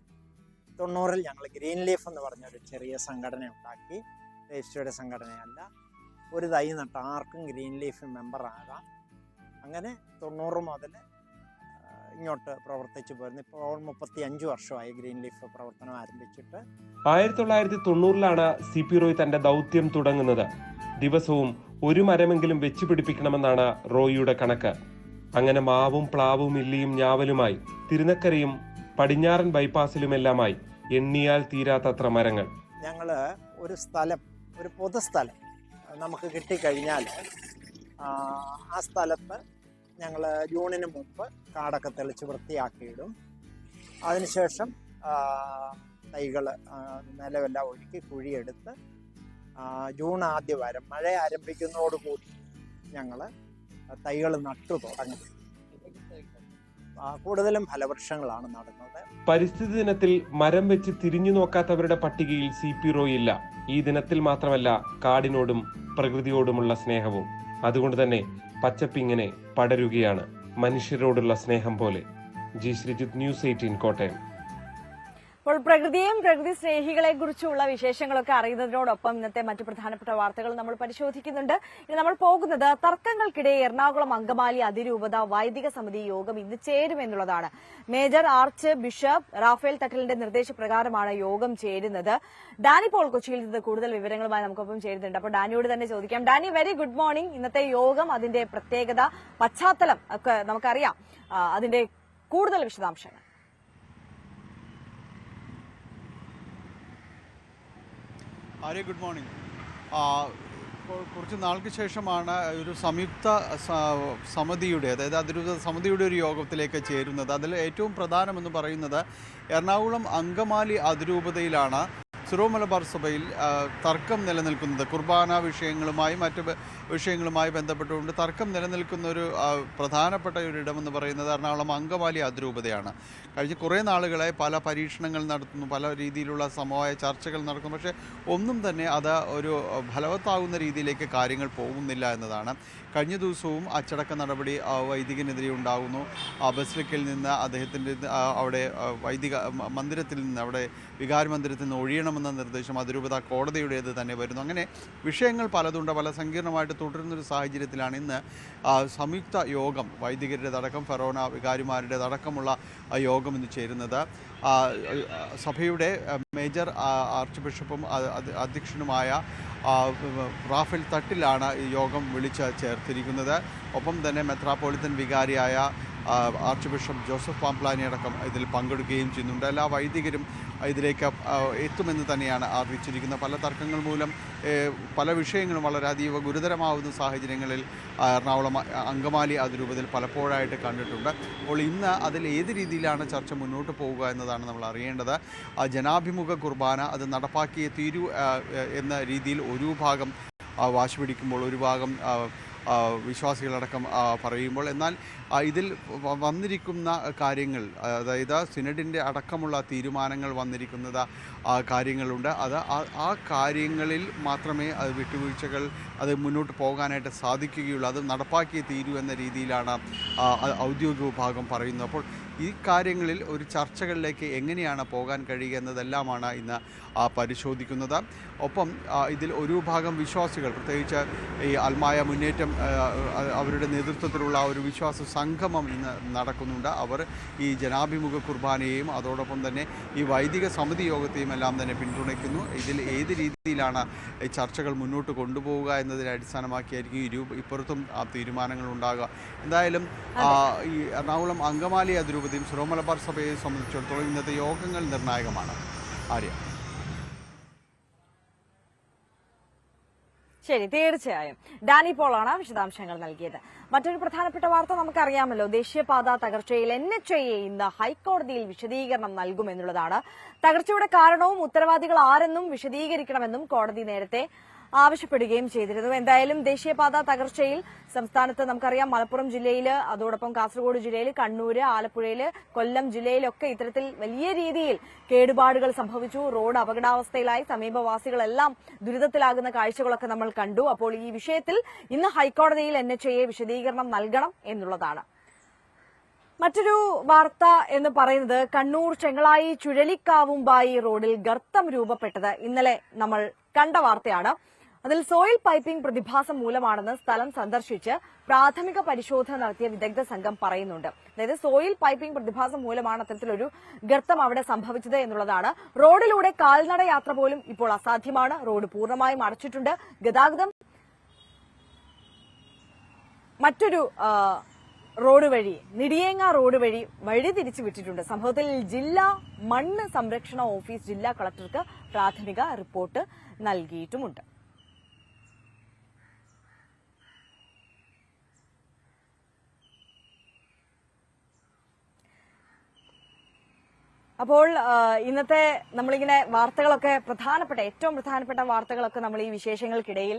90-ൽ ഞങ്ങൾ ഗ്രീൻ ലീഫ് എന്ന് പറഞ്ഞൊരു ചെറിയ സംഘടന ഉണ്ടാക്കി. രജിസ്റ്റേർഡ് സംഘടനയല്ല, ഒരു തൈ നട്ട ആർക്കും ഗ്രീൻ ലീഫ് മെമ്പറാകാം. അങ്ങനെ 90 മുതൽ ഇങ്ങോട്ട് പ്രവർത്തിച്ചു പോരുന്നു. ഇപ്പോൾ 35 വർഷമായി ഗ്രീൻ ലീഫ് പ്രവർത്തനം ആരംഭിച്ചിട്ട്. 1990-ലാണ് CP റോയ് തന്റെ ദൗത്യം തുടങ്ങുന്നത്. ദിവസവും ഒരു മരമെങ്കിലും വെച്ചു പിടിപ്പിക്കണമെന്നാണ് റോയിയുടെ കണക്ക്. അങ്ങനെ മാവും പ്ലാവും ഇല്ലിയും ഞാവലുമായി തിരുനക്കരയും പടിഞ്ഞാറൻ ബൈപ്പാസിലുമെല്ലാമായി എണ്ണിയാൽ തീരാത്തത്ര മരങ്ങൾ. ഞങ്ങൾ ഒരു സ്ഥലം, ഒരു പൊതുസ്ഥലം നമുക്ക് കിട്ടിക്കഴിഞ്ഞാൽ ആ സ്ഥലത്ത് ഞങ്ങൾ ജൂണിന് മുമ്പ് കാടൊക്കെ തെളിച്ച് വൃത്തിയാക്കിയിടും. അതിനുശേഷം തൈകൾ നിലമെല്ലാം ഒരുക്കി കുഴിയെടുത്ത് ജൂൺ ആദ്യ വാരം മഴ ആരംഭിക്കുന്നതോടുകൂടി ഞങ്ങൾ തൈകൾ നട്ടു തുടങ്ങും. കൂടുതലും ഫലവൃക്ഷങ്ങളാണ് നടുന്നത്. പരിസ്ഥിതി ദിനത്തിൽ മരം വെച്ച് തിരിഞ്ഞു നോക്കാത്തവരുടെ പട്ടികയിൽ CP റോയ് ഇല്ല. ഈ ദിനത്തിൽ മാത്രമല്ല കാടിനോടും പ്രകൃതിയോടുമുള്ള സ്നേഹവും. അതുകൊണ്ട് തന്നെ പച്ചപ്പിങ്ങനെ പടരുകയാണ് മനുഷ്യരോടുള്ള സ്നേഹം പോലെ. G Sreejith, news 18 Kottayam. അപ്പോൾ പ്രകൃതിയെയും പ്രകൃതി സ്നേഹികളെ കുറിച്ചുള്ള വിശേഷങ്ങളൊക്കെ അറിയുന്നതിനോടൊപ്പം ഇന്നത്തെ മറ്റു പ്രധാനപ്പെട്ട വാർത്തകൾ നമ്മൾ പരിശോധിക്കുന്നുണ്ട്. ഇനി നമ്മൾ പോകുന്നത് തർക്കങ്ങൾക്കിടെ എറണാകുളം അങ്കമാലി അതിരൂപത വൈദിക സമിതി യോഗം ഇന്ന് ചേരുമെന്നുള്ളതാണ്. മേജർ ആർച്ച് ബിഷപ്പ് റാഫേൽ തട്ടലിന്റെ നിർദ്ദേശപ്രകാരമാണ് യോഗം ചേരുന്നത്. ഡാനി പോൾ കൊച്ചിയിൽ നിന്ന് കൂടുതൽ വിവരങ്ങളുമായി നമുക്കൊപ്പം ചേരുന്നുണ്ട്. അപ്പോൾ ഡാനിയോട് തന്നെ ചോദിക്കാം. Dani, very good morning. ഇന്നത്തെ യോഗം, അതിന്റെ പ്രത്യേകത, പശ്ചാത്തലം ഒക്കെ നമുക്കറിയാം. അതിന്റെ കൂടുതൽ വിശദാംശങ്ങൾ. Arya, good morning. കുറച്ച് നാൾക്ക് ശേഷമാണ് ഒരു സംയുക്ത സമിതിയുടെ, അതായത് അതിരൂപത സമിതിയുടെ ഒരു യോഗത്തിലേക്ക് ചേരുന്നത്. അതിൽ ഏറ്റവും പ്രധാനമെന്ന് പറയുന്നത് എറണാകുളം അങ്കമാലി അതിരൂപതയിലാണ് സിറോ മലബാർ സഭയിൽ തർക്കം നിലനിൽക്കുന്നത്. കുർബാന വിഷയങ്ങളുമായി മറ്റ് വിഷയങ്ങളുമായി ബന്ധപ്പെട്ടുകൊണ്ട് തർക്കം നിലനിൽക്കുന്ന ഒരു പ്രധാനപ്പെട്ട ഒരു ഇടമെന്ന് പറയുന്നത് എറണാകുളം അങ്കമാലി അതിരൂപതയാണ്. കഴിഞ്ഞ കുറേ നാളുകളായി പല പരീക്ഷണങ്ങൾ നടത്തുന്നു, പല രീതിയിലുള്ള സമവായ ചർച്ചകൾ നടക്കുന്നു. പക്ഷേ ഒന്നും തന്നെ അത് ഒരു ഫലവത്താകുന്ന രീതിയിലേക്ക് കാര്യങ്ങൾ പോകുന്നില്ല എന്നതാണ്. കഴിഞ്ഞ ദിവസവും അച്ചടക്ക നടപടി വൈദികനെതിരെ ഉണ്ടാകുന്നു. ബസിലിക്കയിൽ നിന്ന് അദ്ദേഹത്തിൻ്റെ അവിടെ വൈദിക മന്ദിരത്തിൽ നിന്ന്, അവിടെ വികാര മന്ദിരത്തിൽ നിന്ന് ഒഴിയണമെന്ന നിർദ്ദേശം അതിരൂപത കോടതിയുടേത് തന്നെ വരുന്നു. അങ്ങനെ വിഷയങ്ങൾ പലതുണ്ട്, പല സങ്കീർണമായിട്ട് തുടരുന്നൊരു സാഹചര്യത്തിലാണ് ഇന്ന് സംയുക്ത യോഗം, വൈദികരുടേതടക്കം ഫെറോന വികാരിമാരുടേതടക്കമുള്ള യോഗം ഇന്ന് ചേരുന്നത്. സഭയുടെ മേജർ ആർച്ച് ബിഷപ്പും അധ്യക്ഷനുമായ റാഫേൽ തട്ടിലാണ് ഈ യോഗം വിളിച്ച് ചേർത്തിരിക്കുന്നത്. ഒപ്പം തന്നെ മെത്രാപ്പോളിത്തൻ വികാരിയായ ആർച്ച് ബിഷപ്പ് ജോസഫ് പാംപ്ലാനി അടക്കം ഇതിൽ പങ്കെടുക്കുകയും ചെയ്യുന്നുണ്ട്. എല്ലാ വൈദികരും ഇതിലേക്ക് എത്തുമെന്ന് തന്നെയാണ് അറിയിച്ചിരിക്കുന്നത്. പല തർക്കങ്ങൾ മൂലം പല വിഷയങ്ങളും വളരെ അതീവ ഗുരുതരമാവുന്ന സാഹചര്യങ്ങളിൽ എറണാകുളം അങ്കമാലി അതിരൂപതയിൽ പലപ്പോഴായിട്ട് കണ്ടിട്ടുണ്ട്. അപ്പോൾ ഇന്ന് അതിൽ ഏത് രീതിയിലാണ് ചർച്ച മുന്നോട്ട് പോവുക എന്നതാണ് നമ്മൾ അറിയേണ്ടത്. ജനാഭിമുഖ കുർബാന അത് നടപ്പാക്കിയേ തീരൂ എന്ന രീതിയിൽ ഒരു ഭാഗം വാശി പിടിക്കുമ്പോൾ, ഒരു ഭാഗം വിശ്വാസികളടക്കം പറയുമ്പോൾ, എന്നാൽ ഇതിൽ വന്നിരിക്കുന്ന കാര്യങ്ങൾ, അതായത് സിനഡിൻ്റെ അടക്കമുള്ള തീരുമാനങ്ങൾ വന്നിരിക്കുന്നത് കാര്യങ്ങളുണ്ട്. അത് ആ കാര്യങ്ങളിൽ മാത്രമേ അത് വിട്ടുവീഴ്ചകൾ അത് മുന്നോട്ട് പോകാനായിട്ട് സാധിക്കുകയുള്ളൂ. അത് നടപ്പാക്കിയേ തീരൂ എന്ന രീതിയിലാണ് ഔദ്യോഗിക വിഭാഗം പറയുന്നത്. അപ്പോൾ ഈ കാര്യങ്ങളിൽ ഒരു ചർച്ചകളിലേക്ക് എങ്ങനെയാണ് പോകാൻ കഴിയുക എന്നതെല്ലാമാണ് ഇന്ന് പരിശോധിക്കുന്നത്. ഒപ്പം ഇതിൽ ഒരു ഭാഗം വിശ്വാസികൾ, പ്രത്യേകിച്ച് ഈ അൽമായ മുന്നേറ്റം അവരുടെ നേതൃത്വത്തിലുള്ള ഒരു വിശ്വാസ സംഗമം ഇന്ന് നടക്കുന്നുണ്ട്. അവർ ഈ ജനാഭിമുഖ കുർബാനയെയും അതോടൊപ്പം തന്നെ ഈ വൈദിക സമിതി യോഗത്തെയും എല്ലാം തന്നെ പിന്തുണയ്ക്കുന്നു. ഇതിൽ ഏത് രീതിയിലാണ് ചർച്ചകൾ മുന്നോട്ട് കൊണ്ടുപോവുക എന്നതിനെ അടിസ്ഥാനമാക്കിയായിരിക്കും ഇപ്പുറത്തും തീരുമാനങ്ങൾ ഉണ്ടാകുക. എന്തായാലും ഈ എറണാകുളം അങ്കമാലി അതിരൂപതയും സിറോ മലബാർ സഭയെ സംബന്ധിച്ചിടത്തോളം ഇന്നത്തെ യോഗങ്ങൾ നിർണായകമാണ്. ആര്യ. ശരി, തീർച്ചയായും ഡാനി പോളാണ് വിശദാംശങ്ങൾ നൽകിയത്. മറ്റൊരു പ്രധാനപ്പെട്ട വാർത്ത നമുക്കറിയാമല്ലോ. ദേശീയപാത തകർച്ചയിൽ NHAA ഇന്ന് ഹൈക്കോടതിയിൽ വിശദീകരണം നൽകുമെന്നുള്ളതാണ്. തകർച്ചയുടെ കാരണവും ഉത്തരവാദികൾ ആരെന്നും വിശദീകരിക്കണമെന്നും കോടതി നേരത്തെ ആവശ്യപ്പെടുകയും ചെയ്തിരുന്നു. എന്തായാലും ദേശീയപാത തകർച്ചയിൽ സംസ്ഥാനത്ത് നമുക്കറിയാം മലപ്പുറം ജില്ലയിൽ, അതോടൊപ്പം കാസർഗോഡ് ജില്ലയിൽ, കണ്ണൂര്, ആലപ്പുഴയിൽ, കൊല്ലം ജില്ലയിലൊക്കെ ഇത്തരത്തിൽ വലിയ രീതിയിൽ കേടുപാടുകൾ സംഭവിച്ചു. റോഡ് അപകടാവസ്ഥയിലായി, സമീപവാസികളെല്ലാം ദുരിതത്തിലാകുന്ന കാഴ്ചകളൊക്കെ നമ്മൾ കണ്ടു. അപ്പോൾ ഈ വിഷയത്തിൽ ഇന്ന് ഹൈക്കോടതിയിൽ NHAA വിശദീകരണം നൽകണം എന്നുള്ളതാണ്. മറ്റൊരു വാർത്ത എന്ന് പറയുന്നത് കണ്ണൂർ ചെങ്ങളായി ചുഴലിക്കാവുമ്പായി റോഡിൽ ഗർത്തം രൂപപ്പെട്ടത് ഇന്നലെ നമ്മൾ കണ്ട വാർത്തയാണ്. അതിൽ സോയിൽ പൈപ്പിംഗ് പ്രതിഭാസം മൂലമാണെന്ന് സ്ഥലം സന്ദർശിച്ച് പ്രാഥമിക പരിശോധന നടത്തിയ വിദഗ്ധ സംഘം പറയുന്നുണ്ട്. അതായത് സോയിൽ പൈപ്പിംഗ് പ്രതിഭാസം മൂലമാണ് അത്തരത്തിലൊരു ഗർത്തം അവിടെ സംഭവിച്ചത് എന്നുള്ളതാണ്. റോഡിലൂടെ കാൽനട യാത്ര പോലും ഇപ്പോൾ അസാധ്യമാണ്. റോഡ് പൂർണ്ണമായും അടച്ചിട്ടുണ്ട്. ഗതാഗതം മറ്റൊരു റോഡ് വഴി, നിടിയേങ്ങ റോഡ് വഴി തിരിച്ചു വിട്ടിട്ടുണ്ട്. സംഭവത്തിൽ ജില്ലാ മണ്ണ് സംരക്ഷണ ഓഫീസ് ജില്ലാ കളക്ടർക്ക് പ്രാഥമിക റിപ്പോർട്ട് നൽകിയിട്ടുമുണ്ട്. അപ്പോൾ ഇന്നത്തെ നമ്മളിങ്ങനെ വാർത്തകളൊക്കെ ഏറ്റവും പ്രധാനപ്പെട്ട വാർത്തകളൊക്കെ നമ്മൾ ഈ വിശേഷങ്ങൾക്കിടയിൽ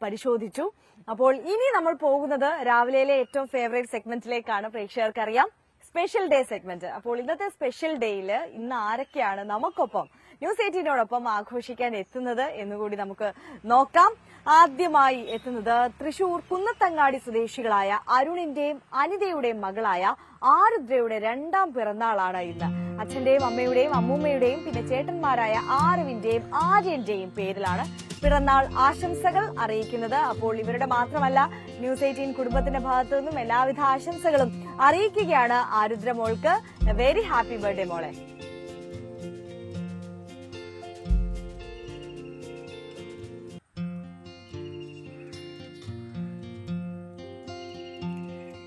പരിശോധിച്ചു. അപ്പോൾ ഇനി നമ്മൾ പോകുന്നത് രാവിലെയിലെ ഏറ്റവും ഫേവറേറ്റ് സെഗ്മെന്റിലേക്കാണ്. പ്രേക്ഷകർക്കറിയാം, സ്പെഷ്യൽ ഡേ സെഗ്മെന്റ്. അപ്പോൾ ഇന്നത്തെ സ്പെഷ്യൽ ഡേയിൽ ഇന്ന് ആരൊക്കെയാണ് നമുക്കൊപ്പം ന്യൂസ് 18നോടൊപ്പം ആഘോഷിക്കാൻ എത്തുന്നത് എന്നുകൂടി നമുക്ക് നോക്കാം. ആദ്യമായി എത്തുന്നത് തൃശൂർ കുന്നത്തങ്ങാടി സ്വദേശികളായ അരുണിന്റെയും അനിതയുടെയും മകളായ ആരുദ്രയുടെ 2ാം പിറന്നാളാണ് ഇന്ന്. അച്ഛന്റെയും അമ്മയുടെയും അമ്മൂമ്മയുടെയും പിന്നെ ചേട്ടന്മാരായ ആരുവിന്റെയും ആര്യന്റെയും പേരിലാണ് പിറന്നാൾ ആശംസകൾ അറിയിക്കുന്നത്. അപ്പോൾ ഇവരുടെ മാത്രമല്ല, ന്യൂസ് 18 കുടുംബത്തിന്റെ ഭാഗത്തു നിന്നും എല്ലാവിധ ആശംസകളും അറിയിക്കുകയാണ് ആരുദ്ര മോൾക്ക്. വെരി ഹാപ്പി ബർത്ത്ഡേ മോളെ.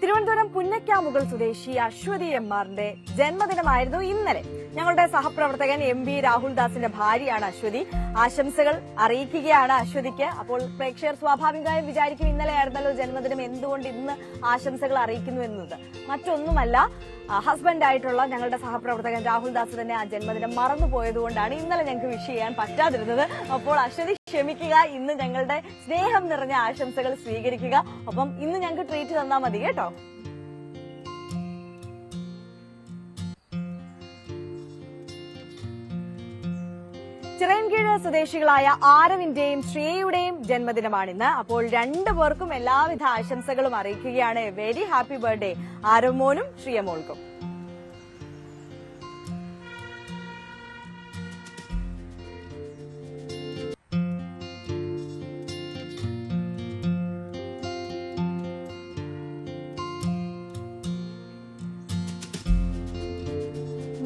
തിരുവനന്തപുരം പുന്നക്കാമുകൾ സ്വദേശി അശ്വതി എം.ആറിന്റെ ജന്മദിനമായിരുന്നു ഇന്നലെ. ഞങ്ങളുടെ സഹപ്രവർത്തകൻ MB രാഹുൽദാസിന്റെ ഭാര്യയാണ് അശ്വതി. ആശംസകൾ അറിയിക്കുകയാണ് അശ്വതിക്ക്. അപ്പോൾ പ്രേക്ഷകർ സ്വാഭാവികമായും വിചാരിക്കും, ഇന്നലെയായിരുന്നല്ലോ ജന്മദിനം, എന്തുകൊണ്ട് ഇന്ന് ആശംസകൾ അറിയിക്കുന്നു എന്നത്. മറ്റൊന്നുമല്ല, ഹസ്ബൻഡായിട്ടുള്ള ഞങ്ങളുടെ സഹപ്രവർത്തകൻ രാഹുൽദാസ് തന്നെ ആ ജന്മദിനം മറന്നുപോയതുകൊണ്ടാണ് ഇന്നലെ ഞങ്ങൾക്ക് വിഷ് ചെയ്യാൻ പറ്റാതിരുന്നത്. അപ്പോൾ അശ്വതി ക്ഷമിക്കുക, ഇന്ന് ഞങ്ങളുടെ സ്നേഹം നിറഞ്ഞ ആശംസകൾ സ്വീകരിക്കുക. അപ്പം ഇന്ന് ഞങ്ങൾക്ക് ട്രീറ്റ് തന്നാൽ മതി കേട്ടോ. ചിറയൻകീഴ് സ്വദേശികളായ ആരവിന്റെയും ശ്രീയയുടെയും ജന്മദിനമാണിന്ന്. അപ്പോൾ 2 പേർക്കും എല്ലാവിധ ആശംസകളും അറിയിക്കുകയാണ്. വെരി ഹാപ്പി ബർത്ത്ഡേ ആരവ് മോനും ശ്രീയ മോൾക്കും.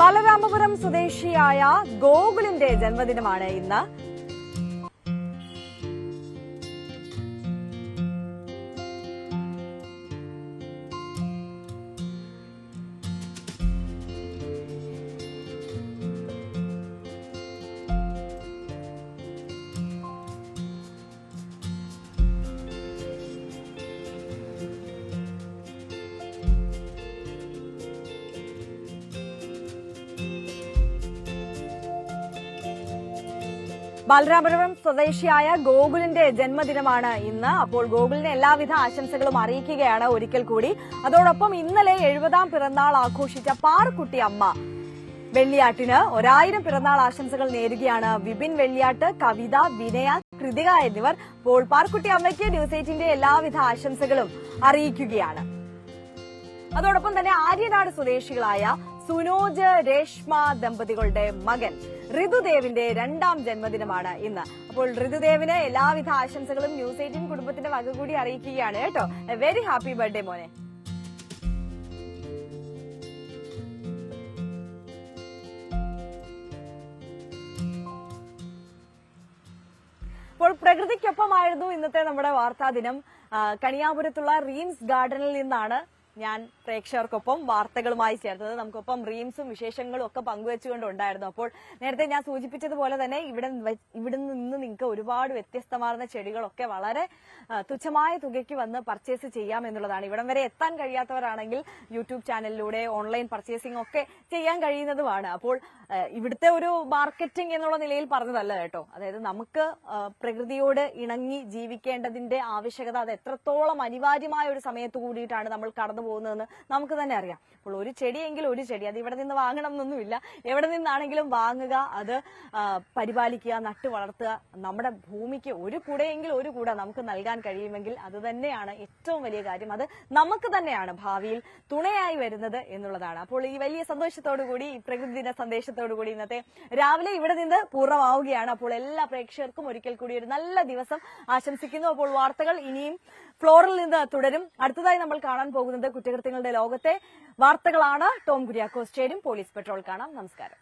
ബാലരാമപുരം സ്വദേശിയായ ഗോകുലിന്റെ ജന്മദിനമാണ് ഇന്ന്. ബാലരാമപുരം സ്വദേശിയായ ഗോകുലിന്റെ ജന്മദിനമാണ് ഇന്ന്. അപ്പോൾ ഗോകുലിന് എല്ലാവിധ ആശംസകളും അറിയിക്കുകയാണ് ഒരിക്കൽ കൂടി. അതോടൊപ്പം ഇന്നലെ 70ാം പിറന്നാൾ ആഘോഷിച്ച പാറുക്കുട്ടി അമ്മ വെള്ളിയാട്ടിന് 1000 പിറന്നാൾ ആശംസകൾ നേരുകയാണ്. വിപിൻ വെള്ളിയാട്ട്, കവിത, വിനയ, കൃതിക എന്നിവർ. അപ്പോൾ പാറുക്കുട്ടി അമ്മയ്ക്ക് ന്യൂസ് 18ന്റെ എല്ലാവിധ ആശംസകളും അറിയിക്കുകയാണ്. അതോടൊപ്പം തന്നെ ആര്യനാട് സ്വദേശികളായ സുനോജ് രേഷ്മ ദമ്പതികളുടെ മകൻ ഋതുദേവിന്റെ 2ാം ജന്മദിനമാണ് ഇന്ന്. അപ്പോൾ ഋതുദേവിന് എല്ലാവിധ ആശംസകളും ന്യൂസ് 18 കുടുംബത്തിന്റെ വക കൂടി അറിയിക്കുകയാണ് കേട്ടോ. വെരി ഹാപ്പി ബർത്ത്ഡേ മോനെ. അപ്പോൾ പ്രകൃതിക്കൊപ്പമായിരുന്നു ഇന്നത്തെ നമ്മുടെ വാർത്താ ദിനം. കണിയാപുരത്തുള്ള റീംസ് ഗാർഡനിൽ നിന്നാണ് ഞാൻ പ്രേക്ഷകർക്കൊപ്പം വാർത്തകളുമായി ചേർത്തത്. നമുക്കൊപ്പം റീംസും വിശേഷങ്ങളും ഒക്കെ പങ്കുവെച്ചുകൊണ്ടുണ്ടായിരുന്നു. അപ്പോൾ നേരത്തെ ഞാൻ സൂചിപ്പിച്ചതുപോലെ തന്നെ ഇവിടെ നിന്ന് നിങ്ങൾക്ക് ഒരുപാട് വ്യത്യസ്തമാർന്ന ചെടികളൊക്കെ വളരെ തുച്ഛമായ തുകയ്ക്ക് വന്ന് പർച്ചേസ് ചെയ്യാം എന്നുള്ളതാണ്. ഇവിടം വരെ എത്താൻ കഴിയാത്തവരാണെങ്കിൽ യൂട്യൂബ് ചാനലിലൂടെ ഓൺലൈൻ പർച്ചേസിംഗ് ഒക്കെ ചെയ്യാൻ കഴിയുന്നതുമാണ്. അപ്പോൾ ഇവിടുത്തെ ഒരു മാർക്കറ്റിംഗ് എന്നുള്ള നിലയിൽ പറഞ്ഞതല്ല കേട്ടോ. അതായത് നമുക്ക് പ്രകൃതിയോട് ഇണങ്ങി ജീവിക്കേണ്ടതിന്റെ ആവശ്യകത അത് എത്രത്തോളം അനിവാര്യമായ ഒരു സമയത്ത് കൂടിയിട്ടാണ് നമ്മൾ കടന്നു പോകുന്നതെന്ന് നമുക്ക് തന്നെ അറിയാം. അപ്പോൾ ഒരു ചെടിയെങ്കിൽ ഒരു ചെടി, അത് ഇവിടെ നിന്ന് വാങ്ങണം എന്നൊന്നുമില്ല, എവിടെ നിന്നാണെങ്കിലും വാങ്ങുക, അത് പരിപാലിക്കുക, നട്ടു വളർത്തുക. നമ്മുടെ ഭൂമിക്ക് ഒരു കുടയെങ്കിൽ ഒരു കുട നമുക്ക് നൽകാൻ കഴിയുമെങ്കിൽ അത് തന്നെയാണ് ഏറ്റവും വലിയ കാര്യം. അത് നമുക്ക് തന്നെയാണ് ഭാവിയിൽ തുണയായി വരുന്നത് എന്നുള്ളതാണ്. അപ്പോൾ ഈ വലിയ സന്തോഷത്തോടുകൂടി, ഈ പ്രകൃതി ദിന സന്ദേശത്തോടുകൂടി ഇന്നത്തെ രാവിലെ ഇവിടെ നിന്ന് പൂർണ്ണമാവുകയാണ്. അപ്പോൾ എല്ലാ പ്രേക്ഷകർക്കും ഒരിക്കൽ കൂടി ഒരു നല്ല ദിവസം ആശംസിക്കുന്നു. അപ്പോൾ വാർത്തകൾ ഇനിയും ഫ്ലോറിൽ നിന്ന് തുടരും. അടുത്തതായി നമ്മൾ കാണാൻ പോകുന്നത് കുറ്റകൃത്യങ്ങളുടെ ലോകത്തെ വാർത്തകളാണ്. ടോം കുര്യാക്കോസ് ചേരും. പോലീസ് പെട്രോൾ കാണാം. നമസ്കാരം.